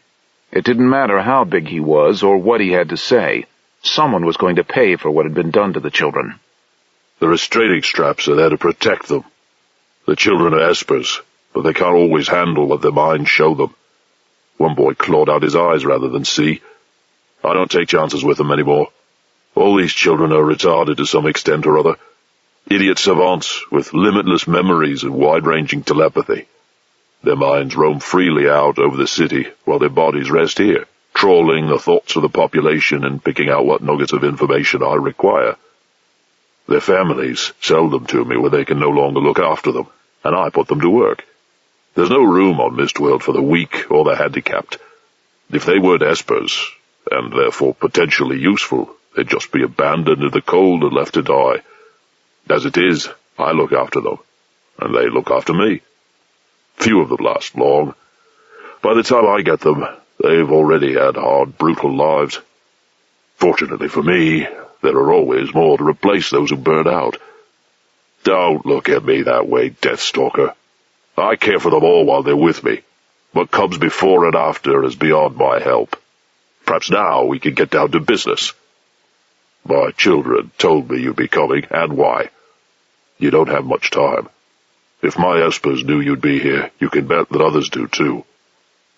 It didn't matter how big he was or what he had to say. Someone was going to pay for what had been done to the children. The restraining straps are there to protect them. The children are espers, but they can't always handle what their minds show them. One boy clawed out his eyes rather than see. I don't take chances with them anymore. All these children are retarded to some extent or other. Idiot savants with limitless memories and wide-ranging telepathy. Their minds roam freely out over the city, while their bodies rest here, trawling the thoughts of the population and picking out what nuggets of information I require. Their families sell them to me when they can no longer look after them, and I put them to work. There's no room on Mistworld for the weak or the handicapped. If they weren't espers, and therefore potentially useful, they'd just be abandoned in the cold and left to die. As it is, I look after them, and they look after me. Few of them last long. By the time I get them, they've already had hard, brutal lives. Fortunately for me, there are always more to replace those who burn out. Don't look at me that way, Deathstalker. I care for them all while they're with me. What comes before and after is beyond my help. Perhaps now we can get down to business. My children told me you'd be coming, and why. You don't have much time. If my espers knew you'd be here, you can bet that others do too.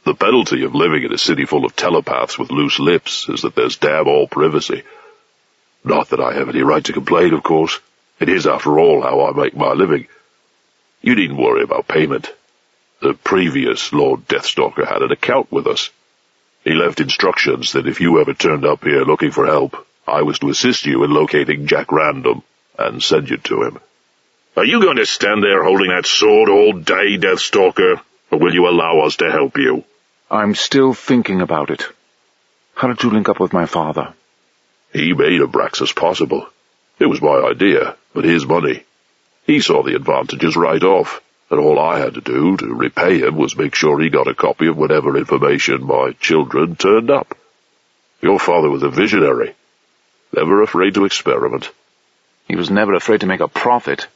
The penalty of living in a city full of telepaths with loose lips is that there's damn all privacy. Not that I have any right to complain, of course. It is, after all, how I make my living. You needn't worry about payment. The previous Lord Deathstalker had an account with us. He left instructions that if you ever turned up here looking for help, I was to assist you in locating Jack Random and send you to him. Are you going to stand there holding that sword all day, Deathstalker, or will you allow us to help you? I'm still thinking about it. How did you link up with my father? He made Abraxas possible. It was my idea, but his money. He saw the advantages right off, and all I had to do to repay him was make sure he got a copy of whatever information my children turned up. Your father was a visionary, never afraid to experiment. He was never afraid to make a profit,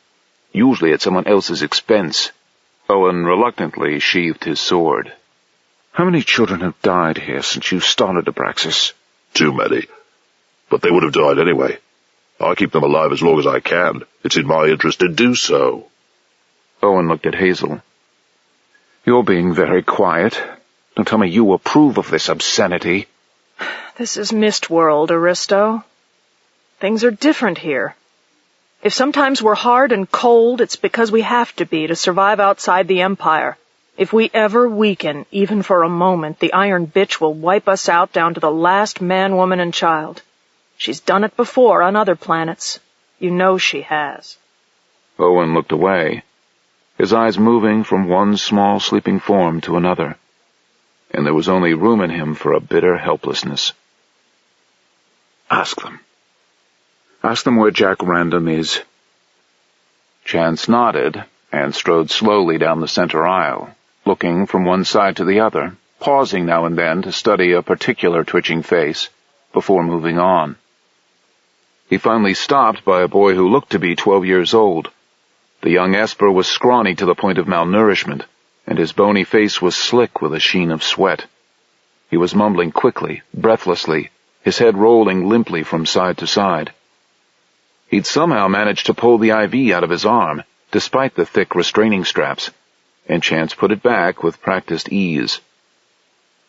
usually at someone else's expense. Owen reluctantly sheathed his sword. How many children have died here since you started Abraxas? Too many. But they would have died anyway. I keep them alive as long as I can. It's in my interest to do so. Owen looked at Hazel. You're being very quiet. Don't tell me you approve of this obscenity. This is Mistworld, Aristo. Things are different here. If sometimes we're hard and cold, it's because we have to be to survive outside the Empire. If we ever weaken, even for a moment, the Iron Bitch will wipe us out down to the last man, woman, and child. She's done it before on other planets. You know she has. Owen looked away, his eyes moving from one small sleeping form to another, and there was only room in him for a bitter helplessness. Ask them. Ask them where Jack Random is. Chance nodded and strode slowly down the center aisle, looking from one side to the other, pausing now and then to study a particular twitching face, before moving on. He finally stopped by a boy who looked to be 12 years old. The young Esper was scrawny to the point of malnourishment, and his bony face was slick with a sheen of sweat. He was mumbling quickly, breathlessly, his head rolling limply from side to side. He'd somehow managed to pull the IV out of his arm, despite the thick restraining straps, and Chance put it back with practiced ease.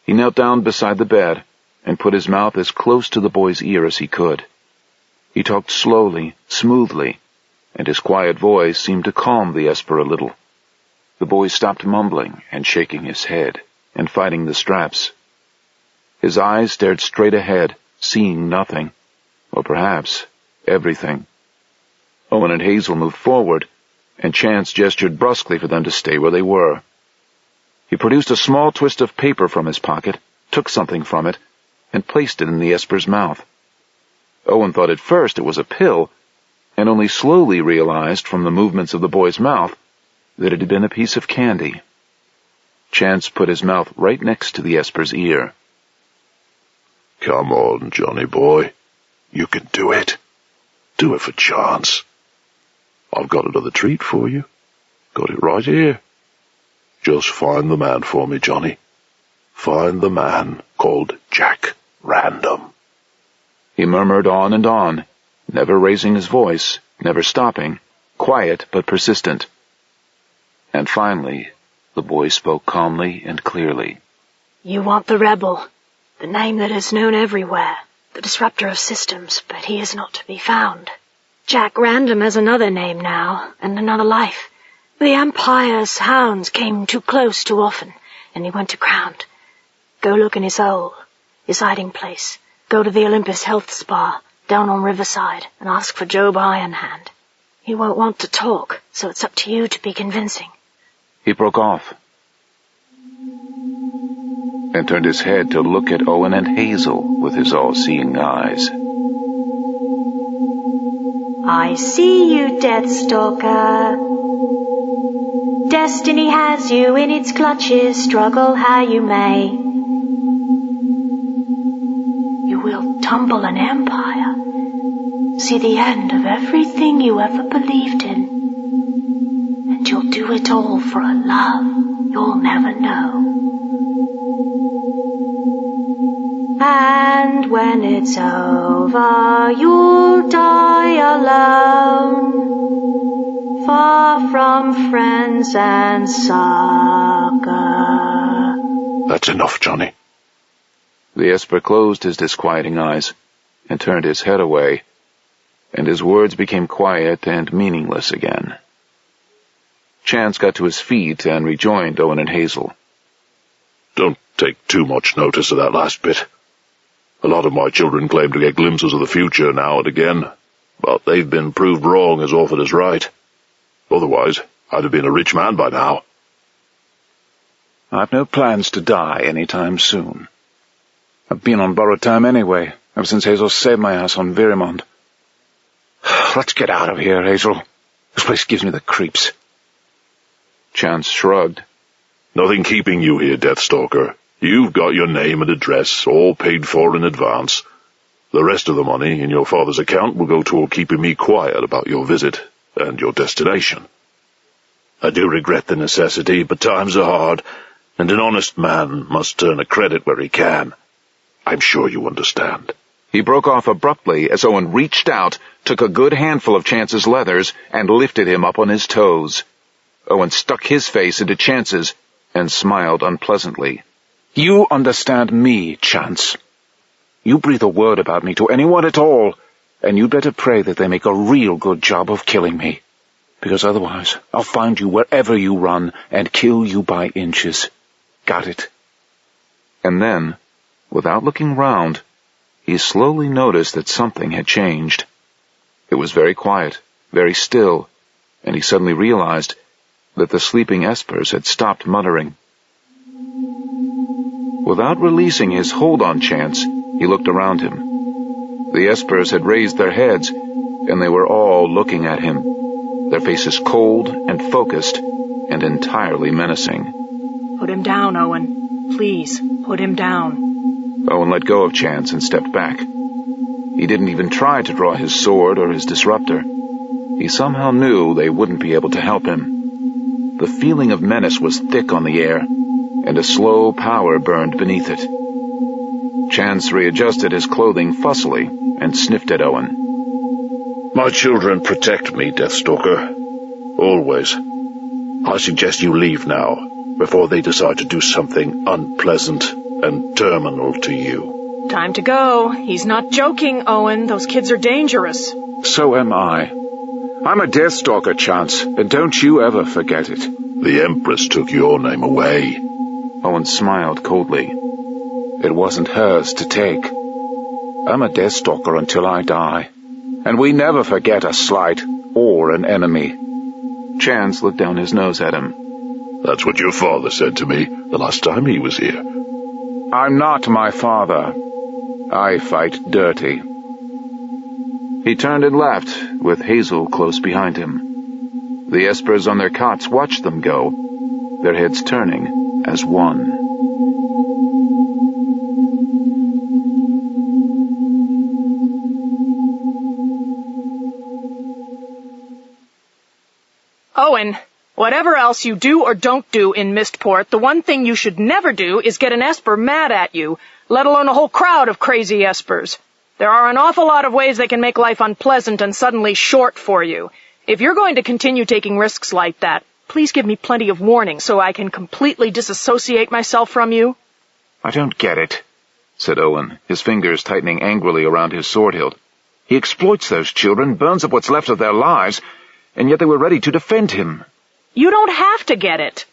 He knelt down beside the bed and put his mouth as close to the boy's ear as he could. He talked slowly, smoothly, and his quiet voice seemed to calm the Esper a little. The boy stopped mumbling and shaking his head and fighting the straps. His eyes stared straight ahead, seeing nothing, or perhaps everything. Owen and Hazel moved forward, and Chance gestured brusquely for them to stay where they were. He produced a small twist of paper from his pocket, took something from it, and placed it in the Esper's mouth. Owen thought at first it was a pill, and only slowly realized from the movements of the boy's mouth that it had been a piece of candy. Chance put his mouth right next to the Esper's ear. Come on, Johnny boy. You can do it. Do it for Chance. I've got another treat for you. Got it right here. Just find the man for me, Johnny. Find the man called Jack Random. He murmured on and on, never raising his voice, never stopping, quiet but persistent. And finally, the boy spoke calmly and clearly. You want the Rebel, the name that is known everywhere, the disruptor of systems, but he is not to be found. Jack Random has another name now, and another life. The Empire's hounds came too close too often, and he went aground. Go look in his hole, his hiding place. Go to the Olympus Health Spa, down on Riverside, and ask for Job Ironhand. He won't want to talk, so it's up to you to be convincing. He broke off and turned his head to look at Owen and Hazel with his all-seeing eyes. I see you, Deathstalker. Destiny has you in its clutches, struggle how you may. You will tumble an empire, see the end of everything you ever believed in. And you'll do it all for a love you'll never know. And when it's over, you'll die alone, far from friends and succor. That's enough, Johnny. The Esper closed his disquieting eyes and turned his head away, and his words became quiet and meaningless again. Chance got to his feet and rejoined Owen and Hazel. Don't take too much notice of that last bit. A lot of my children claim to get glimpses of the future now and again, but they've been proved wrong as often as right. Otherwise, I'd have been a rich man by now. I've no plans to die any time soon. I've been on borrowed time anyway, ever since Hazel saved my ass on Virimond. Let's get out of here, Hazel. This place gives me the creeps. Chance shrugged. Nothing keeping you here, Deathstalker. You've got your name and address, all paid for in advance. The rest of the money in your father's account will go toward keeping me quiet about your visit and your destination. I do regret the necessity, but times are hard, and an honest man must turn a credit where he can. I'm sure you understand. He broke off abruptly as Owen reached out, took a good handful of Chance's leathers, and lifted him up on his toes. Owen stuck his face into Chance's and smiled unpleasantly. You understand me, Chance. You breathe a word about me to anyone at all, and you'd better pray that they make a real good job of killing me. Because otherwise, I'll find you wherever you run and kill you by inches. Got it? And then, without looking round, he slowly noticed that something had changed. It was very quiet, very still, and he suddenly realized that the sleeping Espers had stopped muttering. Without releasing his hold on Chance, he looked around him. The Espers had raised their heads, and they were all looking at him, their faces cold and focused and entirely menacing. Put him down, Owen. Please, put him down. Owen let go of Chance and stepped back. He didn't even try to draw his sword or his disruptor. He somehow knew they wouldn't be able to help him. The feeling of menace was thick on the air, and a slow power burned beneath it. Chance readjusted his clothing fussily and sniffed at Owen. My children protect me, Deathstalker. Always. I suggest you leave now, before they decide to do something unpleasant and terminal to you. Time to go. He's not joking, Owen. Those kids are dangerous. So am I. I'm a Deathstalker, Chance, and don't you ever forget it. The Empress took your name away. Owen smiled coldly. It wasn't hers to take. I'm a Deathstalker until I die, and we never forget a slight or an enemy. Chance looked down his nose at him. That's what your father said to me the last time he was here. I'm not my father. I fight dirty. He turned and left, with Hazel close behind him. The Espers on their cots watched them go, their heads turning as one. Owen, whatever else you do or don't do in Mistport, the one thing you should never do is get an Esper mad at you, let alone a whole crowd of crazy Espers. There are an awful lot of ways they can make life unpleasant and suddenly short for you. If you're going to continue taking risks like that, please give me plenty of warning so I can completely disassociate myself from you. I don't get it, said Owen, his fingers tightening angrily around his sword hilt. He exploits those children, burns up what's left of their lives, and yet they were ready to defend him. You don't have to get it.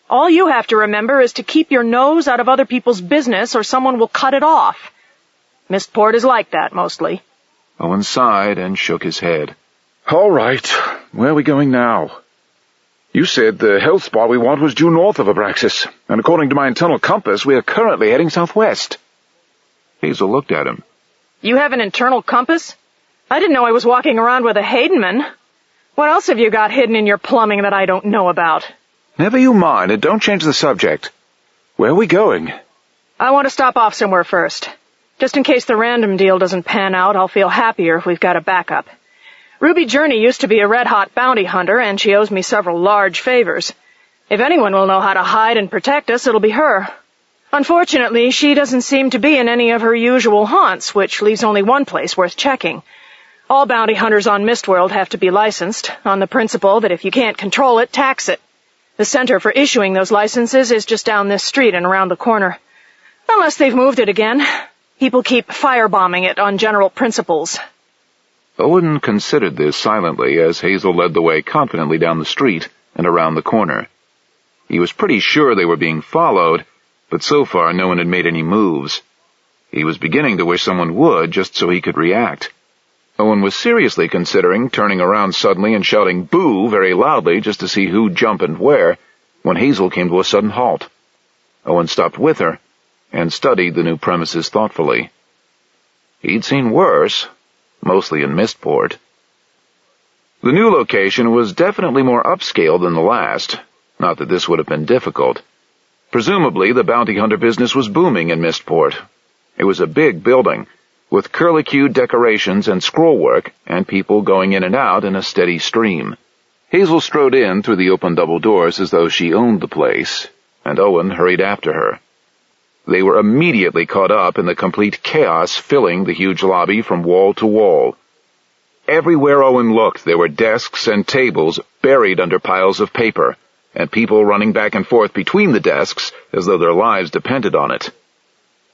All you have to remember is to keep your nose out of other people's business or someone will cut it off. Mistport is like that, mostly. Owen sighed and shook his head. All right, where are we going now? You said the health spot we want was due north of Abraxas, and according to my internal compass, we are currently heading southwest. Hazel looked at him. You have an internal compass? I didn't know I was walking around with a Haydenman. What else have you got hidden in your plumbing that I don't know about? Never you mind, and don't change the subject. Where are we going? I want to stop off somewhere first. Just in case the random deal doesn't pan out, I'll feel happier if we've got a backup. Ruby Journey used to be a red-hot bounty hunter, and she owes me several large favors. If anyone will know how to hide and protect us, it'll be her. Unfortunately, she doesn't seem to be in any of her usual haunts, which leaves only one place worth checking. All bounty hunters on Mistworld have to be licensed, on the principle that if you can't control it, tax it. The center for issuing those licenses is just down this street and around the corner. Unless they've moved it again. People keep firebombing it on general principles. Owen considered this silently as Hazel led the way confidently down the street and around the corner. He was pretty sure they were being followed, but so far no one had made any moves. He was beginning to wish someone would, just so he could react. Owen was seriously considering turning around suddenly and shouting "Boo!" very loudly just to see who'd jump and where, when Hazel came to a sudden halt. Owen stopped with her and studied the new premises thoughtfully. He'd seen worse, mostly in Mistport. The new location was definitely more upscale than the last, not that this would have been difficult. Presumably, the bounty hunter business was booming in Mistport. It was a big building, with curlicued decorations and scrollwork, and people going in and out in a steady stream. Hazel strode in through the open double doors as though she owned the place, and Owen hurried after her. They were immediately caught up in the complete chaos filling the huge lobby from wall to wall. Everywhere Owen looked, there were desks and tables buried under piles of paper, and people running back and forth between the desks as though their lives depended on it.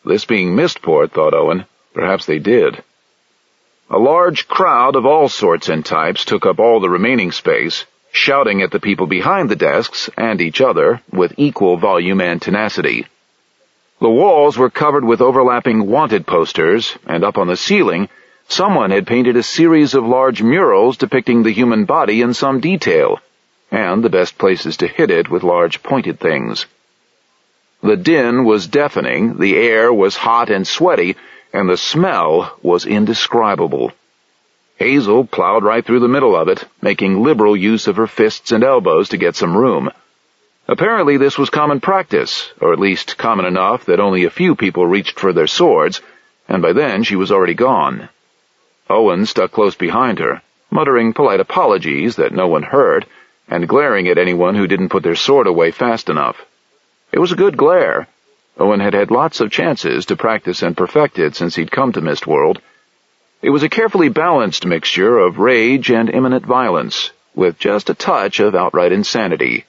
This being Mistport, thought Owen, perhaps they did. A large crowd of all sorts and types took up all the remaining space, shouting at the people behind the desks and each other with equal volume and tenacity. The walls were covered with overlapping wanted posters, and up on the ceiling, someone had painted a series of large murals depicting the human body in some detail, and the best places to hit it with large pointed things. The din was deafening, the air was hot and sweaty, and the smell was indescribable. Hazel plowed right through the middle of it, making liberal use of her fists and elbows to get some room. Apparently this was common practice, or at least common enough that only a few people reached for their swords, and by then she was already gone. Owen stuck close behind her, muttering polite apologies that no one heard, and glaring at anyone who didn't put their sword away fast enough. It was a good glare. Owen had had lots of chances to practice and perfect it since he'd come to Mistworld. It was a carefully balanced mixture of rage and imminent violence, with just a touch of outright insanity.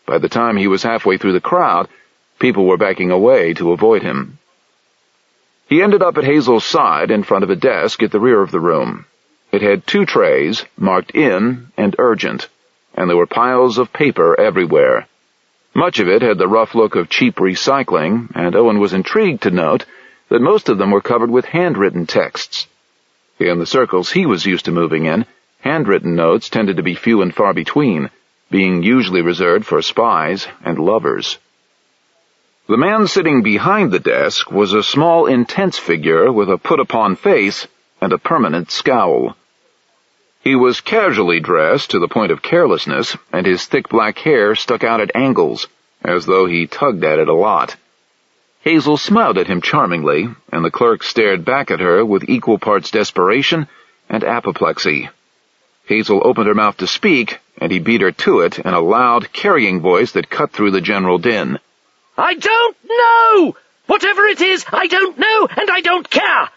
By the time he was halfway through the crowd, people were backing away to avoid him. He ended up at Hazel's side in front of a desk at the rear of the room. It had 2 trays, marked "In" and "Urgent," and there were piles of paper everywhere. Much of it had the rough look of cheap recycling, and Owen was intrigued to note that most of them were covered with handwritten texts. In the circles he was used to moving in, handwritten notes tended to be few and far between, being usually reserved for spies and lovers. The man sitting behind the desk was a small, intense figure with a put-upon face and a permanent scowl. He was casually dressed to the point of carelessness, and his thick black hair stuck out at angles, as though he tugged at it a lot. Hazel smiled at him charmingly, and the clerk stared back at her with equal parts desperation and apoplexy. Hazel opened her mouth to speak, and he beat her to it in a loud, carrying voice that cut through the general din. I don't know! Whatever it is, I don't know, and I don't care!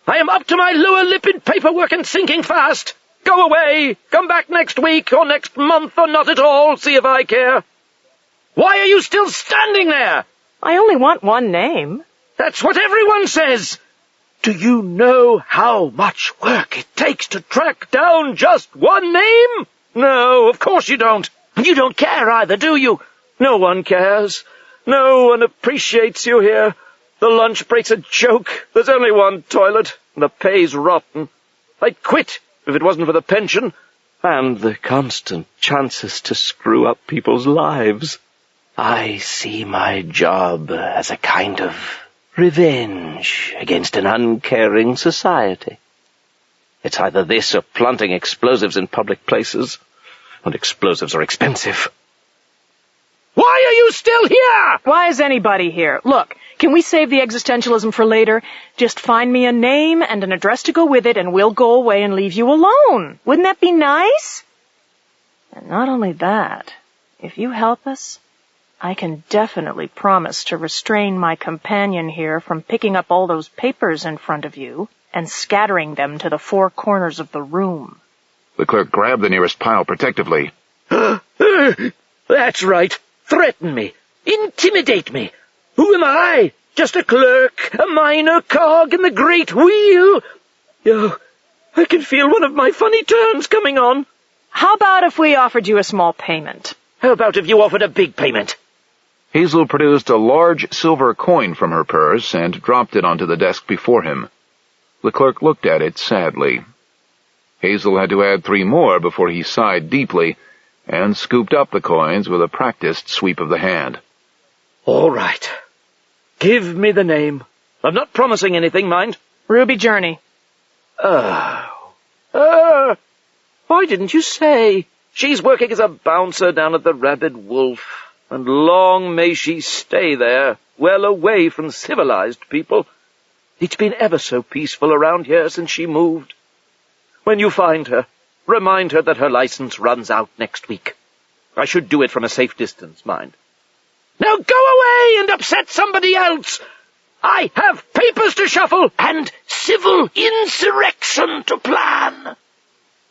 I am up to my lower lip in paperwork and thinking fast. Go away! Come back next week, or next month, or not at all, see if I care. Why are you still standing there? I only want one name. That's what everyone says! Do you know how much work it takes to track down just one name? No, of course you don't. And you don't care either, do you? No one cares. No one appreciates you here. The lunch break's a joke. There's only one toilet, and the pay's rotten. I'd quit if it wasn't for the pension, and the constant chances to screw up people's lives. I see my job as a kind of revenge against an uncaring society. It's either this or planting explosives in public places, and explosives are expensive. Why are you still here? Why is anybody here? Look, can we save the existentialism for later? Just find me a name and an address to go with it, and we'll go away and leave you alone. Wouldn't that be nice? And not only that, if you help us, I can definitely promise to restrain my companion here from picking up all those papers in front of you and scattering them to the four corners of the room. The clerk grabbed the nearest pile protectively. That's right. Threaten me. Intimidate me. Who am I? Just a clerk, a minor cog in the great wheel. Oh, I can feel one of my funny turns coming on. How about if we offered you a small payment? How about if you offered a big payment? Hazel produced a large silver coin from her purse and dropped it onto the desk before him. The clerk looked at it sadly. Hazel had to add 3 more before he sighed deeply and scooped up the coins with a practiced sweep of the hand. All right. Give me the name. I'm not promising anything, mind. Ruby Journey. Why didn't you say? She's working as a bouncer down at the Rabid Wolf, and long may she stay there, well away from civilized people. It's been ever so peaceful around here since she moved. When you find her, remind her that her license runs out next week. I should do it from a safe distance, mind. Now go away and upset somebody else! I have papers to shuffle and civil insurrection to plan!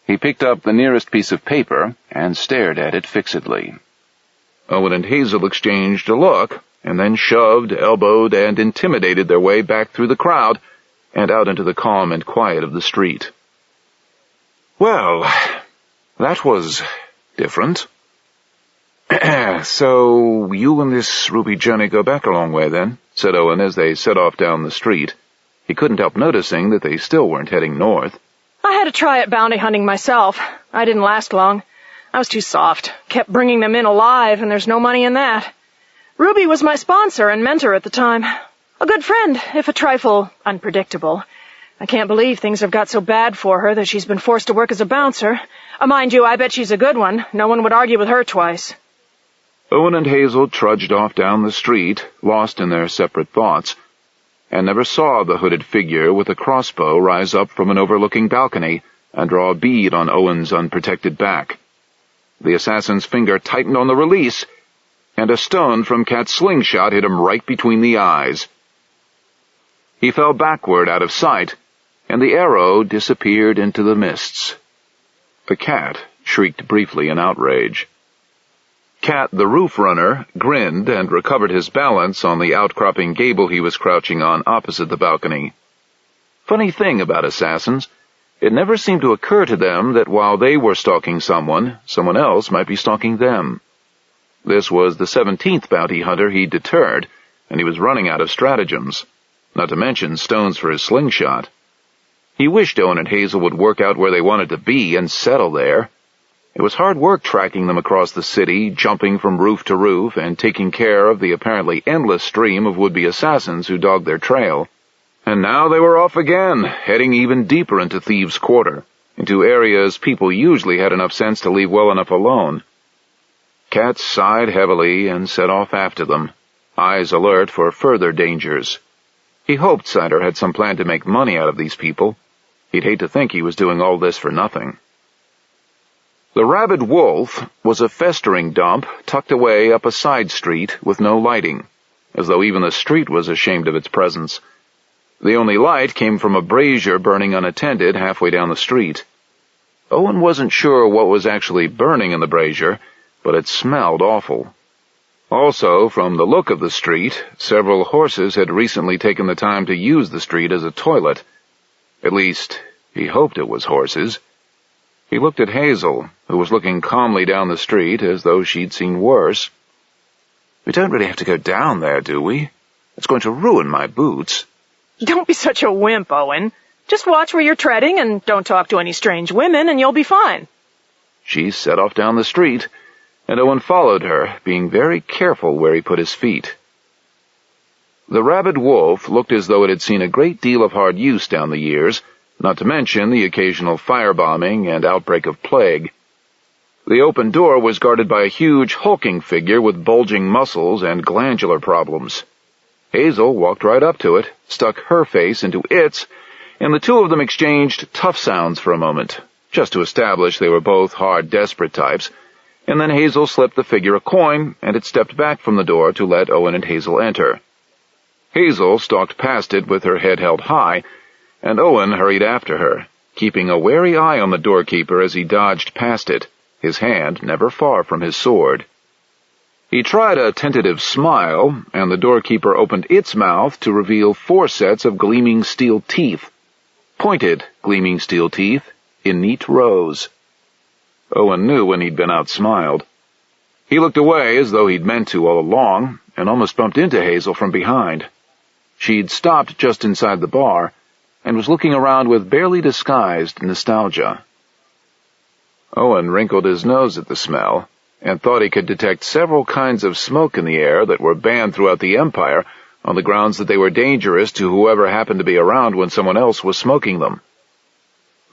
He picked up the nearest piece of paper and stared at it fixedly. Owen and Hazel exchanged a look, and then shoved, elbowed, and intimidated their way back through the crowd and out into the calm and quiet of the street. Well, that was different. So you and this Ruby Journey go back a long way, then, said Owen as they set off down the street. He couldn't help noticing that they still weren't heading north. I had a try at bounty hunting myself. I didn't last long. I was too soft. Kept bringing them in alive, and there's no money in that. Ruby was my sponsor and mentor at the time. A good friend, if a trifle unpredictable. I can't believe things have got so bad for her that she's been forced to work as a bouncer. Mind you, I bet she's a good one. No one would argue with her twice. Owen and Hazel trudged off down the street, lost in their separate thoughts, and never saw the hooded figure with a crossbow rise up from an overlooking balcony and draw a bead on Owen's unprotected back. The assassin's finger tightened on the release, and a stone from Cat's slingshot hit him right between the eyes. He fell backward out of sight, and the arrow disappeared into the mists. The cat shrieked briefly in outrage. Cat, the roof runner, grinned and recovered his balance on the outcropping gable he was crouching on opposite the balcony. Funny thing about assassins, it never seemed to occur to them that while they were stalking someone else might be stalking them. This was the 17th bounty hunter he'd deterred, and he was running out of stratagems, not to mention stones for his slingshot. He wished Owen and Hazel would work out where they wanted to be and settle there. It was hard work tracking them across the city, jumping from roof to roof, and taking care of the apparently endless stream of would-be assassins who dogged their trail. And now they were off again, heading even deeper into Thieves' Quarter, into areas people usually had enough sense to leave well enough alone. Cat sighed heavily and set off after them, eyes alert for further dangers. He hoped Cider had some plan to make money out of these people. He'd hate to think he was doing all this for nothing. The Rabid Wolf was a festering dump tucked away up a side street with no lighting, as though even the street was ashamed of its presence. The only light came from a brazier burning unattended halfway down the street. Owen wasn't sure what was actually burning in the brazier, but it smelled awful. Also, from the look of the street, several horses had recently taken the time to use the street as a toilet. At least, he hoped it was horses. He looked at Hazel, who was looking calmly down the street as though she'd seen worse. "We don't really have to go down there, do we? It's going to ruin my boots." Don't be such a wimp, Owen. Just watch where you're treading and don't talk to any strange women and you'll be fine. She set off down the street, and Owen followed her, being very careful where he put his feet. The rabid wolf looked as though it had seen a great deal of hard use down the years, not to mention the occasional firebombing and outbreak of plague. The open door was guarded by a huge, hulking figure with bulging muscles and glandular problems. Hazel walked right up to it, stuck her face into its, and the two of them exchanged tough sounds for a moment, just to establish they were both hard, desperate types, and then Hazel slipped the figure a coin, and it stepped back from the door to let Owen and Hazel enter. Hazel stalked past it with her head held high, and Owen hurried after her, keeping a wary eye on the doorkeeper as he dodged past it, his hand never far from his sword. He tried a tentative smile, and the doorkeeper opened its mouth to reveal 4 sets of gleaming steel teeth. Pointed, gleaming steel teeth, in neat rows. Owen knew when he'd been outsmiled. He looked away as though he'd meant to all along, and almost bumped into Hazel from behind. She'd stopped just inside the bar, and was looking around with barely disguised nostalgia. Owen wrinkled his nose at the smell, and thought he could detect several kinds of smoke in the air that were banned throughout the Empire on the grounds that they were dangerous to whoever happened to be around when someone else was smoking them.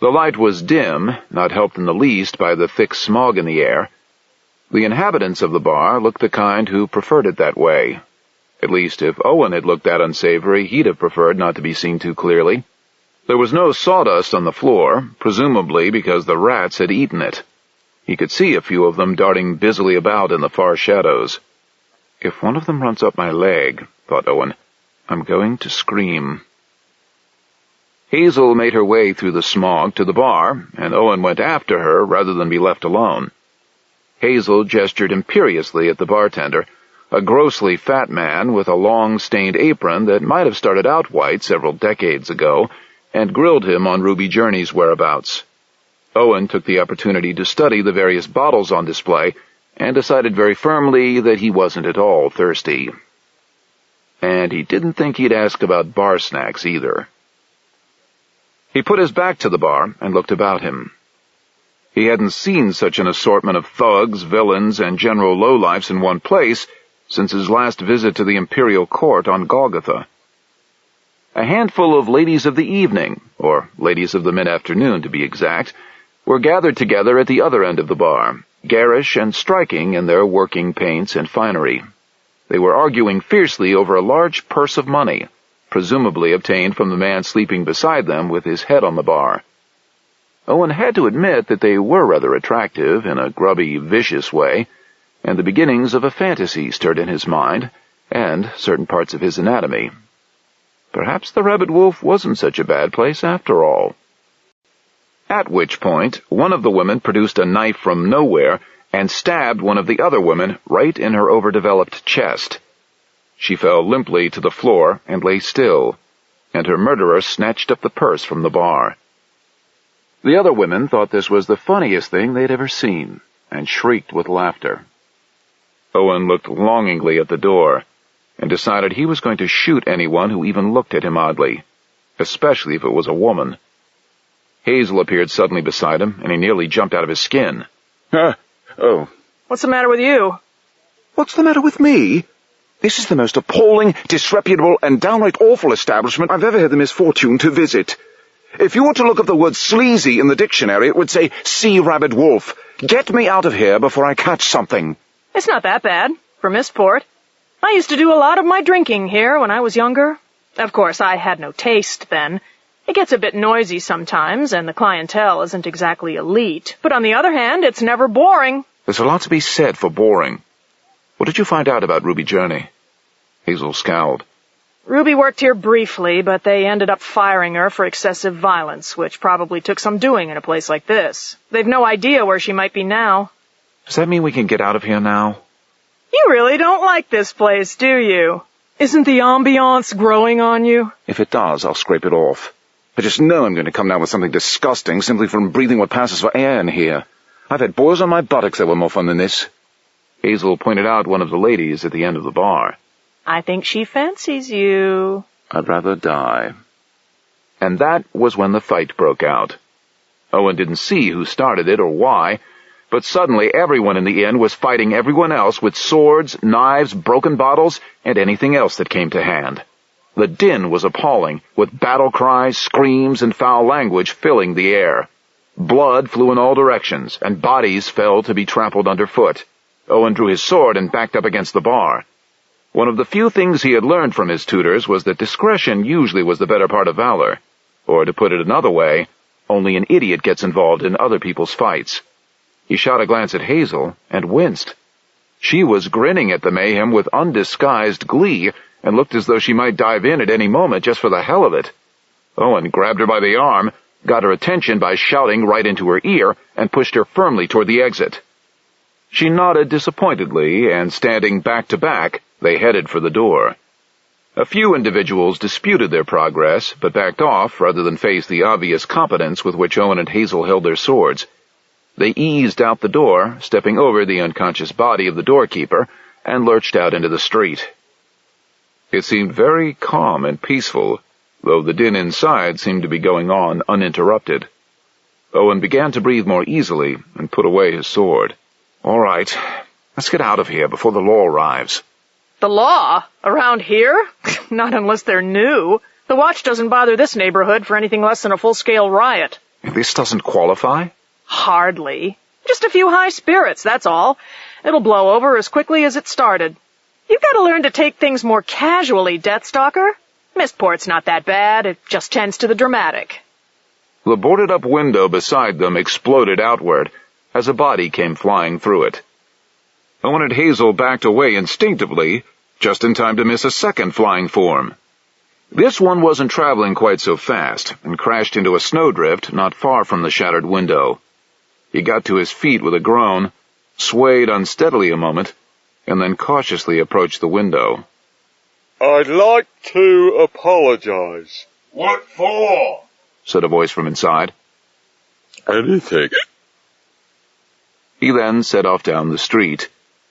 The light was dim, not helped in the least by the thick smog in the air. The inhabitants of the bar looked the kind who preferred it that way. At least if Owen had looked that unsavory, he'd have preferred not to be seen too clearly. There was no sawdust on the floor, presumably because the rats had eaten it. He could see a few of them darting busily about in the far shadows. "If one of them runs up my leg," thought Owen, "I'm going to scream." Hazel made her way through the smog to the bar, and Owen went after her rather than be left alone. Hazel gestured imperiously at the bartender, a grossly fat man with a long, stained apron that might have started out white several decades ago, and grilled him on Ruby Journey's whereabouts. Owen took the opportunity to study the various bottles on display, and decided very firmly that he wasn't at all thirsty. And he didn't think he'd ask about bar snacks either. He put his back to the bar and looked about him. He hadn't seen such an assortment of thugs, villains, and general lowlifes in one place since his last visit to the Imperial Court on Golgotha. A handful of ladies of the evening, or ladies of the mid-afternoon to be exact, were gathered together at the other end of the bar, garish and striking in their working paints and finery. They were arguing fiercely over a large purse of money, presumably obtained from the man sleeping beside them with his head on the bar. Owen had to admit that they were rather attractive in a grubby, vicious way, and the beginnings of a fantasy stirred in his mind, and certain parts of his anatomy. Perhaps the Rabbit Wolf wasn't such a bad place after all. At which point, one of the women produced a knife from nowhere and stabbed one of the other women right in her overdeveloped chest. She fell limply to the floor and lay still, and her murderer snatched up the purse from the bar. The other women thought this was the funniest thing they'd ever seen, and shrieked with laughter. Owen looked longingly at the door, and decided he was going to shoot anyone who even looked at him oddly, especially if it was a woman. Hazel appeared suddenly beside him, and he nearly jumped out of his skin. Oh. What's the matter with you? What's the matter with me? This is the most appalling, disreputable, and downright awful establishment I've ever had the misfortune to visit. If you were to look up the word sleazy in the dictionary, it would say, "Sea Rabbit Wolf." Get me out of here before I catch something. It's not that bad, for Mistport. I used to do a lot of my drinking here when I was younger. Of course, I had no taste then. It gets a bit noisy sometimes, and the clientele isn't exactly elite. But on the other hand, it's never boring. There's a lot to be said for boring. What did you find out about Ruby Journey? Hazel scowled. Ruby worked here briefly, but they ended up firing her for excessive violence, which probably took some doing in a place like this. They've no idea where she might be now. Does that mean we can get out of here now? You really don't like this place, do you? Isn't the ambiance growing on you? If it does, I'll scrape it off. I just know I'm going to come down with something disgusting simply from breathing what passes for air in here. I've had boils on my buttocks that were more fun than this." Hazel pointed out one of the ladies at the end of the bar. "I think she fancies you." "I'd rather die." And that was when the fight broke out. Owen didn't see who started it or why, but suddenly everyone in the inn was fighting everyone else with swords, knives, broken bottles, and anything else that came to hand. The din was appalling, with battle cries, screams, and foul language filling the air. Blood flew in all directions, and bodies fell to be trampled underfoot. Owen drew his sword and backed up against the bar. One of the few things he had learned from his tutors was that discretion usually was the better part of valor. Or, to put it another way, only an idiot gets involved in other people's fights. He shot a glance at Hazel and winced. She was grinning at the mayhem with undisguised glee and looked as though she might dive in at any moment just for the hell of it. Owen grabbed her by the arm, got her attention by shouting right into her ear, and pushed her firmly toward the exit. She nodded disappointedly, and standing back to back, they headed for the door. A few individuals disputed their progress, but backed off rather than face the obvious competence with which Owen and Hazel held their swords. They eased out the door, stepping over the unconscious body of the doorkeeper, and lurched out into the street. It seemed very calm and peaceful, though the din inside seemed to be going on uninterrupted. Owen began to breathe more easily and put away his sword. "All right, let's get out of here before the law arrives." "The law? Around here? Not unless they're new. The watch doesn't bother this neighborhood for anything less than a full-scale riot." "This doesn't qualify?" "Hardly. Just a few high spirits, that's all. It'll blow over as quickly as it started. You've got to learn to take things more casually, Deathstalker. Mistport's not that bad. It just tends to the dramatic." The boarded-up window beside them exploded outward as a body came flying through it. Owen and Hazel backed away instinctively, just in time to miss a second flying form. This one wasn't traveling quite so fast, and crashed into a snowdrift not far from the shattered window. He got to his feet with a groan, swayed unsteadily a moment, and then cautiously approached the window. "I'd like to apologize." What for? Said a voice from inside. "Anything." He then set off down the street,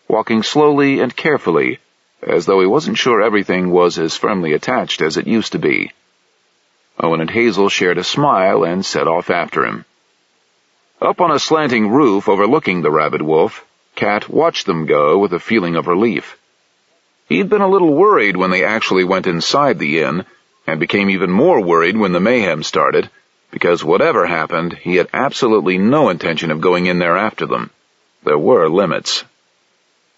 walking slowly and carefully, as though he wasn't sure everything was as firmly attached as it used to be. Owen and Hazel shared a smile and set off after him. Up on a slanting roof overlooking the rabid wolf, Cat watched them go with a feeling of relief. He'd been a little worried when they actually went inside the inn, and became even more worried when the mayhem started, because whatever happened, he had absolutely no intention of going in there after them. There were limits.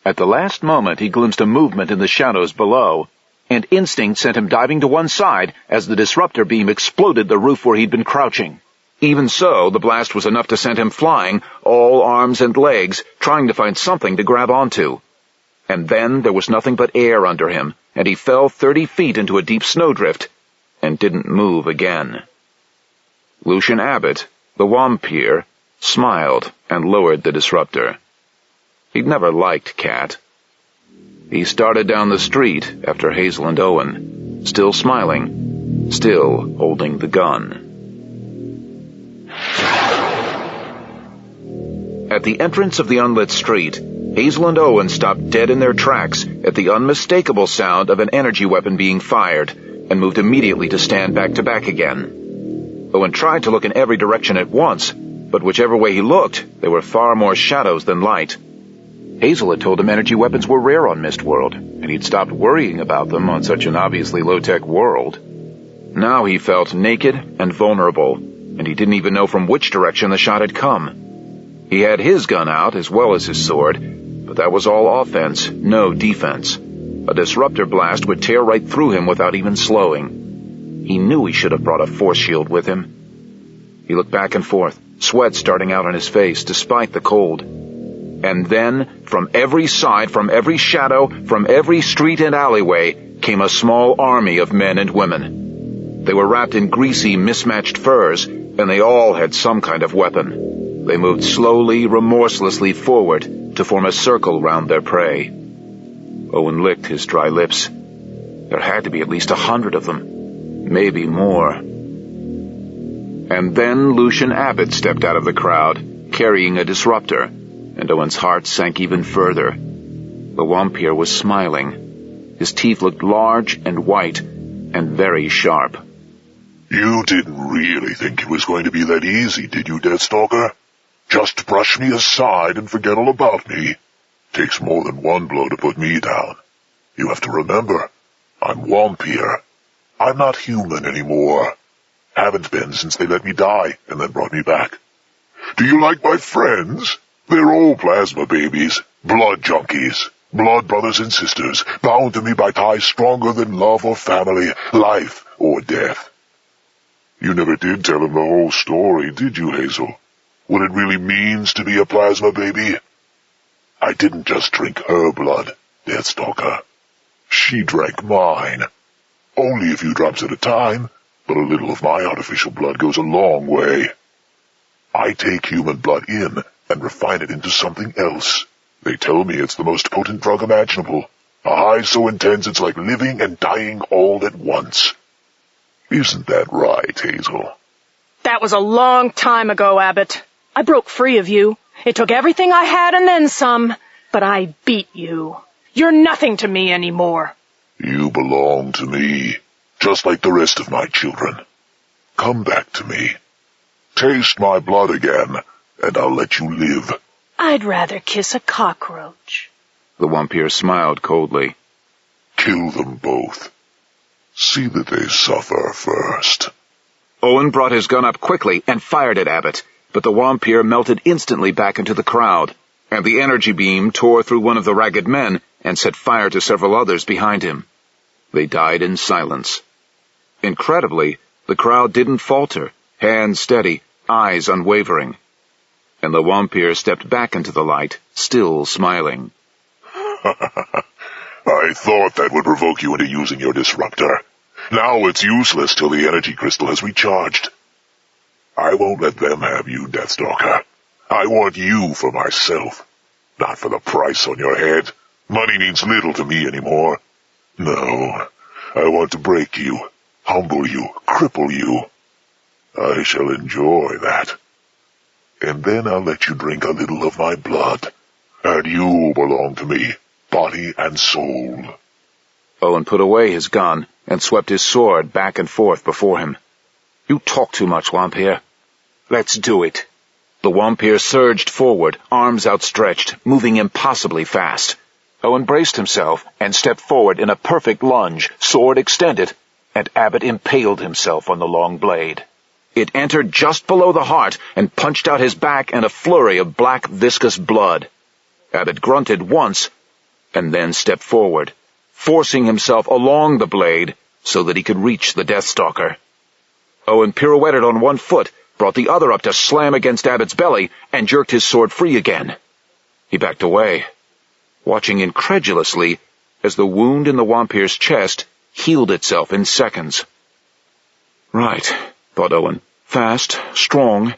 At the last moment, he glimpsed a movement in the shadows below, and instinct sent him diving to one side as the disruptor beam exploded the roof where he'd been crouching. Even so, the blast was enough to send him flying, all arms and legs, trying to find something to grab onto. And then there was nothing but air under him, and he fell 30 feet into a deep snowdrift, and didn't move again. Lucian Abbott, the wampir, smiled and lowered the disruptor. He'd never liked Cat. He started down the street after Hazel and Owen, still smiling, still holding the gun. At the entrance of the unlit street, Hazel and Owen stopped dead in their tracks at the unmistakable sound of an energy weapon being fired, and moved immediately to stand back to back again. Owen tried to look in every direction at once, but whichever way he looked, there were far more shadows than light. Hazel had told him energy weapons were rare on Mistworld, and he'd stopped worrying about them on such an obviously low-tech world. Now he felt naked and vulnerable, and he didn't even know from which direction the shot had come. He had his gun out as well as his sword, but that was all offense, no defense. A disruptor blast would tear right through him without even slowing. He knew he should have brought a force shield with him. He looked back and forth, sweat starting out on his face despite the cold. And then, from every side, from every shadow, from every street and alleyway, came a small army of men and women. They were wrapped in greasy, mismatched furs, and they all had some kind of weapon. They moved slowly, remorselessly forward to form a circle round their prey. Owen licked his dry lips. There had to be at least 100 of them, maybe more. And then Lucian Abbott stepped out of the crowd, carrying a disruptor, and Owen's heart sank even further. The Wampir was smiling. His teeth looked large and white and very sharp. You didn't really think it was going to be that easy, did you, Deathstalker? Just brush me aside and forget all about me. Takes more than one blow to put me down. You have to remember, I'm Wampir. I'm not human anymore. Haven't been since they let me die and then brought me back. Do you like my friends? They're all plasma babies, blood junkies, blood brothers and sisters, bound to me by ties stronger than love or family, life or death. You never did tell him the whole story, did you, Hazel? What it really means to be a plasma baby? I didn't just drink her blood, Deathstalker. She drank mine. Only a few drops at a time, but a little of my artificial blood goes a long way. I take human blood in and refine it into something else. They tell me it's the most potent drug imaginable. A high so intense it's like living and dying all at once. Isn't that right, Hazel? That was a long time ago, Abbott. I broke free of you. It took everything I had and then some, but I beat you. You're nothing to me anymore. You belong to me, just like the rest of my children. Come back to me. Taste my blood again, and I'll let you live. I'd rather kiss a cockroach. The Wampir smiled coldly. Kill them both. See that they suffer first. Owen brought his gun up quickly and fired at Abbott, but the Wampir melted instantly back into the crowd, and the energy beam tore through one of the ragged men and set fire to several others behind him. They died in silence. Incredibly, the crowd didn't falter, hands steady, eyes unwavering. And the Wampir stepped back into the light, still smiling. I thought that would provoke you into using your disruptor. Now it's useless till the energy crystal has recharged. I won't let them have you, Deathstalker. I want you for myself, not for the price on your head. Money means little to me anymore. No, I want to break you, humble you, cripple you. I shall enjoy that. And then I'll let you drink a little of my blood, and you'll belong to me, body and soul. Owen put away his gun and swept his sword back and forth before him. You talk too much, Wampir. Let's do it. The Wampir surged forward, arms outstretched, moving impossibly fast. Owen braced himself and stepped forward in a perfect lunge, sword extended, and Abbott impaled himself on the long blade. It entered just below the heart and punched out his back in a flurry of black, viscous blood. Abbott grunted once, and then stepped forward, forcing himself along the blade so that he could reach the Deathstalker. Owen pirouetted on one foot, brought the other up to slam against Abbott's belly, and jerked his sword free again. He backed away, watching incredulously as the wound in the Wampir's chest healed itself in seconds. Right, thought Owen. Fast, strong,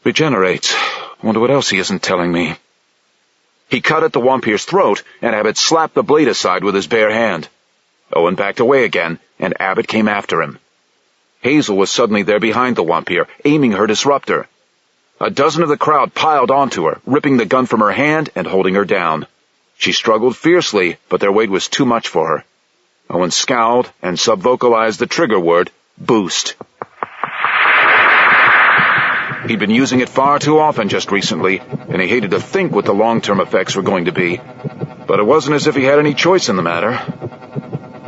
regenerates. Wonder what else he isn't telling me. He cut at the Wampir's throat, and Abbott slapped the blade aside with his bare hand. Owen backed away again, and Abbott came after him. Hazel was suddenly there behind the Wampir, aiming her disruptor. A dozen of the crowd piled onto her, ripping the gun from her hand and holding her down. She struggled fiercely, but their weight was too much for her. Owen scowled and subvocalized the trigger word, boost. He'd been using it far too often just recently, and he hated to think what the long-term effects were going to be. But it wasn't as if he had any choice in the matter.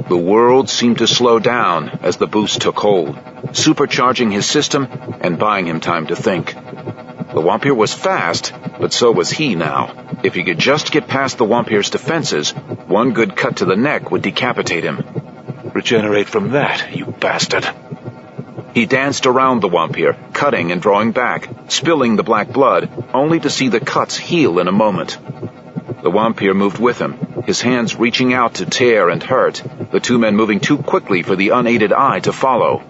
The world seemed to slow down as the boost took hold, supercharging his system and buying him time to think. The Wampir was fast, but so was he now. If he could just get past the Wampir's defenses, one good cut to the neck would decapitate him. Regenerate from that, you bastard. He danced around the Wampir, cutting and drawing back, spilling the black blood, only to see the cuts heal in a moment. The Wampir moved with him, his hands reaching out to tear and hurt, the two men moving too quickly for the unaided eye to follow.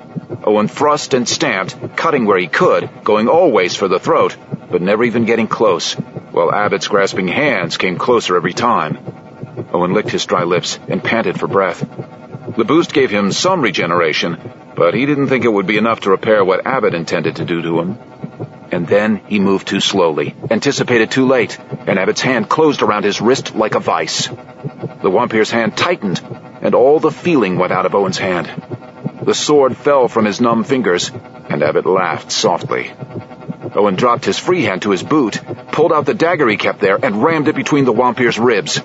Owen thrust and stamped, cutting where he could, going always for the throat, but never even getting close, while Abbott's grasping hands came closer every time. Owen licked his dry lips and panted for breath. The boost gave him some regeneration, but he didn't think it would be enough to repair what Abbott intended to do to him. And then he moved too slowly, anticipated too late, and Abbott's hand closed around his wrist like a vice. The vampire's hand tightened, and all the feeling went out of Owen's hand. The sword fell from his numb fingers, and Abbott laughed softly. Owen dropped his free hand to his boot, pulled out the dagger he kept there, and rammed it between the vampire's ribs.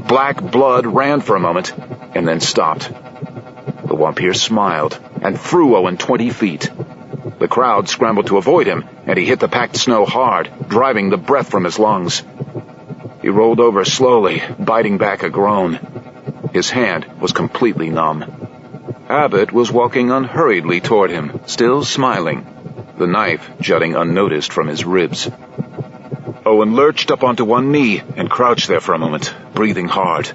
Black blood ran for a moment, and then stopped. The vampire smiled, and threw Owen 20 feet. The crowd scrambled to avoid him, and he hit the packed snow hard, driving the breath from his lungs. He rolled over slowly, biting back a groan. His hand was completely numb. Abbott was walking unhurriedly toward him, still smiling, the knife jutting unnoticed from his ribs. Owen lurched up onto one knee and crouched there for a moment, breathing hard.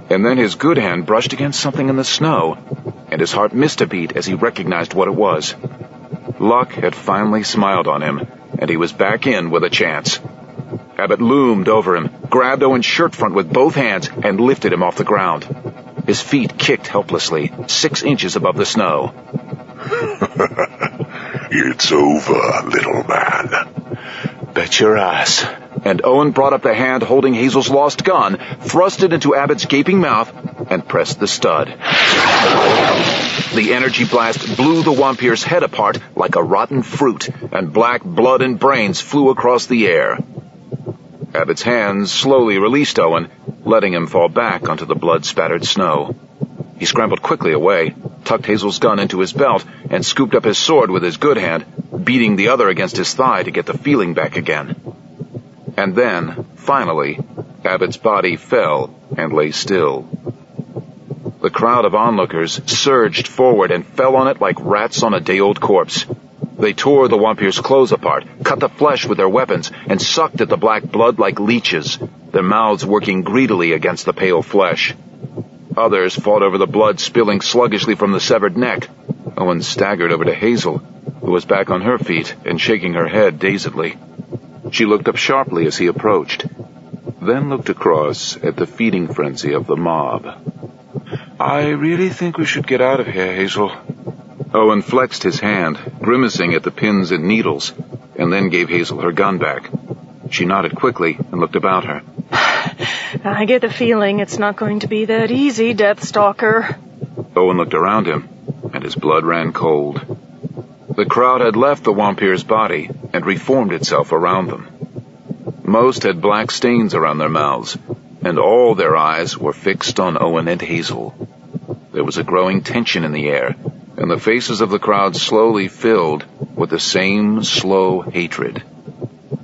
And then his good hand brushed against something in the snow, and his heart missed a beat as he recognized what it was. Luck had finally smiled on him, and he was back in with a chance. Abbott loomed over him, grabbed Owen's shirt front with both hands, and lifted him off the ground. His feet kicked helplessly, 6 inches above the snow. It's over, little man. Bet your ass. And Owen brought up the hand holding Hazel's lost gun, thrust it into Abbott's gaping mouth, and pressed the stud. The energy blast blew the vampire's head apart like a rotten fruit, and black blood and brains flew across the air. Abbott's hands slowly released Owen, letting him fall back onto the blood-spattered snow. He scrambled quickly away, tucked Hazel's gun into his belt, and scooped up his sword with his good hand, beating the other against his thigh to get the feeling back again. And then, finally, Abbott's body fell and lay still. The crowd of onlookers surged forward and fell on it like rats on a day-old corpse. They tore the vampire's clothes apart, cut the flesh with their weapons, and sucked at the black blood like leeches, their mouths working greedily against the pale flesh. Others fought over the blood spilling sluggishly from the severed neck. Owen staggered over to Hazel, who was back on her feet and shaking her head dazedly. She looked up sharply as he approached, then looked across at the feeding frenzy of the mob. "I really think we should get out of here, Hazel." Owen flexed his hand, grimacing at the pins and needles, and then gave Hazel her gun back. She nodded quickly and looked about her. I get the feeling it's not going to be that easy, Deathstalker. Owen looked around him, and his blood ran cold. The crowd had left the vampire's body and reformed itself around them. Most had black stains around their mouths, and all their eyes were fixed on Owen and Hazel. There was a growing tension in the air, and the faces of the crowd slowly filled with the same slow hatred.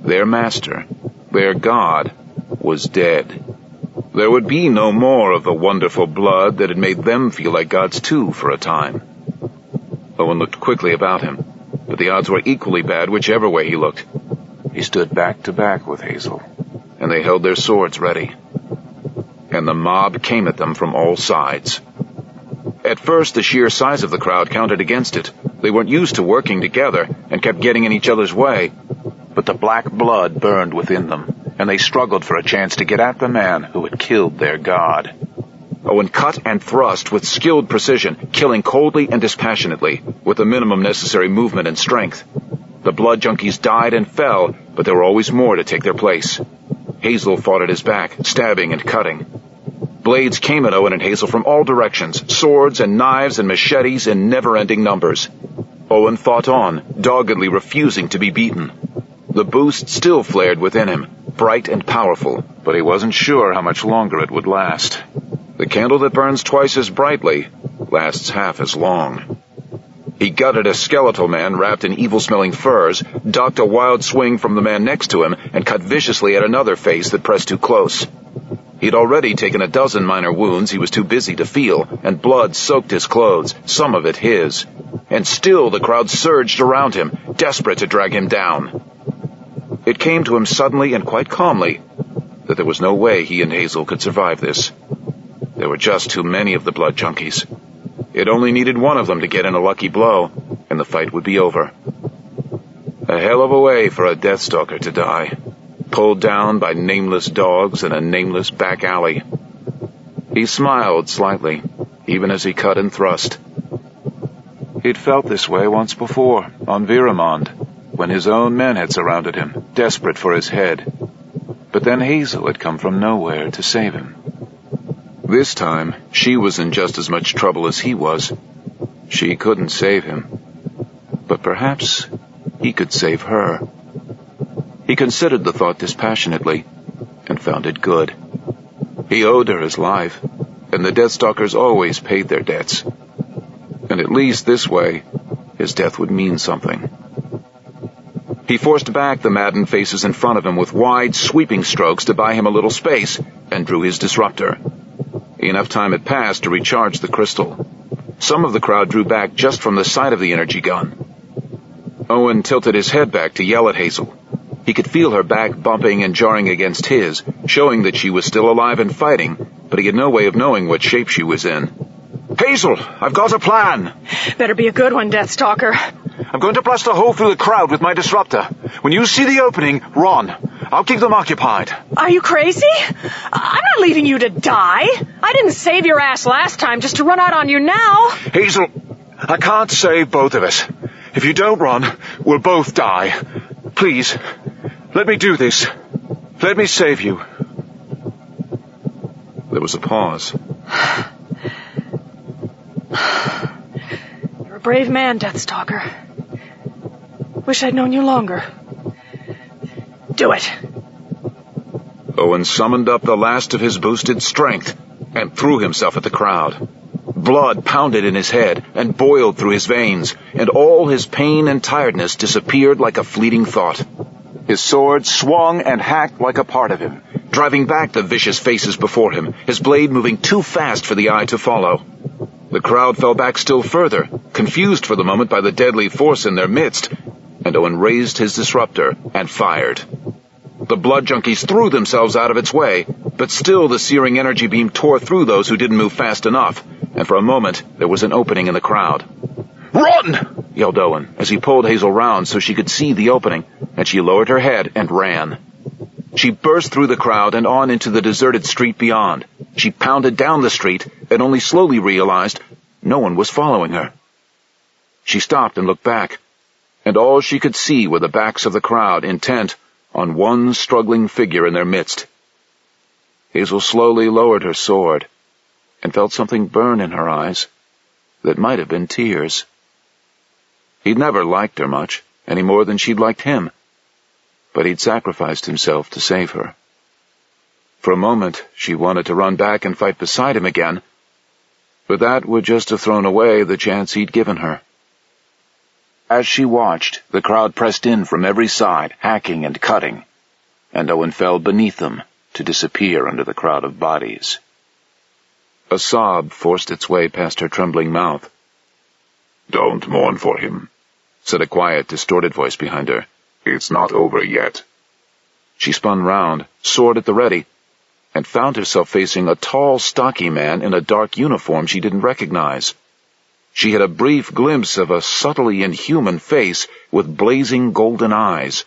Their master, their god, was dead. There would be no more of the wonderful blood that had made them feel like gods too for a time. Owen looked quickly about him, but the odds were equally bad whichever way he looked. He stood back to back with Hazel, and they held their swords ready. And the mob came at them from all sides. At first, the sheer size of the crowd counted against it. They weren't used to working together and kept getting in each other's way. But the black blood burned within them, and they struggled for a chance to get at the man who had killed their god. Owen cut and thrust with skilled precision, killing coldly and dispassionately, with the minimum necessary movement and strength. The blood junkies died and fell, but there were always more to take their place. Hazel fought at his back, stabbing and cutting. Blades came at Owen and Hazel from all directions, swords and knives and machetes in never-ending numbers. Owen fought on, doggedly refusing to be beaten. The boost still flared within him, bright and powerful, but he wasn't sure how much longer it would last. The candle that burns twice as brightly lasts half as long. He gutted a skeletal man wrapped in evil-smelling furs, ducked a wild swing from the man next to him, and cut viciously at another face that pressed too close. He'd already taken a dozen minor wounds he was too busy to feel, and blood soaked his clothes, some of it his. And still the crowd surged around him, desperate to drag him down. It came to him suddenly and quite calmly that there was no way he and Hazel could survive this. There were just too many of the blood junkies. It only needed one of them to get in a lucky blow, and the fight would be over. A hell of a way for a Deathstalker to die, pulled down by nameless dogs in a nameless back alley. He smiled slightly, even as he cut and thrust. He'd felt this way once before, on Viramond, when his own men had surrounded him, desperate for his head. But then Hazel had come from nowhere to save him. This time, she was in just as much trouble as he was. She couldn't save him. But perhaps he could save her. He considered the thought dispassionately and found it good. He owed her his life, and the Deathstalkers always paid their debts. And at least this way, his death would mean something. He forced back the maddened faces in front of him with wide, sweeping strokes to buy him a little space, and drew his disruptor. Enough time had passed to recharge the crystal. Some of the crowd drew back just from the sight of the energy gun. Owen tilted his head back to yell at Hazel. He could feel her back bumping and jarring against his, showing that she was still alive and fighting, but he had no way of knowing what shape she was in. "Hazel, I've got a plan!" Better be a good one, Deathstalker. "I'm going to blast a hole through the crowd with my disruptor. When you see the opening, run. I'll keep them occupied." Are you crazy? I'm not leaving you to die. I didn't save your ass last time just to run out on you now. "Hazel, I can't save both of us. If you don't run, we'll both die. Please, let me do this. Let me save you." There was a pause. You're a brave man, Deathstalker. Wish I'd known you longer. Do it. Owen summoned up the last of his boosted strength and threw himself at the crowd. Blood pounded in his head and boiled through his veins, and all his pain and tiredness disappeared like a fleeting thought. His sword swung and hacked like a part of him, driving back the vicious faces before him, his blade moving too fast for the eye to follow. The crowd fell back still further, confused for the moment by the deadly force in their midst, and Owen raised his disruptor and fired. The blood junkies threw themselves out of its way, but still the searing energy beam tore through those who didn't move fast enough, and for a moment there was an opening in the crowd. "Run!" yelled Owen, as he pulled Hazel round so she could see the opening, and she lowered her head and ran. She burst through the crowd and on into the deserted street beyond. She pounded down the street and only slowly realized no one was following her. She stopped and looked back, and all she could see were the backs of the crowd intent on one struggling figure in their midst. Hazel slowly lowered her sword and felt something burn in her eyes that might have been tears. He'd never liked her much, any more than she'd liked him, but he'd sacrificed himself to save her. For a moment, she wanted to run back and fight beside him again, but that would just have thrown away the chance he'd given her. As she watched, the crowd pressed in from every side, hacking and cutting, and Owen fell beneath them to disappear under the crowd of bodies. A sob forced its way past her trembling mouth. "Don't mourn for him," said a quiet, distorted voice behind her. "It's not over yet." She spun round, sword at the ready, and found herself facing a tall, stocky man in a dark uniform she didn't recognize. She had a brief glimpse of a subtly inhuman face with blazing golden eyes,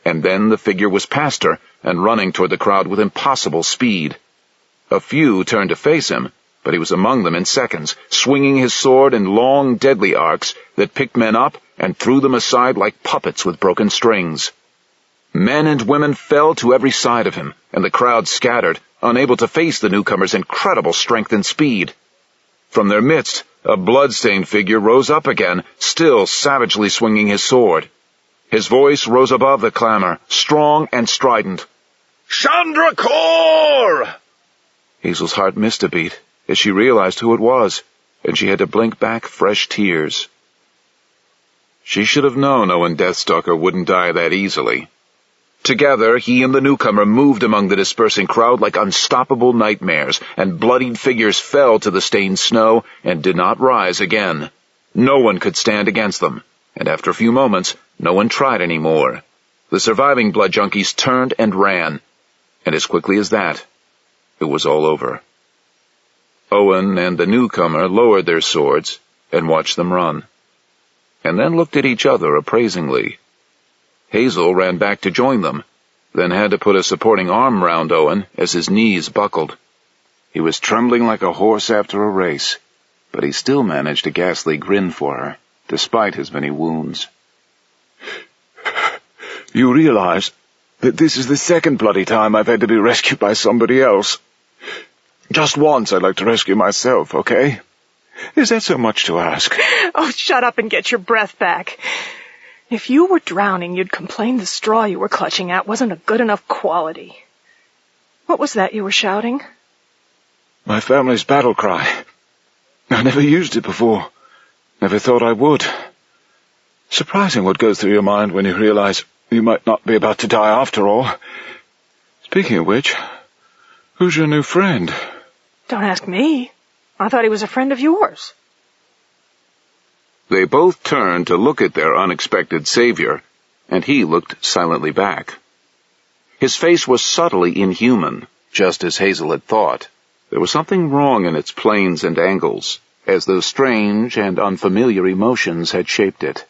and then the figure was past her and running toward the crowd with impossible speed. A few turned to face him, but he was among them in seconds, swinging his sword in long, deadly arcs that picked men up and threw them aside like puppets with broken strings. Men and women fell to every side of him, and the crowd scattered, unable to face the newcomer's incredible strength and speed. From their midst, a blood-stained figure rose up again, still savagely swinging his sword. His voice rose above the clamor, strong and strident. "Chandra Kaur!" Hazel's heart missed a beat as she realized who it was, and she had to blink back fresh tears. She should have known Owen Deathstalker wouldn't die that easily. Together, he and the newcomer moved among the dispersing crowd like unstoppable nightmares, and bloodied figures fell to the stained snow and did not rise again. No one could stand against them, and after a few moments, no one tried any more. The surviving blood junkies turned and ran, and as quickly as that, it was all over. Owen and the newcomer lowered their swords and watched them run, and then looked at each other appraisingly. Hazel ran back to join them, then had to put a supporting arm round Owen as his knees buckled. He was trembling like a horse after a race, but he still managed a ghastly grin for her, despite his many wounds. You realize that this is the second bloody time I've had to be rescued by somebody else. Just once I'd like to rescue myself, okay? Is that so much to ask? Oh, shut up and get your breath back. If you were drowning, you'd complain the straw you were clutching at wasn't a good enough quality. What was that you were shouting? My family's battle cry. I never used it before. Never thought I would. Surprising what goes through your mind when you realize you might not be about to die after all. Speaking of which, who's your new friend? Don't ask me. I thought he was a friend of yours. They both turned to look at their unexpected savior, and he looked silently back. His face was subtly inhuman, just as Hazel had thought. There was something wrong in its planes and angles, as though strange and unfamiliar emotions had shaped it.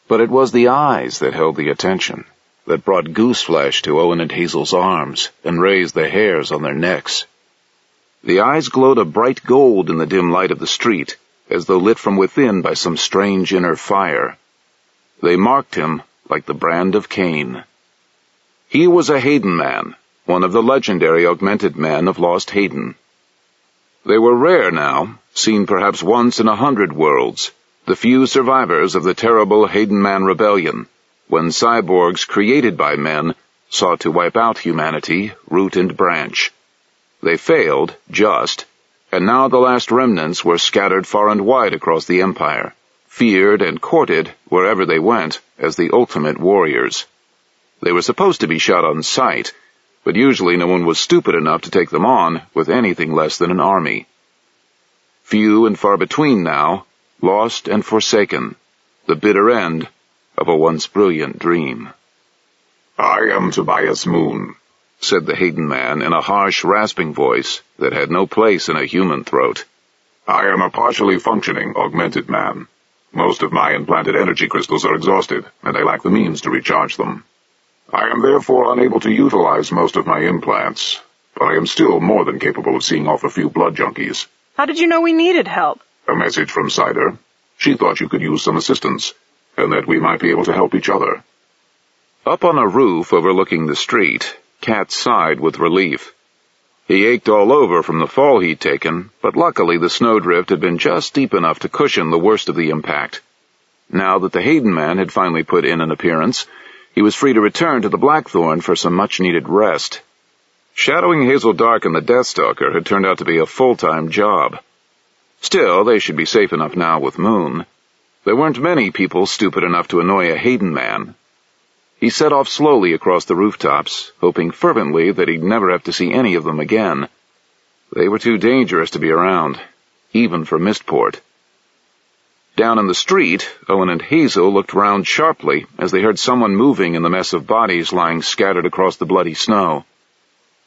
But it was the eyes that held the attention, that brought gooseflesh to Owen and Hazel's arms and raised the hairs on their necks. The eyes glowed a bright gold in the dim light of the street, as though lit from within by some strange inner fire. They marked him like the brand of Cain. He was a Hayden man, one of the legendary augmented men of Lost Hayden. They were rare now, seen perhaps once in 100 worlds, the few survivors of the terrible Hayden Man Rebellion, when cyborgs created by men sought to wipe out humanity, root and branch. They failed, just, and now the last remnants were scattered far and wide across the Empire, feared and courted wherever they went as the ultimate warriors. They were supposed to be shot on sight, but usually no one was stupid enough to take them on with anything less than an army. Few and far between now, lost and forsaken, the bitter end of a once brilliant dream. "I am Tobias Moon," said the Hayden man in a harsh, rasping voice that had no place in a human throat. "I am a partially functioning augmented man. Most of my implanted energy crystals are exhausted, and I lack the means to recharge them. I am therefore unable to utilize most of my implants, but I am still more than capable of seeing off a few blood junkies." How did you know we needed help? "A message from Cider. She thought you could use some assistance, and that we might be able to help each other." Up on a roof overlooking the street, Cat sighed with relief. He ached all over from the fall he'd taken, but luckily the snowdrift had been just deep enough to cushion the worst of the impact. Now that the Hayden man had finally put in an appearance, he was free to return to the Blackthorn for some much-needed rest. Shadowing Hazel Dark and the Deathstalker had turned out to be a full-time job. Still, they should be safe enough now with Moon. There weren't many people stupid enough to annoy a Hayden man. He set off slowly across the rooftops, hoping fervently that he'd never have to see any of them again. They were too dangerous to be around, even for Mistport. Down in the street, Owen and Hazel looked round sharply as they heard someone moving in the mess of bodies lying scattered across the bloody snow.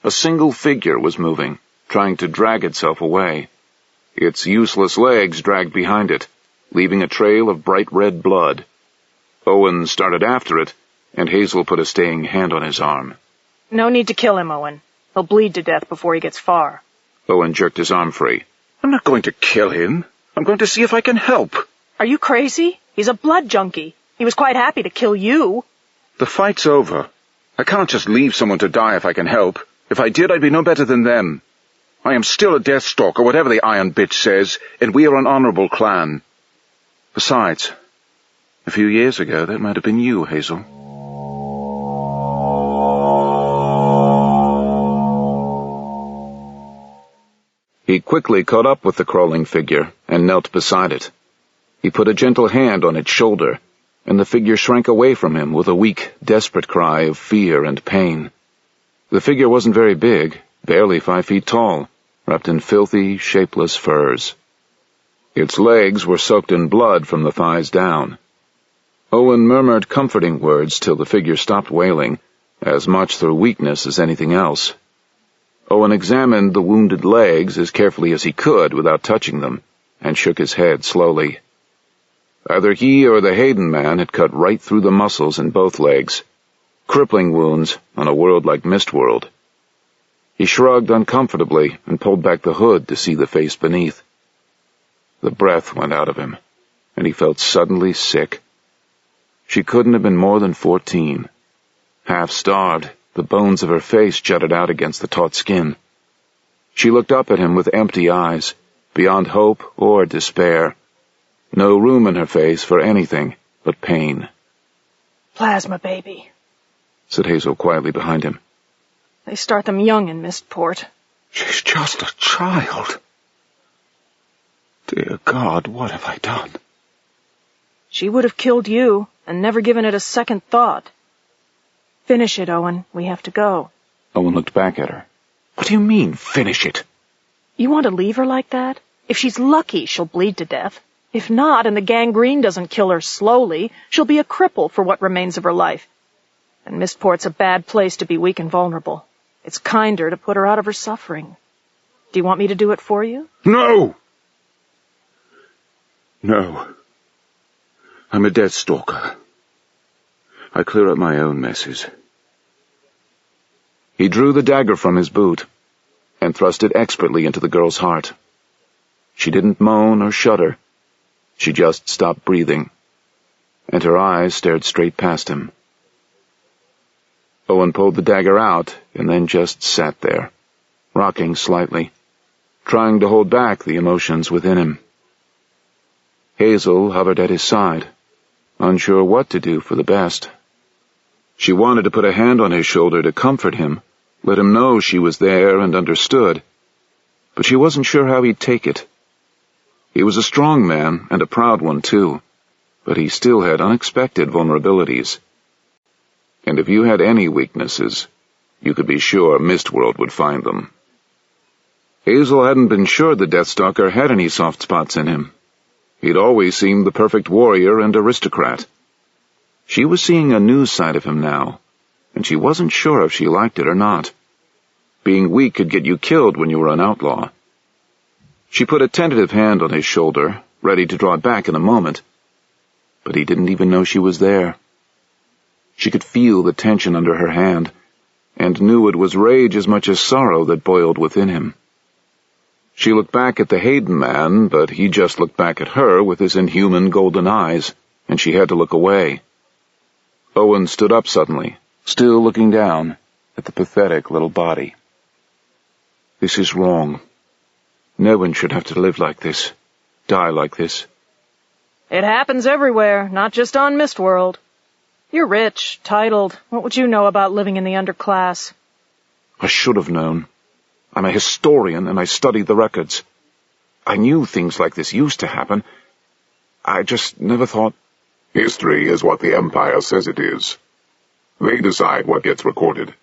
A single figure was moving, trying to drag itself away. Its useless legs dragged behind it, leaving a trail of bright red blood. Owen started after it, and Hazel put a staying hand on his arm. No need to kill him, Owen. He'll bleed to death before he gets far. Owen jerked his arm free. "I'm not going to kill him. I'm going to see if I can help." Are you crazy? He's a blood junkie. He was quite happy to kill you. The fight's over. I can't just leave someone to die if I can help. If I did, I'd be no better than them. I am still a Deathstalker, whatever the Iron Bitch says, and we are an honorable clan. Besides, a few years ago, that might have been you, Hazel. He quickly caught up with the crawling figure and knelt beside it. He put a gentle hand on its shoulder, and the figure shrank away from him with a weak, desperate cry of fear and pain. The figure wasn't very big, barely 5 feet tall, wrapped in filthy, shapeless furs. Its legs were soaked in blood from the thighs down. Owen murmured comforting words till the figure stopped wailing, as much through weakness as anything else. Owen examined the wounded legs as carefully as he could without touching them, and shook his head slowly. Either he or the Hayden man had cut right through the muscles in both legs, crippling wounds on a world like Mistworld. He shrugged uncomfortably and pulled back the hood to see the face beneath. The breath went out of him, and he felt suddenly sick. She couldn't have been more than 14, Half-starved, the bones of her face jutted out against the taut skin. She looked up at him with empty eyes, beyond hope or despair. No room in her face for anything but pain. Plasma baby, said Hazel quietly behind him. They start them young in Mistport. She's just a child. Dear God, what have I done? She would have killed you and never given it a second thought. Finish it, Owen. We have to go. Owen looked back at her. What do you mean, finish it? You want to leave her like that? If she's lucky, she'll bleed to death. If not, and the gangrene doesn't kill her slowly, she'll be a cripple for what remains of her life. And Mistport's a bad place to be weak and vulnerable. It's kinder to put her out of her suffering. Do you want me to do it for you? No! No. I'm a death stalker. I clear up my own messes. He drew the dagger from his boot and thrust it expertly into the girl's heart. She didn't moan or shudder. She just stopped breathing, and her eyes stared straight past him. Owen pulled the dagger out and then just sat there, rocking slightly, trying to hold back the emotions within him. Hazel hovered at his side, unsure what to do for the best. She wanted to put a hand on his shoulder to comfort him, let him know she was there and understood, but she wasn't sure how he'd take it. He was a strong man, and a proud one too, but he still had unexpected vulnerabilities. And if you had any weaknesses, you could be sure Mistworld would find them. Hazel hadn't been sure the Deathstalker had any soft spots in him. He'd always seemed the perfect warrior and aristocrat. She was seeing a new side of him now, and she wasn't sure if she liked it or not. Being weak could get you killed when you were an outlaw. She put a tentative hand on his shoulder, ready to draw it back in a moment, but he didn't even know she was there. She could feel the tension under her hand, and knew it was rage as much as sorrow that boiled within him. She looked back at the Hayden man, but he just looked back at her with his inhuman golden eyes, and she had to look away. Owen stood up suddenly, still looking down at the pathetic little body. This is wrong. No one should have to live like this, die like this. It happens everywhere, not just on Mistworld. You're rich, titled. What would you know about living in the underclass? I should have known. I'm a historian, and I studied the records. I knew things like this used to happen. I just never thought... History is what the Empire says it is. They decide what gets recorded.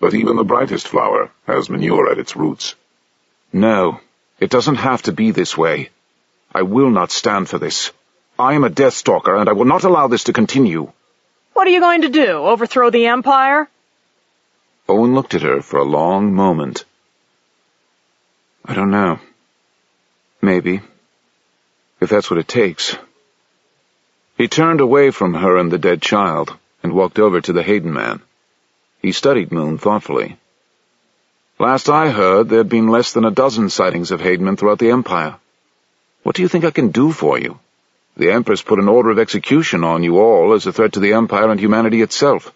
But even the brightest flower has manure at its roots. No, it doesn't have to be this way. I will not stand for this. I am a Deathstalker, and I will not allow this to continue. What are you going to do, overthrow the Empire? Owen looked at her for a long moment. I don't know. Maybe. If that's what it takes. He turned away from her and the dead child, and walked over to the Hayden man. He studied Moon thoughtfully. Last I heard, there'd been less than a dozen sightings of Haydenmen throughout the Empire. What do you think I can do for you? The Empress put an order of execution on you all as a threat to the Empire and humanity itself.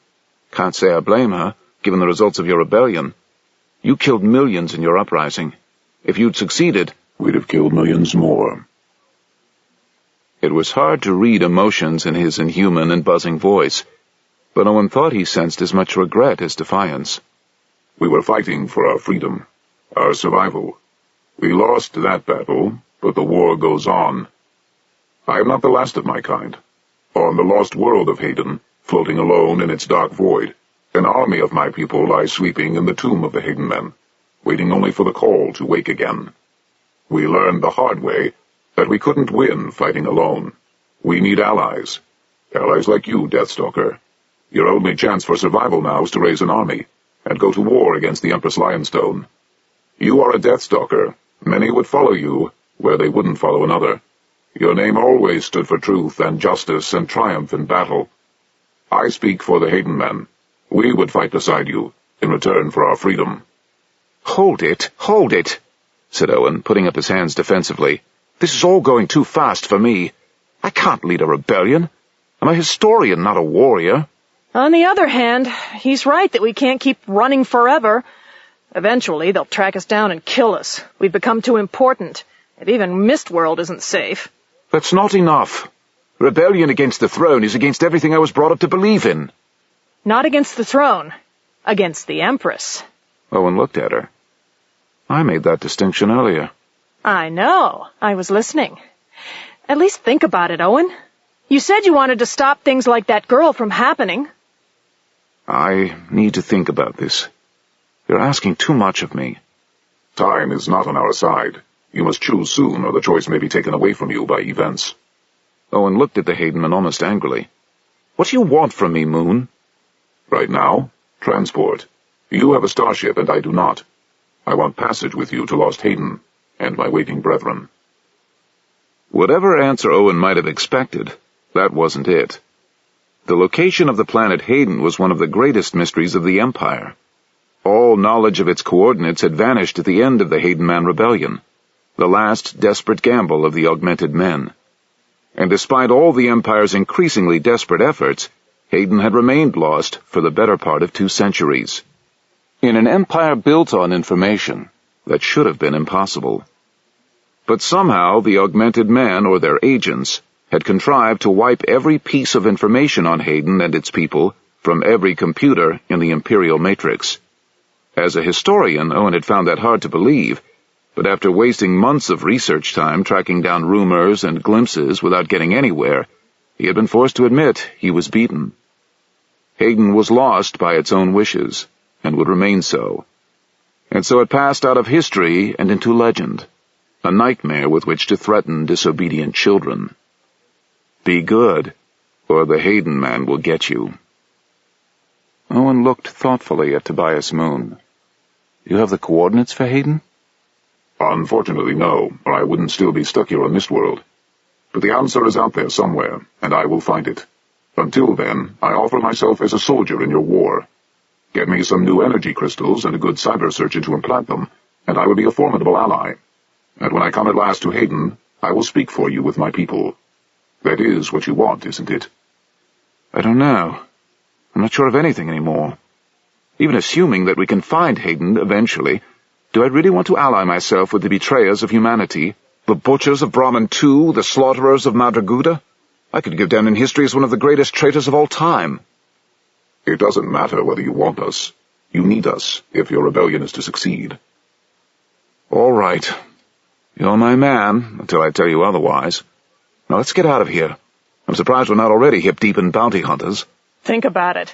Can't say I blame her, given the results of your rebellion. You killed millions in your uprising. If you'd succeeded, we'd have killed millions more. It was hard to read emotions in his inhuman and buzzing voice, but Owen thought he sensed as much regret as defiance. We were fighting for our freedom, our survival. We lost that battle, but the war goes on. I am not the last of my kind. On the lost world of Hayden, floating alone in its dark void, an army of my people lies sleeping in the tomb of the Hayden men, waiting only for the call to wake again. We learned the hard way that we couldn't win fighting alone. We need allies. Allies like you, Deathstalker. Your only chance for survival now is to raise an army, and go to war against the Empress Lionstone. You are a Deathstalker. Many would follow you, where they wouldn't follow another. Your name always stood for truth and justice and triumph in battle. I speak for the Hayden men. We would fight beside you, in return for our freedom. Hold it, said Owen, putting up his hands defensively. This is all going too fast for me. I can't lead a rebellion. I'm a historian, not a warrior. On the other hand, he's right that we can't keep running forever. Eventually, they'll track us down and kill us. We've become too important. And even Mistworld isn't safe. That's not enough. Rebellion against the throne is against everything I was brought up to believe in. Not against the throne. Against the Empress. Owen looked at her. I made that distinction earlier. I know. I was listening. At least think about it, Owen. You said you wanted to stop things like that girl from happening. I need to think about this. You're asking too much of me. Time is not on our side. You must choose soon, or the choice may be taken away from you by events. Owen looked at the Haydenman almost angrily. What do you want from me, Moon? Right now, transport. You have a starship, and I do not. I want passage with you to Lost Hayden, and my waiting brethren. Whatever answer Owen might have expected, that wasn't it. The location of the planet Hayden was one of the greatest mysteries of the Empire. All knowledge of its coordinates had vanished at the end of the Haydenman Rebellion, the last desperate gamble of the augmented men. And despite all the Empire's increasingly desperate efforts, Hayden had remained lost for the better part of 2 centuries. In an empire built on information, that should have been impossible. But somehow the augmented men, or their agents, had contrived to wipe every piece of information on Hayden and its people from every computer in the Imperial Matrix. As a historian, Owen had found that hard to believe, but after wasting months of research time tracking down rumors and glimpses without getting anywhere, he had been forced to admit he was beaten. Hayden was lost by its own wishes, and would remain so. And so it passed out of history and into legend, a nightmare with which to threaten disobedient children. Be good, or the Hayden man will get you. Owen looked thoughtfully at Tobias Moon. You have the coordinates for Hayden? Unfortunately, no, or I wouldn't still be stuck here on Mistworld. But the answer is out there somewhere, and I will find it. Until then, I offer myself as a soldier in your war. Get me some new energy crystals and a good cyber surgeon to implant them, and I will be a formidable ally. And when I come at last to Hayden, I will speak for you with my people. That is what you want, isn't it? I don't know. I'm not sure of anything anymore. Even assuming that we can find Hayden eventually, do I really want to ally myself with the betrayers of humanity, the butchers of Brahman II, the slaughterers of Madraguda? I could go down in history as one of the greatest traitors of all time. It doesn't matter whether you want us. You need us, if your rebellion is to succeed. All right. You're my man, until I tell you otherwise. Now let's get out of here. I'm surprised we're not already hip-deep in bounty hunters. Think about it.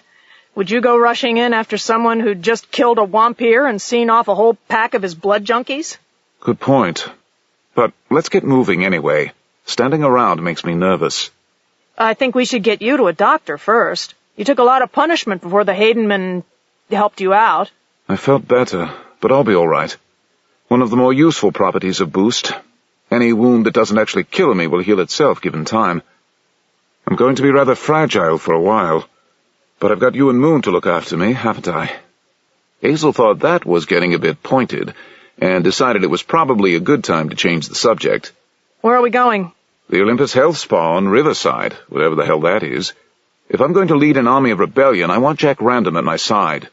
Would you go rushing in after someone who'd just killed a wampir and seen off a whole pack of his blood junkies? Good point. But let's get moving anyway. Standing around makes me nervous. I think we should get you to a doctor first. You took a lot of punishment before the Haydenman helped you out. I felt better, but I'll be all right. One of the more useful properties of Boost. Any wound that doesn't actually kill me will heal itself given time. I'm going to be rather fragile for a while. But I've got you and Moon to look after me, haven't I? Hazel thought that was getting a bit pointed, and decided it was probably a good time to change the subject. Where are we going? The Olympus Health Spa on Riverside, whatever the hell that is. If I'm going to lead an army of rebellion, I want Jack Random at my side.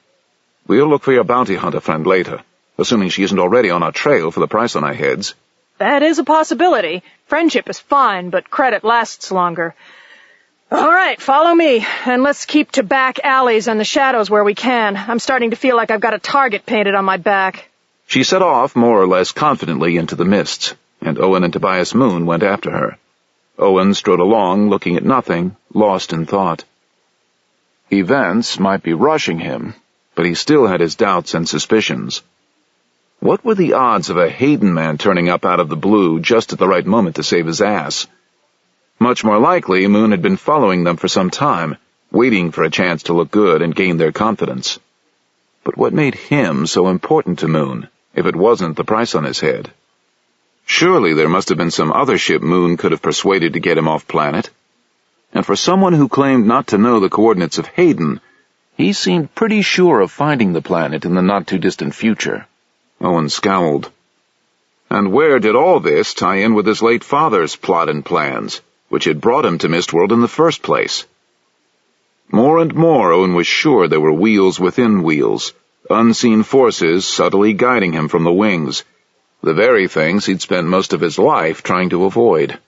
We'll look for your bounty hunter friend later, assuming she isn't already on our trail for the price on our heads. That is a possibility. Friendship is fine, but credit lasts longer. All right, follow me, and let's keep to back alleys and the shadows where we can. I'm starting to feel like I've got a target painted on my back. She set off more or less confidently into the mists, and Owen and Tobias Moon went after her. Owen strode along, looking at nothing, lost in thought. Events might be rushing him, but he still had his doubts and suspicions. What were the odds of a Hayden man turning up out of the blue just at the right moment to save his ass? Much more likely, Moon had been following them for some time, waiting for a chance to look good and gain their confidence. But what made him so important to Moon, if it wasn't the price on his head? Surely there must have been some other ship Moon could have persuaded to get him off planet. And for someone who claimed not to know the coordinates of Hayden, he seemed pretty sure of finding the planet in the not-too-distant future. Owen scowled. And where did all this tie in with his late father's plot and plans, which had brought him to Mistworld in the first place? More and more, Owen was sure there were wheels within wheels, unseen forces subtly guiding him from the wings, the very things he'd spent most of his life trying to avoid.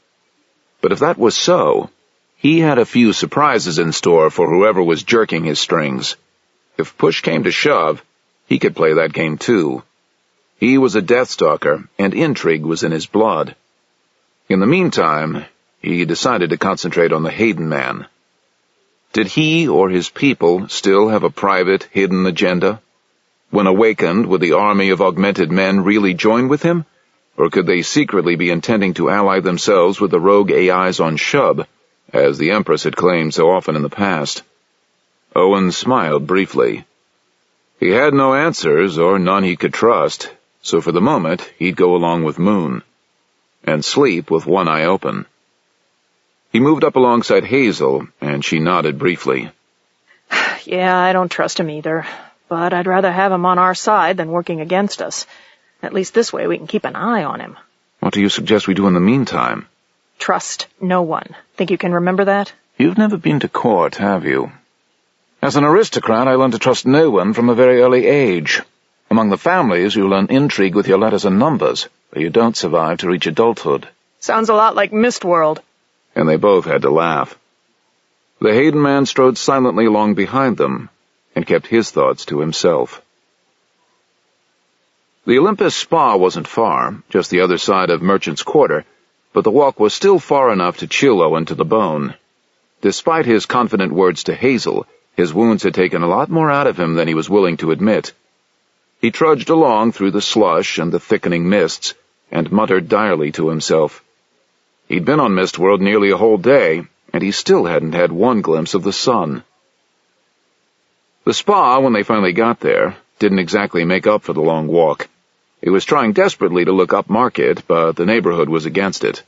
But if that was so, he had a few surprises in store for whoever was jerking his strings. If push came to shove, he could play that game too. He was a Deathstalker, and intrigue was in his blood. In the meantime, he decided to concentrate on the Hayden man. Did he or his people still have a private, hidden agenda? When awakened, would the army of augmented men really join with him? Or could they secretly be intending to ally themselves with the rogue AIs on Shub, as the Empress had claimed so often in the past? Owen smiled briefly. He had no answers, or none he could trust, so for the moment he'd go along with Moon, and sleep with one eye open. He moved up alongside Hazel, and she nodded briefly. Yeah, I don't trust him either, but I'd rather have him on our side than working against us. At least this way we can keep an eye on him. What do you suggest we do in the meantime? Trust no one. Think you can remember that? You've never been to court, have you? As an aristocrat, I learned to trust no one from a very early age. Among the families, you learn intrigue with your letters and numbers, but you don't survive to reach adulthood. Sounds a lot like Mistworld. And they both had to laugh. The Hayden man strode silently along behind them, and kept his thoughts to himself. The Olympus Spa wasn't far, just the other side of Merchant's Quarter, but the walk was still far enough to chill Owen to the bone. Despite his confident words to Hazel, his wounds had taken a lot more out of him than he was willing to admit. He trudged along through the slush and the thickening mists, and muttered direly to himself. He'd been on Mistworld nearly a whole day, and he still hadn't had one glimpse of the sun. The spa, when they finally got there, didn't exactly make up for the long walk. It was trying desperately to look upmarket, but the neighborhood was against it.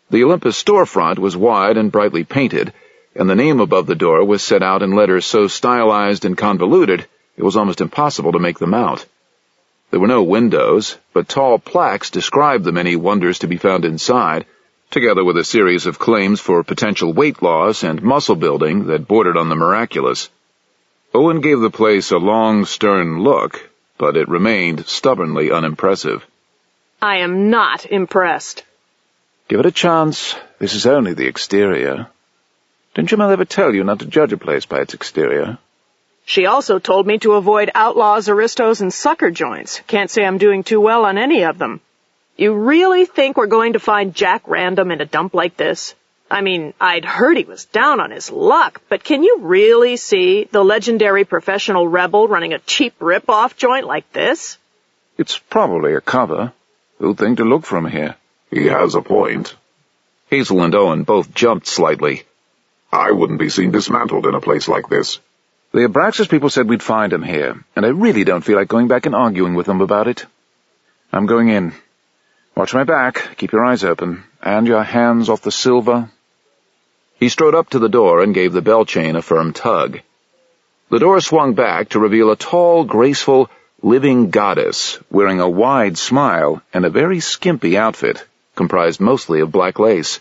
The Olympus storefront was wide and brightly painted, and the name above the door was set out in letters so stylized and convoluted it was almost impossible to make them out. There were no windows, but tall plaques described the many wonders to be found inside, together with a series of claims for potential weight loss and muscle building that bordered on the miraculous. Owen gave the place a long, stern look, but it remained stubbornly unimpressive. I am not impressed. Give it a chance. This is only the exterior. Didn't your mother ever tell you not to judge a place by its exterior? She also told me to avoid outlaws, aristos, and sucker joints. Can't say I'm doing too well on any of them. You really think we're going to find Jack Random in a dump like this? I mean, I'd heard he was down on his luck, but can you really see the legendary professional rebel running a cheap rip-off joint like this? It's probably a cover. Who'd think to look from here? He has a point. Hazel and Owen both jumped slightly. I wouldn't be seen dismantled in a place like this. The Abraxas people said we'd find him here, and I really don't feel like going back and arguing with them about it. I'm going in. Watch my back, keep your eyes open, and your hands off the silver. He strode up to the door and gave the bell chain a firm tug. The door swung back to reveal a tall, graceful, living goddess wearing a wide smile and a very skimpy outfit, comprised mostly of black lace.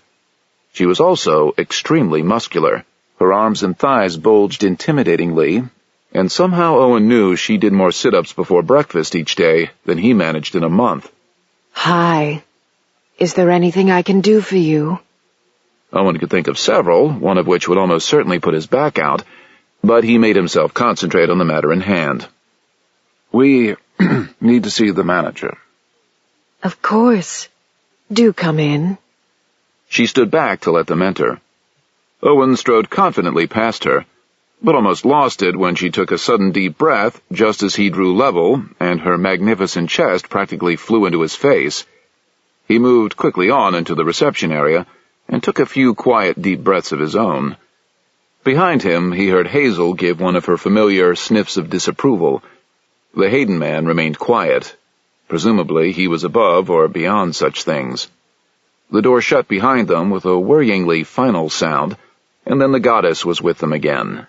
She was also extremely muscular. Her arms and thighs bulged intimidatingly, and somehow Owen knew she did more sit-ups before breakfast each day than he managed in a month. Hi. Is there anything I can do for you? Owen could think of several, one of which would almost certainly put his back out, but he made himself concentrate on the matter in hand. We need to see the manager. Of course. Do come in. She stood back to let them enter. Owen strode confidently past her, but almost lost it when she took a sudden deep breath just as he drew level, and her magnificent chest practically flew into his face. He moved quickly on into the reception area, and took a few quiet deep breaths of his own. Behind him, he heard Hazel give one of her familiar sniffs of disapproval. The Hayden man remained quiet. Presumably he was above or beyond such things. The door shut behind them with a worryingly final sound, and then the goddess was with them again.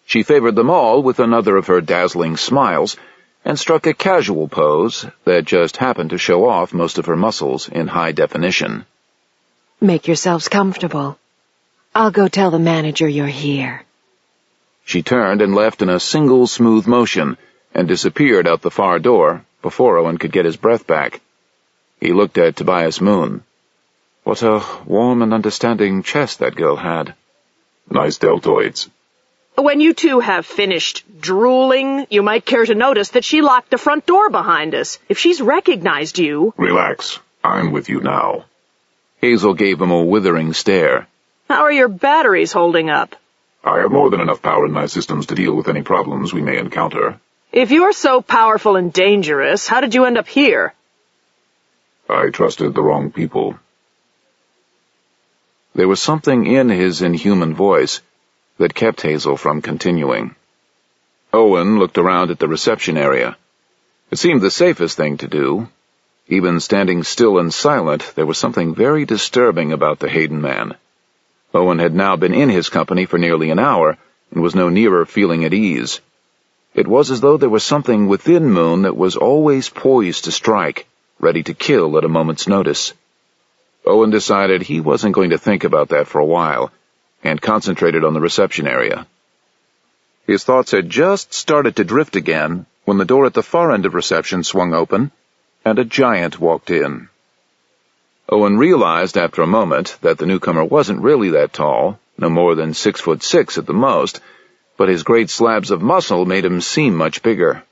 She favored them all with another of her dazzling smiles, and struck a casual pose that just happened to show off most of her muscles in high definition. Make yourselves comfortable. I'll go tell the manager you're here. She turned and left in a single smooth motion and disappeared out the far door before Owen could get his breath back. He looked at Tobias Moon. What a warm and understanding chest that girl had. Nice deltoids. When you two have finished drooling, you might care to notice that she locked the front door behind us. If she's recognized you... Relax. I'm with you now. Hazel gave him a withering stare. How are your batteries holding up? I have more than enough power in my systems to deal with any problems we may encounter. If you're so powerful and dangerous, how did you end up here? I trusted the wrong people. There was something in his inhuman voice that kept Hazel from continuing. Owen looked around at the reception area. It seemed the safest thing to do. Even standing still and silent, there was something very disturbing about the Hayden man. Owen had now been in his company for nearly an hour and was no nearer feeling at ease. It was as though there was something within Moon that was always poised to strike, ready to kill at a moment's notice. Owen decided he wasn't going to think about that for a while, and concentrated on the reception area. His thoughts had just started to drift again when the door at the far end of reception swung open, and a giant walked in. Owen realized after a moment that the newcomer wasn't really that tall, no more than 6'6" at the most, but his great slabs of muscle made him seem much bigger.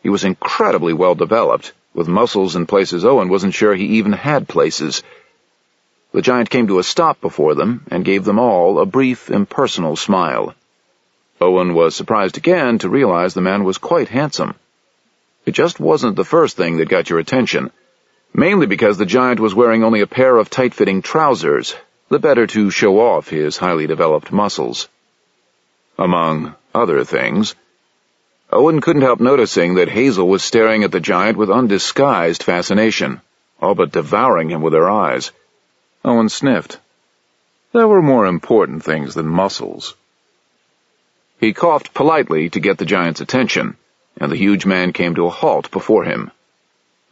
He was incredibly well developed, with muscles in places Owen wasn't sure he even had places. The giant came to a stop before them and gave them all a brief, impersonal smile. Owen was surprised again to realize the man was quite handsome. It just wasn't the first thing that got your attention, mainly because the giant was wearing only a pair of tight-fitting trousers, the better to show off his highly developed muscles. Among other things, Owen couldn't help noticing that Hazel was staring at the giant with undisguised fascination, all but devouring him with her eyes. Owen sniffed. There were more important things than muscles. He coughed politely to get the giant's attention, and the huge man came to a halt before him.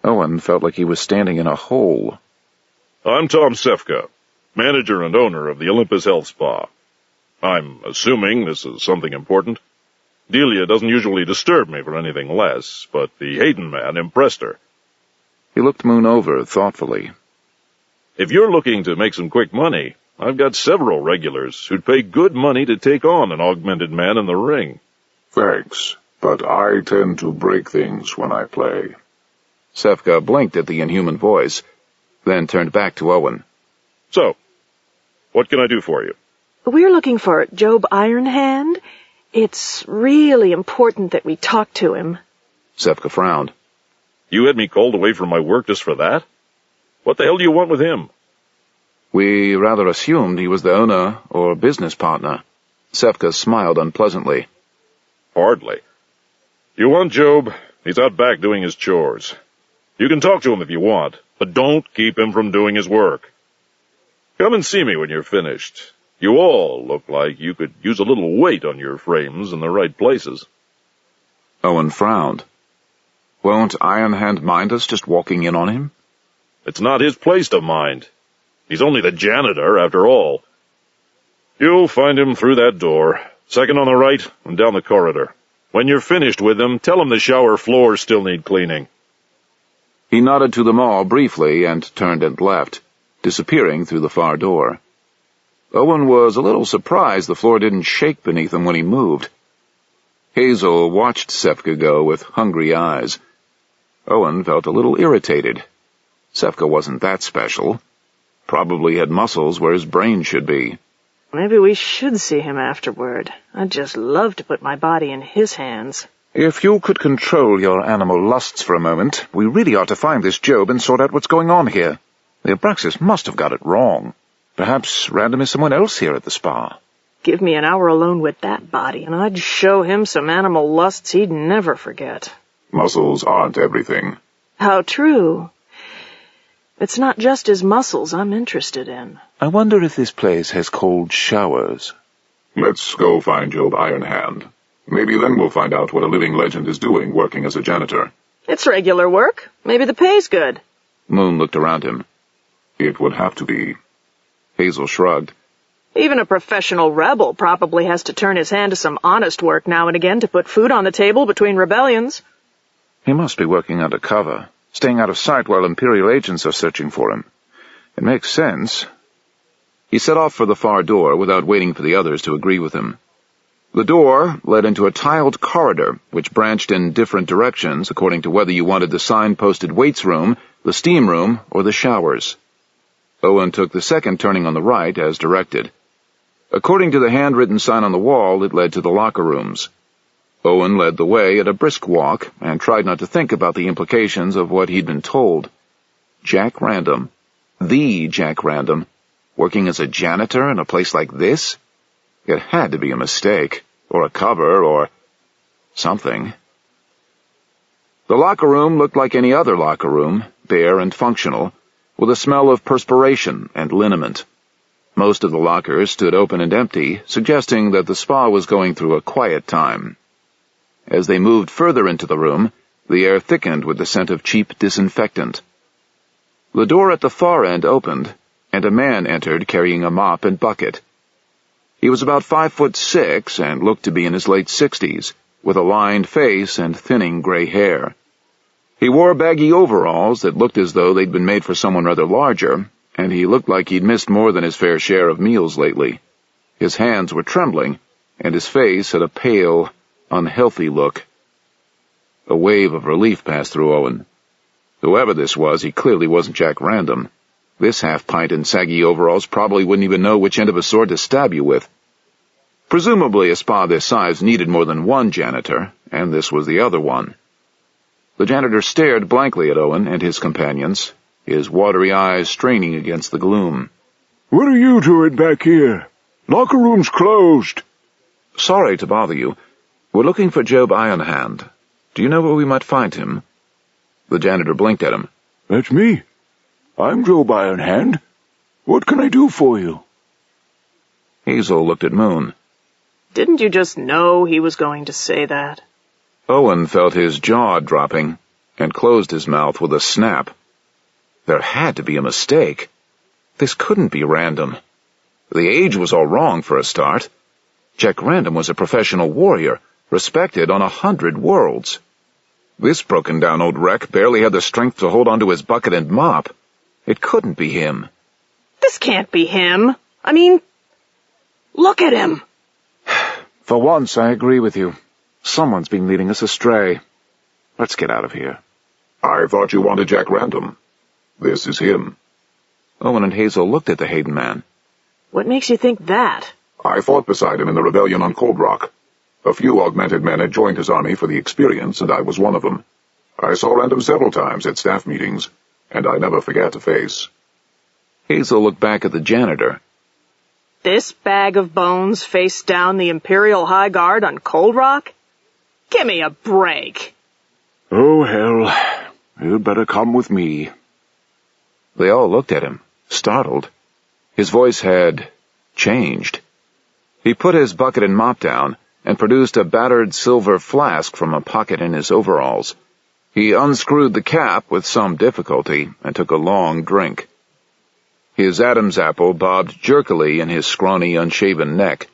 Owen felt like he was standing in a hole. I'm Tom Sefka, manager and owner of the Olympus Health Spa. I'm assuming this is something important. Delia doesn't usually disturb me for anything less, but the Hayden man impressed her. He looked Moon over thoughtfully. If you're looking to make some quick money, I've got several regulars who'd pay good money to take on an augmented man in the ring. Thanks, but I tend to break things when I play. Sefka blinked at the inhuman voice, then turned back to Owen. So, what can I do for you? We're looking for Job Ironhand. It's really important that we talk to him. Sefka frowned. You had me called away from my work just for that? What the hell do you want with him? We rather assumed he was the owner or business partner. Sefka smiled unpleasantly. Hardly. You want Job? He's out back doing his chores. You can talk to him if you want, but don't keep him from doing his work. Come and see me when you're finished. You all look like you could use a little weight on your frames in the right places. Owen frowned. Won't Ironhand mind us just walking in on him? It's not his place to mind. He's only the janitor, after all. You'll find him through that door, second on the right and down the corridor. When you're finished with him, tell him the shower floors still need cleaning. He nodded to them all briefly and turned and left, disappearing through the far door. Owen was a little surprised the floor didn't shake beneath him when he moved. Hazel watched Sefka go with hungry eyes. Owen felt a little irritated. Sefka wasn't that special. Probably had muscles where his brain should be. Maybe we should see him afterward. I'd just love to put my body in his hands. If you could control your animal lusts for a moment, we really ought to find this Job and sort out what's going on here. The Abraxas must have got it wrong. Perhaps Random is someone else here at the spa. Give me an hour alone with that body, and I'd show him some animal lusts he'd never forget. Muscles aren't everything. How true. It's not just his muscles I'm interested in. I wonder if this place has cold showers. Let's go find Job Ironhand. Maybe then we'll find out what a living legend is doing working as a janitor. It's regular work. Maybe the pay's good. Moon looked around him. It would have to be. Hazel shrugged. Even a professional rebel probably has to turn his hand to some honest work now and again to put food on the table between rebellions. He must be working undercover, staying out of sight while Imperial agents are searching for him. It makes sense. He set off for the far door without waiting for the others to agree with him. The door led into a tiled corridor, which branched in different directions according to whether you wanted the sign-posted weights room, the steam room, or the showers. Owen took the second turning on the right, as directed. According to the handwritten sign on the wall, it led to the locker rooms. Owen led the way at a brisk walk, and tried not to think about the implications of what he'd been told. Jack Random, the Jack Random, working as a janitor in a place like this? It had to be a mistake, or a cover, or something. The locker room looked like any other locker room, bare and functional, with a smell of perspiration and liniment. Most of the lockers stood open and empty, suggesting that the spa was going through a quiet time. As they moved further into the room, the air thickened with the scent of cheap disinfectant. The door at the far end opened, and a man entered carrying a mop and bucket. He was about 5'6" and looked to be in his late 60s, with a lined face and thinning gray hair. He wore baggy overalls that looked as though they'd been made for someone rather larger, and he looked like he'd missed more than his fair share of meals lately. His hands were trembling, and his face had a pale, unhealthy look. A wave of relief passed through Owen. Whoever this was, he clearly wasn't Jack Random. This half-pint in saggy overalls probably wouldn't even know which end of a sword to stab you with. Presumably a spa this size needed more than one janitor, and this was the other one. The janitor stared blankly at Owen and his companions, his watery eyes straining against the gloom. "What are you doing back here? Locker room's closed." "Sorry to bother you. We're looking for Job Ironhand. Do you know where we might find him?" The janitor blinked at him. "That's me. I'm Job Ironhand. What can I do for you?" Hazel looked at Moon. Didn't you just know he was going to say that? Owen felt his jaw dropping, and closed his mouth with a snap. There had to be a mistake. This couldn't be Random. The age was all wrong for a start. Jack Random was a professional warrior, respected on 100 worlds. This broken-down old wreck barely had the strength to hold onto his bucket and mop. It couldn't be him. This can't be him. I mean, look at him. For once, I agree with you. Someone's been leading us astray. Let's get out of here. I thought you wanted Jack Random. This is him. Owen and Hazel looked at the Hayden man. What makes you think that? I fought beside him in the rebellion on Cold Rock. A few augmented men had joined his army for the experience, and I was one of them. I saw Random several times at staff meetings, and I never forget a face. Hazel looked back at the janitor. This bag of bones faced down the Imperial High Guard on Cold Rock? Give me a break. "Oh, hell. You'd better come with me." They all looked at him, startled. His voice had changed. He put his bucket and mop down and produced a battered silver flask from a pocket in his overalls. He unscrewed the cap with some difficulty and took a long drink. His Adam's apple bobbed jerkily in his scrawny, unshaven neck.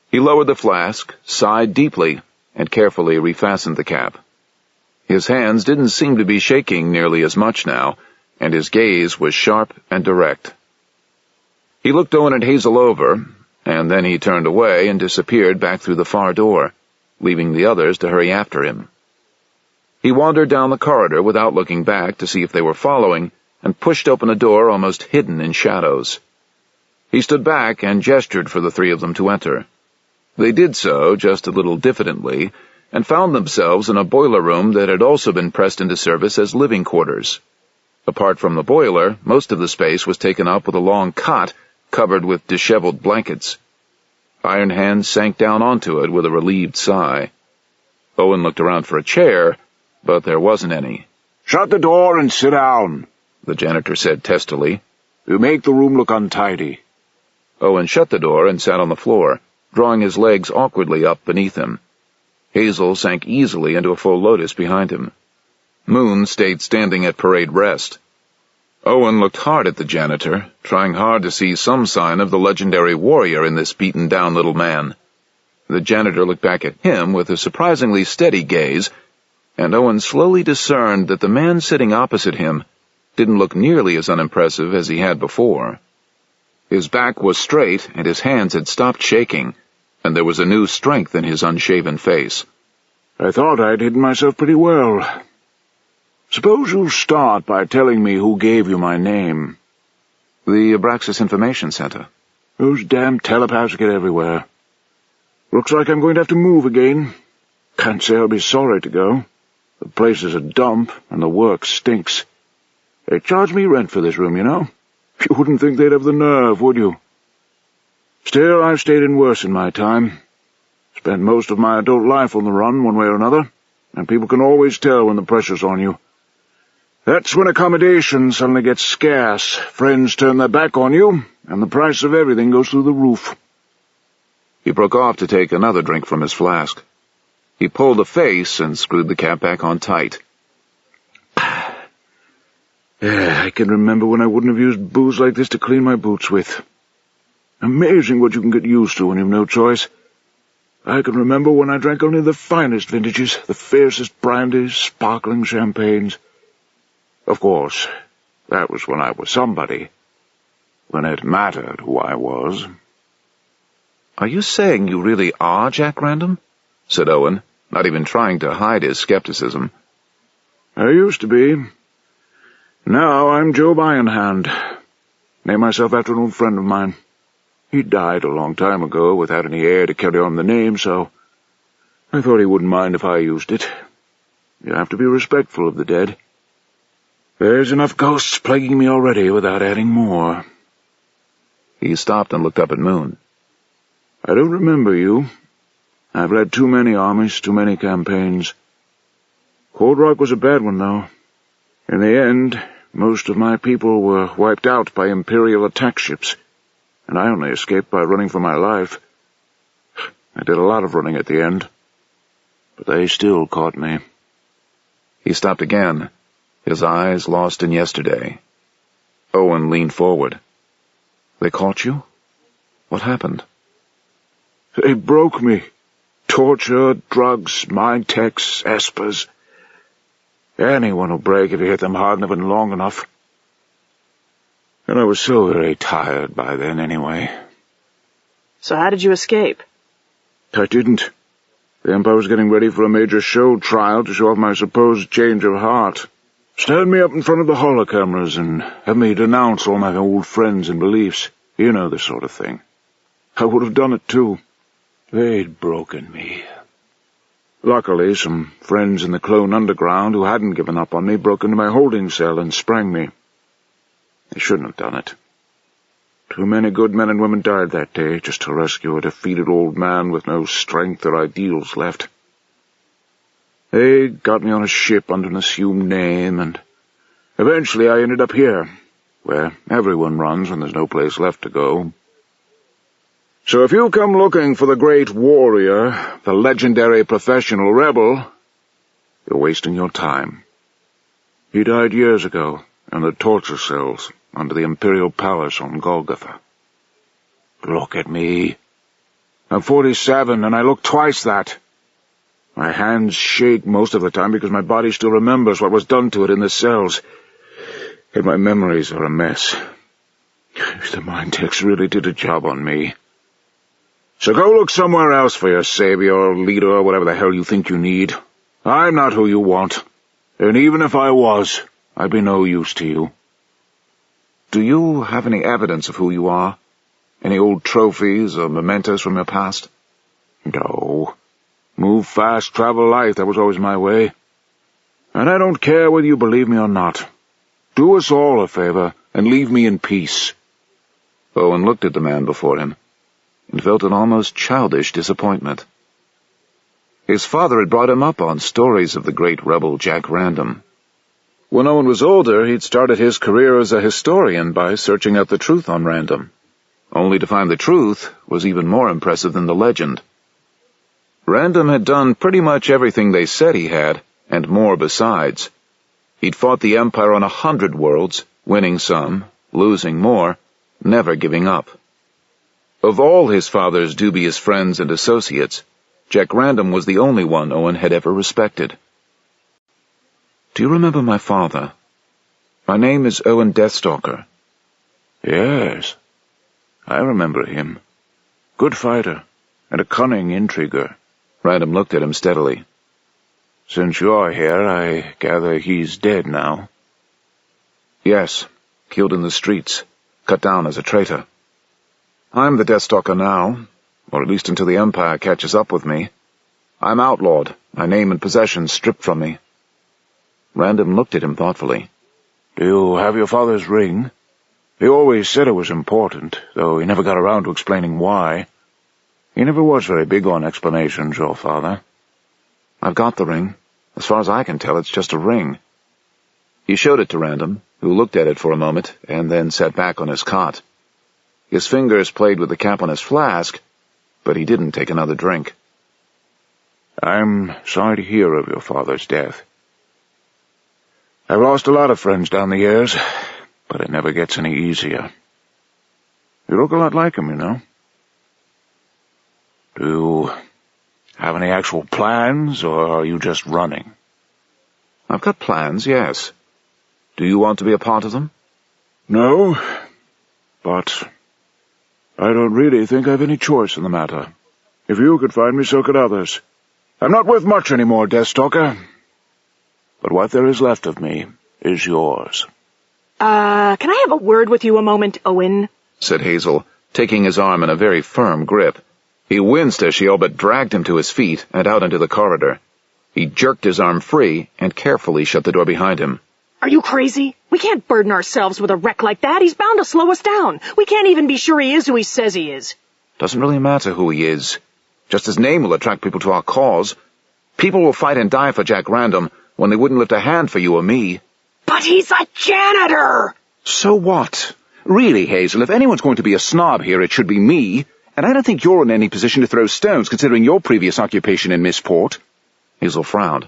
He lowered the flask, sighed deeply, and carefully refastened the cap. His hands didn't seem to be shaking nearly as much now, and his gaze was sharp and direct. He looked Owen and Hazel over, and then he turned away and disappeared back through the far door, leaving the others to hurry after him. He wandered down the corridor without looking back to see if they were following, and pushed open a door almost hidden in shadows. He stood back and gestured for the three of them to enter. They did so, just a little diffidently, and found themselves in a boiler room that had also been pressed into service as living quarters. Apart from the boiler, most of the space was taken up with a long cot covered with disheveled blankets. Ironhand sank down onto it with a relieved sigh. Owen looked around for a chair, but there wasn't any. "Shut the door and sit down," the janitor said testily. "You make the room look untidy." Owen shut the door and sat on the floor, drawing his legs awkwardly up beneath him. Hazel sank easily into a full lotus behind him. Moon stayed standing at parade rest. Owen looked hard at the janitor, trying hard to see some sign of the legendary warrior in this beaten-down little man. The janitor looked back at him with a surprisingly steady gaze, and Owen slowly discerned that the man sitting opposite him didn't look nearly as unimpressive as he had before. His back was straight, and his hands had stopped shaking, and there was a new strength in his unshaven face. I thought I'd hidden myself pretty well. Suppose you'll start by telling me who gave you my name. The Abraxas Information Center. Those damn telepaths get everywhere. Looks like I'm going to have to move again. Can't say I'll be sorry to go. The place is a dump, and the work stinks. They charge me rent for this room, you know. You wouldn't think they'd have the nerve, would you? Still, I've stayed in worse in my time. Spent most of my adult life on the run, one way or another, and people can always tell when the pressure's on you. That's when accommodation suddenly gets scarce, friends turn their back on you, and the price of everything goes through the roof. He broke off to take another drink from his flask. He pulled a face and screwed the cap back on tight. Yeah, I can remember when I wouldn't have used booze like this to clean my boots with. Amazing what you can get used to when you've no choice. I can remember when I drank only the finest vintages, the fiercest brandies, sparkling champagnes. Of course, that was when I was somebody. When it mattered who I was. "Are you saying you really are Jack Random?" said Owen, not even trying to hide his skepticism. I used to be. Now I'm Job Ironhand. Named myself after an old friend of mine. He died a long time ago without any heir to carry on the name, so I thought he wouldn't mind if I used it. You have to be respectful of the dead. There's enough ghosts plaguing me already without adding more. He stopped and looked up at Moon. I don't remember you. I've led too many armies, too many campaigns. Cold Rock was a bad one, though. In the end, most of my people were wiped out by Imperial attack ships, and I only escaped by running for my life. I did a lot of running at the end, but they still caught me. He stopped again, his eyes lost in yesterday. Owen leaned forward. "They caught you? What happened?" They broke me. Torture, drugs, mind techs, espers. Anyone will break if you hit them hard enough and long enough. And I was so very tired by then anyway. So how did you escape? I didn't. The Empire was getting ready for a major show trial to show off my supposed change of heart. Stand me up in front of the holocameras and have me denounce all my old friends and beliefs. You know the sort of thing. I would have done it too. They'd broken me. Luckily, some friends in the clone underground who hadn't given up on me broke into my holding cell and sprang me. They shouldn't have done it. Too many good men and women died that day just to rescue a defeated old man with no strength or ideals left. They got me on a ship under an assumed name, and eventually I ended up here, where everyone runs when there's no place left to go. So if you come looking for the great warrior, the legendary professional rebel, you're wasting your time. He died years ago in the torture cells under the Imperial Palace on Golgotha. Look at me. I'm 47, and I look twice that. My hands shake most of the time because my body still remembers what was done to it in the cells, and my memories are a mess. The mind techs really did a job on me. So go look somewhere else for your savior or leader or whatever the hell you think you need. I'm not who you want, and even if I was, I'd be no use to you. Do you have any evidence of who you are? Any old trophies or mementos from your past? No. Move fast, travel light, that was always my way. And I don't care whether you believe me or not. Do us all a favor and leave me in peace. Owen looked at the man before him and felt an almost childish disappointment. His father had brought him up on stories of the great rebel Jack Random. When Owen was older, he'd started his career as a historian by searching out the truth on Random. Only to find the truth was even more impressive than the legend. Random had done pretty much everything they said he had, and more besides. He'd fought the Empire on 100 worlds, winning some, losing more, never giving up. Of all his father's dubious friends and associates, Jack Random was the only one Owen had ever respected. "Do you remember my father? My name is Owen Deathstalker." "Yes, I remember him. Good fighter, and a cunning intriguer." Random looked at him steadily. "Since you're here, I gather he's dead now." "Yes, killed in the streets, cut down as a traitor. I'm the Deathstalker now, or at least until the Empire catches up with me. I'm outlawed, my name and possessions stripped from me." Random looked at him thoughtfully. "Do you have your father's ring? He always said it was important, though he never got around to explaining why. He never was very big on explanations, your father." "I've got the ring. As far as I can tell, it's just a ring." He showed it to Random, who looked at it for a moment and then sat back on his cot. His fingers played with the cap on his flask, but he didn't take another drink. "I'm sorry to hear of your father's death. I've lost a lot of friends down the years, but it never gets any easier. You look a lot like him, you know. Do you have any actual plans, or are you just running?" "I've got plans, yes. Do you want to be a part of them?" "No, but I don't really think I've any choice in the matter. If you could find me, so could others. I'm not worth much anymore, Deathstalker. But what there is left of me is yours." Can I have a word with you a moment, Owen?" said Hazel, taking his arm in a very firm grip. He winced as she all but dragged him to his feet and out into the corridor. He jerked his arm free and carefully shut the door behind him. "Are you crazy? We can't burden ourselves with a wreck like that. He's bound to slow us down. We can't even be sure he is who he says he is." "Doesn't really matter who he is. Just his name will attract people to our cause. People will fight and die for Jack Random when they wouldn't lift a hand for you or me." "But he's a janitor!" "So what? Really, Hazel, if anyone's going to be a snob here, it should be me, and I don't think you're in any position to throw stones considering your previous occupation in Missport." Hazel frowned.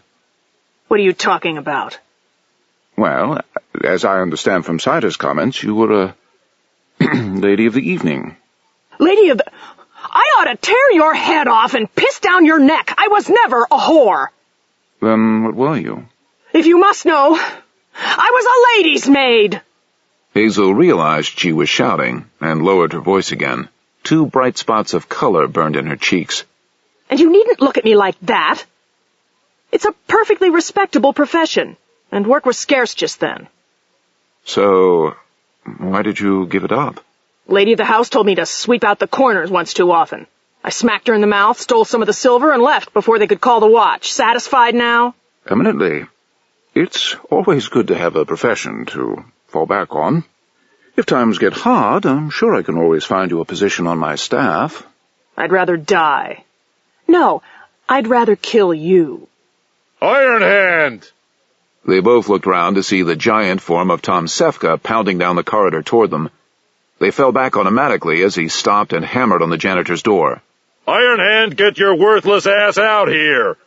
"What are you talking about?" "Well, as I understand from Cider's comments, you were a lady of the evening." "Lady of the... I ought to tear your head off and piss down your neck. I was never a whore." "Then what were you?" "If you must know, I was a lady's maid." Hazel realized she was shouting and lowered her voice again. 2 bright spots of color burned in her cheeks. "And you needn't look at me like that. It's a perfectly respectable profession, and work was scarce just then." "So, why did you give it up?" Lady of the house told me to sweep out the corners once too often. I smacked her in the mouth, stole some of the silver, and left before they could call the watch. Satisfied now?" "Eminently. It's always good to have a profession to fall back on. If times get hard, I'm sure I can always find you a position on my staff." "I'd rather die. No, I'd rather kill you." "Iron Hand!" They both looked round to see the giant form of Tom Sefka pounding down the corridor toward them. They fell back automatically as he stopped and hammered on the janitor's door. "Iron Hand, get your worthless ass out here!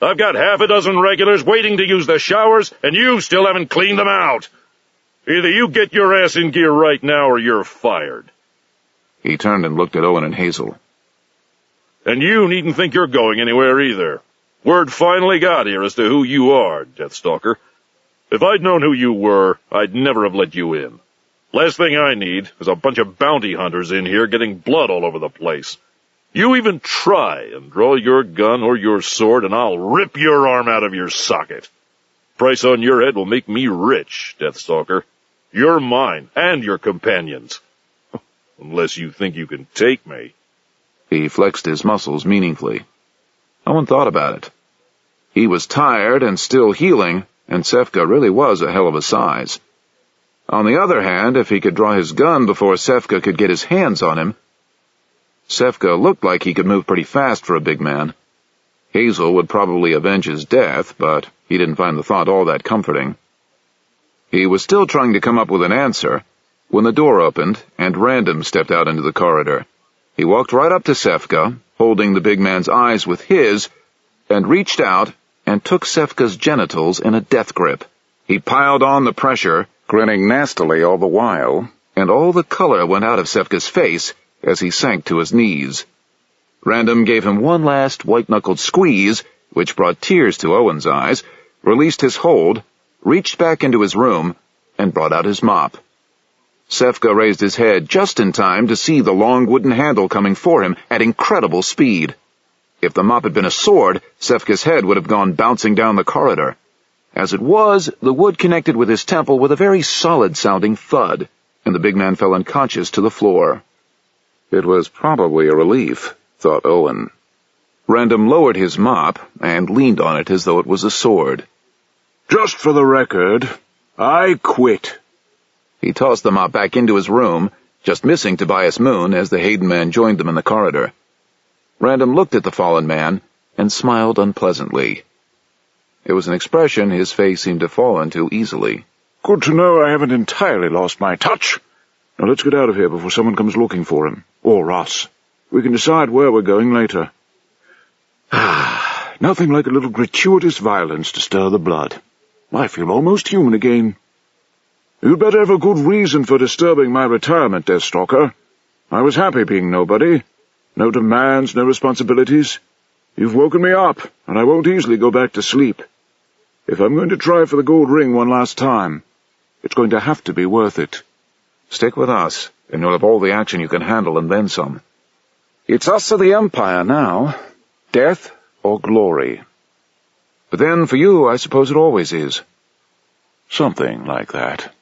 I've got half a dozen regulars waiting to use the showers, and you still haven't cleaned them out. Either you get your ass in gear right now, or you're fired." He turned and looked at Owen and Hazel. "And you needn't think you're going anywhere either. Word finally got here as to who you are, Deathstalker. If I'd known who you were, I'd never have let you in. Last thing I need is a bunch of bounty hunters in here getting blood all over the place. You even try and draw your gun or your sword, and I'll rip your arm out of your socket. Price on your head will make me rich, Deathstalker. You're mine, and your companions. Unless you think you can take me." He flexed his muscles meaningfully. Owen thought about it. He was tired and still healing, and Sefka really was a hell of a size. On the other hand, if he could draw his gun before Sefka could get his hands on him... Sefka looked like he could move pretty fast for a big man. Hazel would probably avenge his death, but he didn't find the thought all that comforting. He was still trying to come up with an answer when the door opened and Random stepped out into the corridor. He walked right up to Sefka, holding the big man's eyes with his, and reached out and took Sefka's genitals in a death grip. He piled on the pressure, grinning nastily all the while, and all the color went out of Sefka's face as he sank to his knees. Random gave him one last white-knuckled squeeze, which brought tears to Owen's eyes, released his hold, reached back into his room, and brought out his mop. Sefka raised his head just in time to see the long wooden handle coming for him at incredible speed. If the mop had been a sword, Sefka's head would have gone bouncing down the corridor. As it was, the wood connected with his temple with a very solid-sounding thud, and the big man fell unconscious to the floor. It was probably a relief, thought Owen. Random lowered his mop and leaned on it as though it was a sword. Just for the record, I quit. He tossed the mop back into his room, just missing Tobias Moon as the Hayden man joined them in the corridor. Random looked at the fallen man and smiled unpleasantly. It was an expression his face seemed to fall into easily. Good to know I haven't entirely lost my touch. Now let's get out of here before someone comes looking for him. Or us. We can decide where we're going later. Nothing like a little gratuitous violence to stir the blood. I feel almost human again. You'd better have a good reason for disturbing my retirement, Deathstalker. I was happy being nobody. No demands, no responsibilities. You've woken me up, and I won't easily go back to sleep. If I'm going to try for the gold ring one last time, it's going to have to be worth it. Stick with us, and you'll have all the action you can handle and then some. It's us or the Empire now. Death or glory. But then, for you, I suppose it always is. Something like that.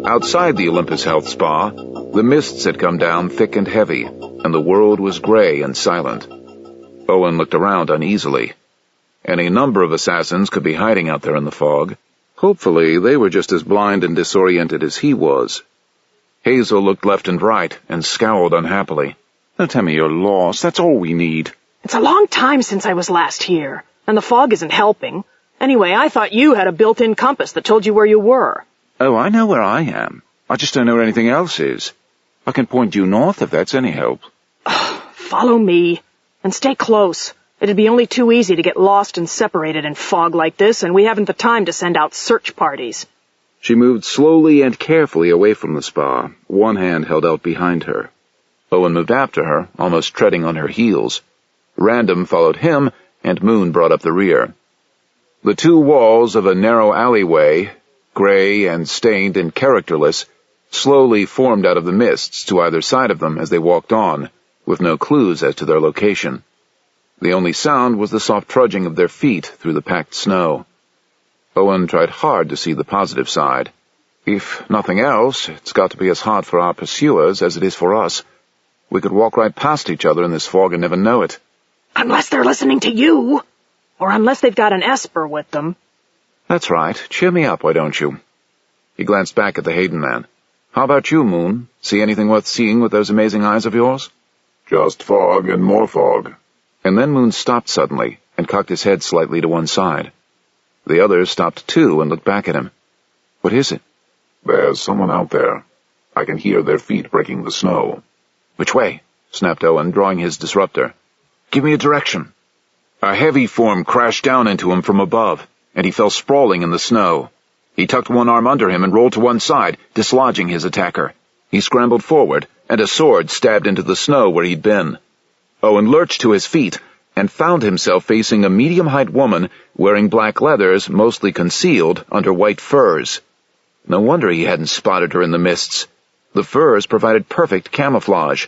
Outside the Olympus Health Spa, the mists had come down thick and heavy, and the world was gray and silent. Owen looked around uneasily. Any number of assassins could be hiding out there in the fog. Hopefully, they were just as blind and disoriented as he was. Hazel looked left and right and scowled unhappily. Now tell me you're lost. That's all we need. It's a long time since I was last here, and the fog isn't helping. Anyway, I thought you had a built-in compass that told you where you were. Oh, I know where I am. I just don't know where anything else is. I can point due north if that's any help. Follow me, and stay close. It'd be only too easy to get lost and separated in fog like this, and we haven't the time to send out search parties. She moved slowly and carefully away from the spa, one hand held out behind her. Owen moved after her, almost treading on her heels. Random followed him, and Moon brought up the rear. The two walls of a narrow alleyway, gray and stained and characterless, slowly formed out of the mists to either side of them as they walked on, with no clues as to their location. The only sound was the soft trudging of their feet through the packed snow. Owen tried hard to see the positive side. If nothing else, it's got to be as hard for our pursuers as it is for us. We could walk right past each other in this fog and never know it. Unless they're listening to you, or unless they've got an Esper with them. That's right. Cheer me up, why don't you? He glanced back at the Hayden man. How about you, Moon? See anything worth seeing with those amazing eyes of yours? Just fog and more fog. And then Moon stopped suddenly and cocked his head slightly to one side. The others stopped too and looked back at him. What is it? There's someone out there. I can hear their feet breaking the snow. Which way? Snapped Owen, drawing his disruptor. Give me a direction. A heavy form crashed down into him from above, and he fell sprawling in the snow. He tucked one arm under him and rolled to one side, dislodging his attacker. He scrambled forward, and a sword stabbed into the snow where he'd been. Owen lurched to his feet and found himself facing a medium-height woman wearing black leathers mostly concealed under white furs. No wonder he hadn't spotted her in the mists. The furs provided perfect camouflage.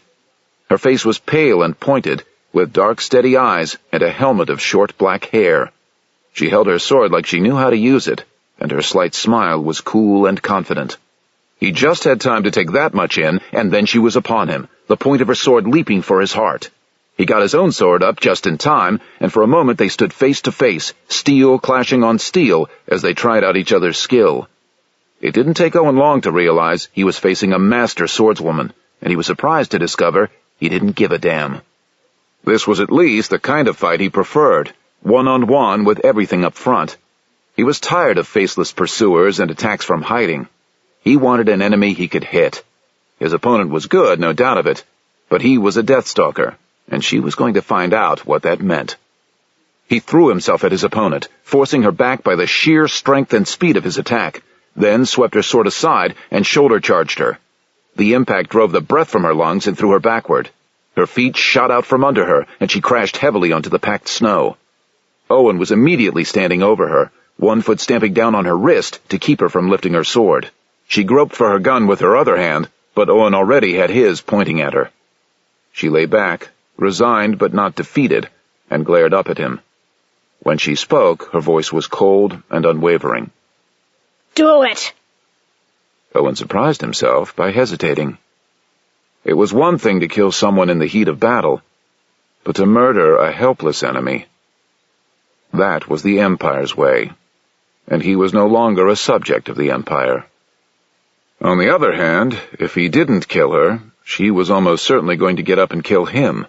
Her face was pale and pointed, with dark, steady eyes and a helmet of short black hair. She held her sword like she knew how to use it, and her slight smile was cool and confident. He just had time to take that much in, and then she was upon him, the point of her sword leaping for his heart. He got his own sword up just in time, and for a moment they stood face to face, steel clashing on steel as they tried out each other's skill. It didn't take Owen long to realize he was facing a master swordswoman, and he was surprised to discover he didn't give a damn. This was at least the kind of fight he preferred, one-on-one with everything up front. He was tired of faceless pursuers and attacks from hiding. He wanted an enemy he could hit. His opponent was good, no doubt of it, but he was a Deathstalker, and she was going to find out what that meant. He threw himself at his opponent, forcing her back by the sheer strength and speed of his attack, then swept her sword aside and shoulder-charged her. The impact drove the breath from her lungs and threw her backward. Her feet shot out from under her, and she crashed heavily onto the packed snow. Owen was immediately standing over her, one foot stamping down on her wrist to keep her from lifting her sword. She groped for her gun with her other hand, but Owen already had his pointing at her. She lay back, resigned but not defeated, and glared up at him. When she spoke, her voice was cold and unwavering. Do it! Owen surprised himself by hesitating. It was one thing to kill someone in the heat of battle, but to murder a helpless enemy. That was the Empire's way, and he was no longer a subject of the Empire. On the other hand, if he didn't kill her, she was almost certainly going to get up and kill him.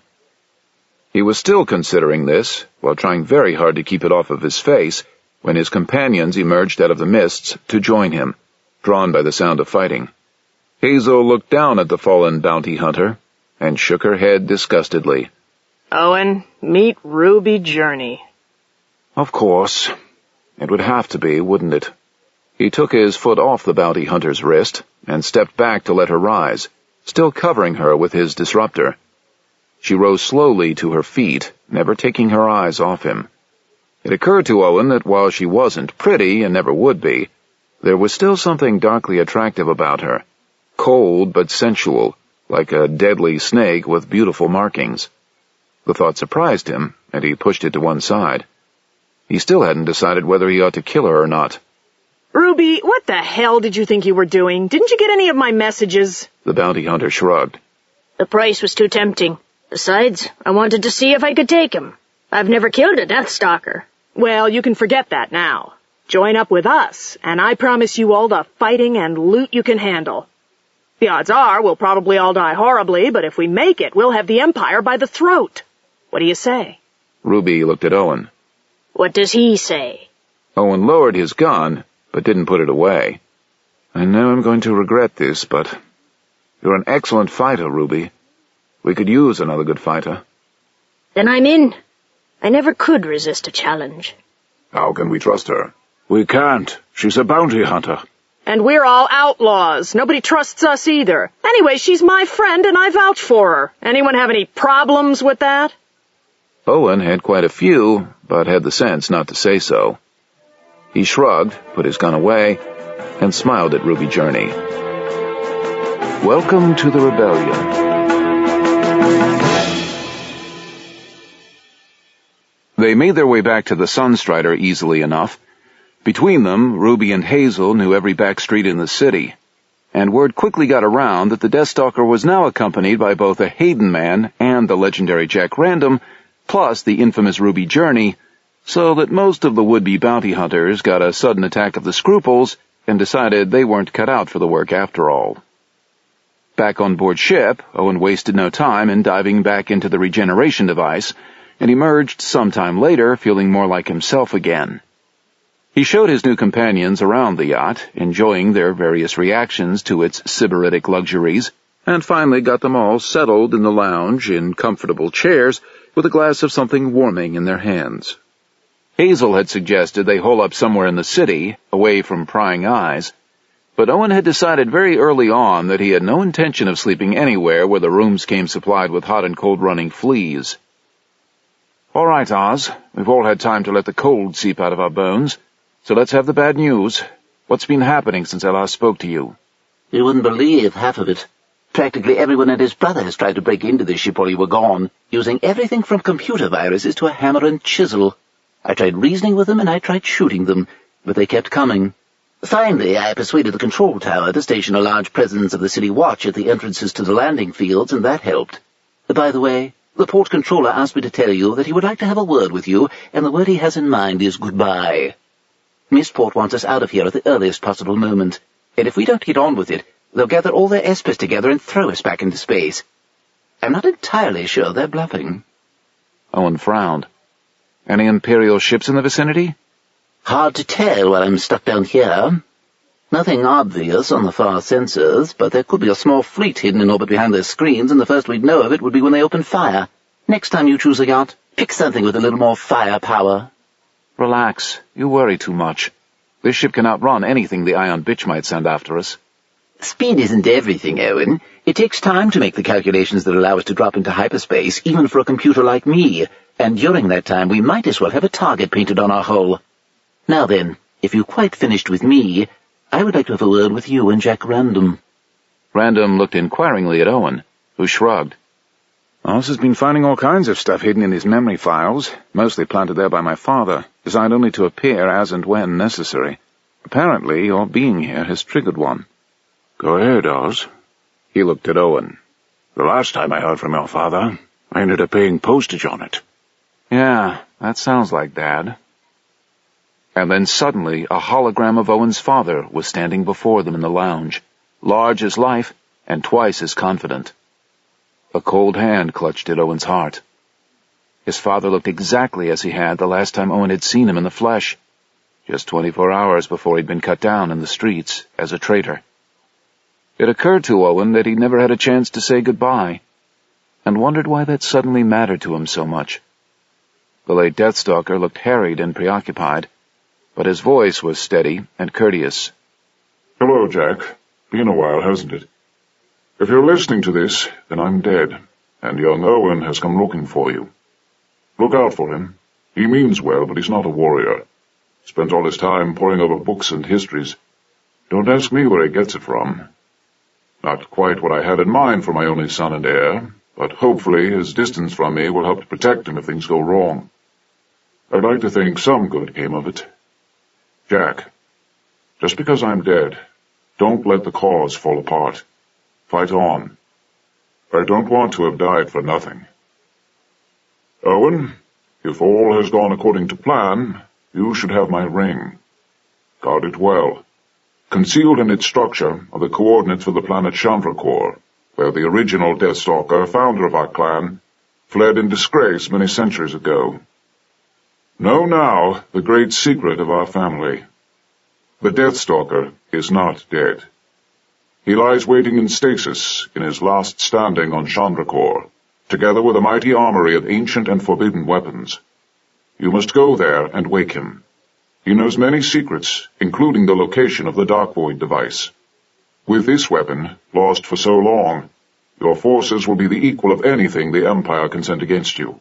He was still considering this, while trying very hard to keep it off of his face, when his companions emerged out of the mists to join him, drawn by the sound of fighting. Hazel looked down at the fallen bounty hunter and shook her head disgustedly. Owen, meet Ruby Journey. Of course. It would have to be, wouldn't it? He took his foot off the bounty hunter's wrist and stepped back to let her rise, still covering her with his disruptor. She rose slowly to her feet, never taking her eyes off him. It occurred to Owen that while she wasn't pretty and never would be, there was still something darkly attractive about her, cold but sensual, like a deadly snake with beautiful markings. The thought surprised him, and he pushed it to one side. He still hadn't decided whether he ought to kill her or not. Ruby, what the hell did you think you were doing? Didn't you get any of my messages? The bounty hunter shrugged. The price was too tempting. Besides, I wanted to see if I could take him. I've never killed a Deathstalker. Well, you can forget that now. Join up with us, and I promise you all the fighting and loot you can handle. The odds are we'll probably all die horribly, but if we make it, we'll have the Empire by the throat. What do you say? Ruby looked at Owen. What does he say? Owen lowered his gun, but didn't put it away. I know I'm going to regret this, but you're an excellent fighter, Ruby. We could use another good fighter. Then I'm in. I never could resist a challenge. How can we trust her? We can't. She's a bounty hunter. And we're all outlaws. Nobody trusts us either. Anyway, she's my friend and I vouch for her. Anyone have any problems with that? Owen had quite a few, but had the sense not to say so. He shrugged, put his gun away, and smiled at Ruby Journey. Welcome to the rebellion. They made their way back to the Sunstrider easily enough. Between them, Ruby and Hazel knew every back street in the city, and word quickly got around that the Deathstalker was now accompanied by both a Hayden man and the legendary Jack Random, plus the infamous Ruby Journey, so that most of the would-be bounty hunters got a sudden attack of the scruples and decided they weren't cut out for the work after all. Back on board ship, Owen wasted no time in diving back into the regeneration device, and emerged sometime later feeling more like himself again. He showed his new companions around the yacht, enjoying their various reactions to its sybaritic luxuries, and finally got them all settled in the lounge in comfortable chairs with a glass of something warming in their hands. Hazel had suggested they hole up somewhere in the city, away from prying eyes, but Owen had decided very early on that he had no intention of sleeping anywhere where the rooms came supplied with hot and cold running fleas. All right, Oz, we've all had time to let the cold seep out of our bones, so let's have the bad news. What's been happening since I last spoke to you? You wouldn't believe half of it. Practically everyone and his brother has tried to break into this ship while you were gone, using everything from computer viruses to a hammer and chisel. I tried reasoning with them and I tried shooting them, but they kept coming. Finally, I persuaded the control tower to station a large presence of the city watch at the entrances to the landing fields, and that helped. By the way, the port controller asked me to tell you that he would like to have a word with you, and the word he has in mind is goodbye. Missport wants us out of here at the earliest possible moment, and if we don't get on with it, they'll gather all their espers together and throw us back into space. I'm not entirely sure they're bluffing. Owen frowned. Any Imperial ships in the vicinity? Hard to tell while I'm stuck down here. Nothing obvious on the far sensors, but there could be a small fleet hidden in orbit behind their screens, and the first we'd know of it would be when they open fire. Next time you choose a yacht, Pick something with a little more firepower. Relax. You worry too much. This ship can outrun anything the ion bitch might send after us. Speed isn't everything, Owen. It takes time to make the calculations that allow us to drop into hyperspace, even for a computer like me. And during that time, we might as well have a target painted on our hull. Now then, if you're quite finished with me, I would like to have a word with you and Jack Random. Random looked inquiringly at Owen, who shrugged. Oz has been finding all kinds of stuff hidden in his memory files, mostly planted there by my father, designed only to appear as and when necessary. Apparently, your being here has triggered one. Go ahead, Oz. He looked at Owen. The last time I heard from your father, I ended up paying postage on it. Yeah, that sounds like Dad. And then suddenly a hologram of Owen's father was standing before them in the lounge, large as life and twice as confident. A cold hand clutched at Owen's heart. His father looked exactly as he had the last time Owen had seen him in the flesh, just 24 hours before he'd been cut down in the streets as a traitor. It occurred to Owen that he'd never had a chance to say goodbye, and wondered why that suddenly mattered to him so much. The late Deathstalker looked harried and preoccupied, but his voice was steady and courteous. Hello, Jack. Been a while, hasn't it? If you're listening to this, then I'm dead, and young Owen has come looking for you. Look out for him. He means well, but he's not a warrior. Spends all his time poring over books and histories. Don't ask me where he gets it from. Not quite what I had in mind for my only son and heir, but hopefully his distance from me will help to protect him if things go wrong. I'd like to think some good came of it. Jack, just because I'm dead, don't let the cause fall apart. Fight on. I don't want to have died for nothing. Owen, if all has gone according to plan, you should have my ring. Guard it well. Concealed in its structure are the coordinates for the planet Chandrakor, where the original Deathstalker, founder of our clan, fled in disgrace many centuries ago. Know now the great secret of our family. The Deathstalker is not dead. He lies waiting in stasis in his last standing on Chandrakor, together with a mighty armory of ancient and forbidden weapons. You must go there and wake him. He knows many secrets, including the location of the Dark Void device. With this weapon, lost for so long, your forces will be the equal of anything the Empire can send against you.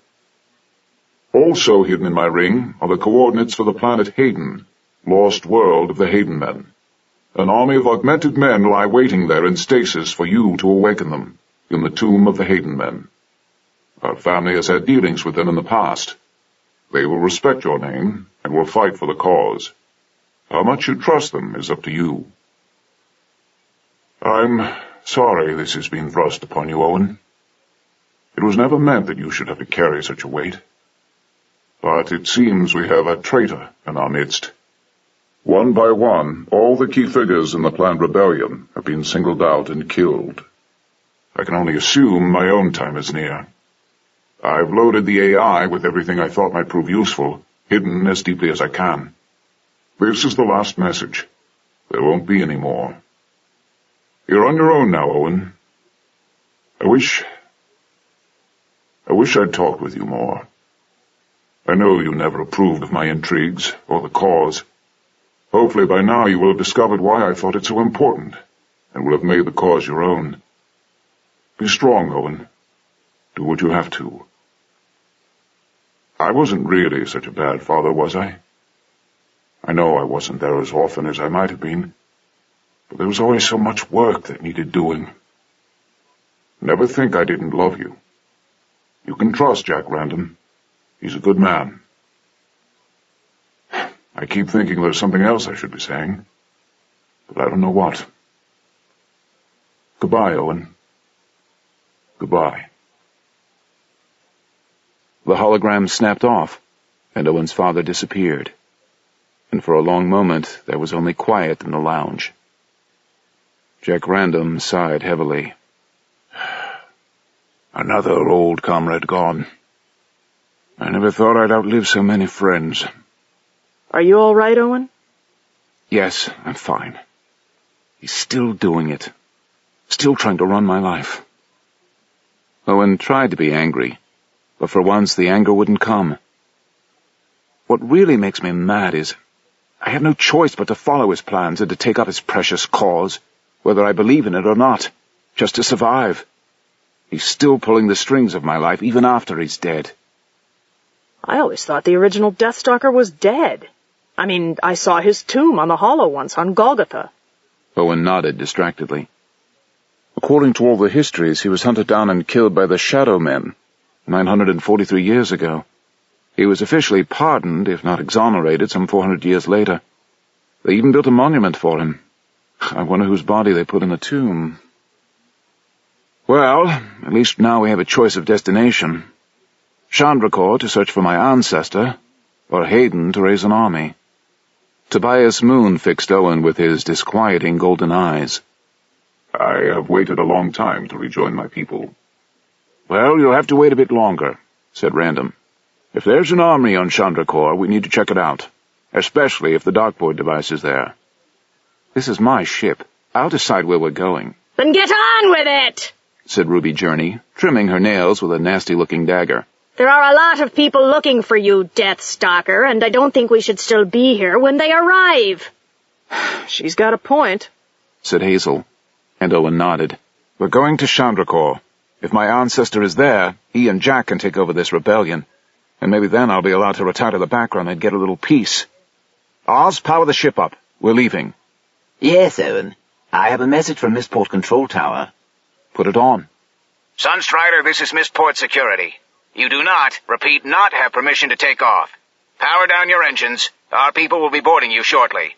Also hidden in my ring are the coordinates for the planet Hayden, lost world of the Hayden Men. An army of augmented men lie waiting there in stasis for you to awaken them, in the tomb of the Hayden Men. Our family has had dealings with them in the past. They will respect your name, and will fight for the cause. How much you trust them is up to you. I'm sorry this has been thrust upon you, Owen. It was never meant that you should have to carry such a weight. But it seems we have a traitor in our midst. One by one, all the key figures in the planned rebellion have been singled out and killed. I can only assume my own time is near. I've loaded the AI with everything I thought might prove useful, hidden as deeply as I can. This is the last message. There won't be any more. You're on your own now, Owen. I wish I'd talked with you more. I know you never approved of my intrigues or the cause. Hopefully by now you will have discovered why I thought it so important, and will have made the cause your own. Be strong, Owen. Do what you have to. I wasn't really such a bad father, was I? I know I wasn't there as often as I might have been, but there was always so much work that needed doing. Never think I didn't love you. You can trust Jack Random. He's a good man. I keep thinking there's something else I should be saying, but I don't know what. Goodbye, Owen. Goodbye. The hologram snapped off, and Owen's father disappeared. And for a long moment there was only quiet in the lounge. Jack Random sighed heavily. Another old comrade gone. I never thought I'd outlive so many friends. Are you all right, Owen? Yes, I'm fine. He's still doing it. Still trying to run my life. Owen tried to be angry, but for once the anger wouldn't come. What really makes me mad is I have no choice but to follow his plans and to take up his precious cause, whether I believe in it or not, just to survive. He's still pulling the strings of my life even after he's dead. I always thought the original Deathstalker was dead. I mean, I saw his tomb on the Hollow once on Golgotha. Owen nodded distractedly. According to all the histories, he was hunted down and killed by the Shadow Men 943 years ago. He was officially pardoned, if not exonerated, some 400 years later. They even built a monument for him. I wonder whose body they put in the tomb. Well, at least now we have a choice of destination. Chandrakor to search for my ancestor, or Hayden to raise an army. Tobias Moon fixed Owen with his disquieting golden eyes. I have waited a long time to rejoin my people. Well, you'll have to wait a bit longer, said Random. If there's an army on Chandrakor, we need to check it out, especially if the Darkboard device is there. This is my ship. I'll decide where we're going. Then get on with it, said Ruby Journey, trimming her nails with a nasty-looking dagger. There are a lot of people looking for you, Deathstalker, and I don't think we should still be here when they arrive. She's got a point, said Hazel, and Owen nodded. We're going to Chandrakor. If my ancestor is there, he and Jack can take over this rebellion, and maybe then I'll be allowed to retire to the background and get a little peace. Oz, power the ship up. We're leaving. Yes, Owen. I have a message from Missport Control Tower. Put it on. Sunstrider, this is Missport Security. You do not, repeat, not have permission to take off. Power down your engines. Our people will be boarding you shortly.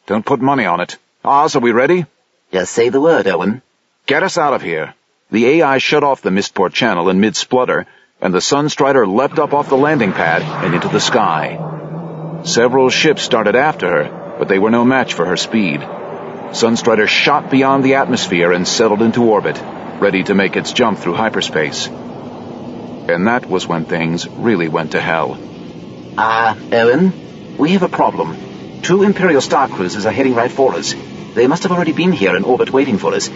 Don't put money on it. Oz, are we ready? Just say the word, Owen. Get us out of here. The AI shut off the Missport channel in mid-splutter, and the Sunstrider leapt up off the landing pad and into the sky. Several ships started after her, but they were no match for her speed. Sunstrider shot beyond the atmosphere and settled into orbit, ready to make its jump through hyperspace. And that was when things really went to hell. Owen, we have a problem. 2 Imperial Star Cruisers are heading right for us. They must have already been here in orbit waiting for us.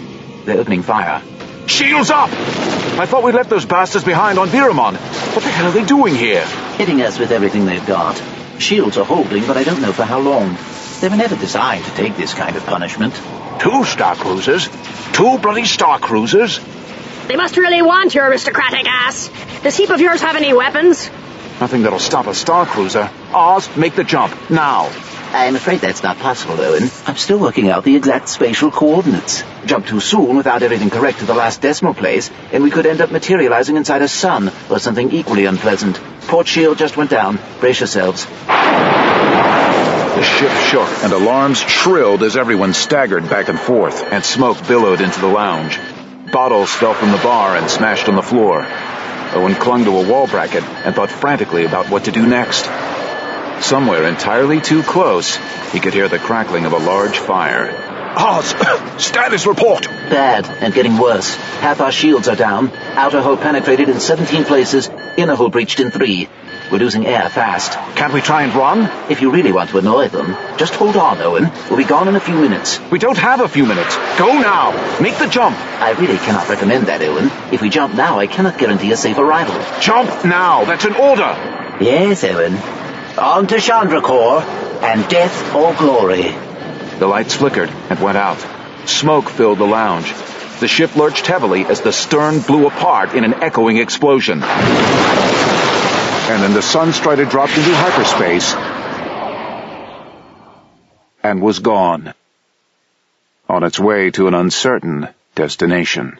They're opening fire. Shields up! I thought we left those bastards behind on Viramon. What the hell are they doing here? Hitting us with everything they've got. Shields are holding, but I don't know for how long. They were never designed to take this kind of punishment. 2 Star Cruisers? 2 bloody Star Cruisers? They must really want your aristocratic ass. Does heap of yours have any weapons? Nothing that'll stop a Star Cruiser. Oz, make the jump, now. I'm afraid that's not possible, Owen. I'm still working out the exact spatial coordinates. Jump too soon without everything correct to the last decimal place, and we could end up materializing inside a sun, or something equally unpleasant. Port shield just went down. Brace yourselves. The ship shook, and alarms shrilled as everyone staggered back and forth, and smoke billowed into the lounge. Bottles fell from the bar and smashed on the floor. Owen clung to a wall bracket and thought frantically about what to do next. Somewhere entirely too close, he could hear the crackling of a large fire. Oz, status report. Bad, and getting worse. Half our shields are down. Outer hull penetrated in 17 places. Inner hull breached in 3. We're losing air fast. Can't we try and run? If you really want to annoy them, just hold on, Owen. We'll be gone in a few minutes. We don't have a few minutes. Go now. Make the jump. I really cannot recommend that, Owen. If we jump now, I cannot guarantee a safe arrival. Jump now. That's an order. Yes, Owen. On to Chandrakor, and death or glory. The lights flickered and went out. Smoke filled the lounge. The ship lurched heavily as the stern blew apart in an echoing explosion. And then the Sunstrider dropped into hyperspace and was gone, on its way to an uncertain destination.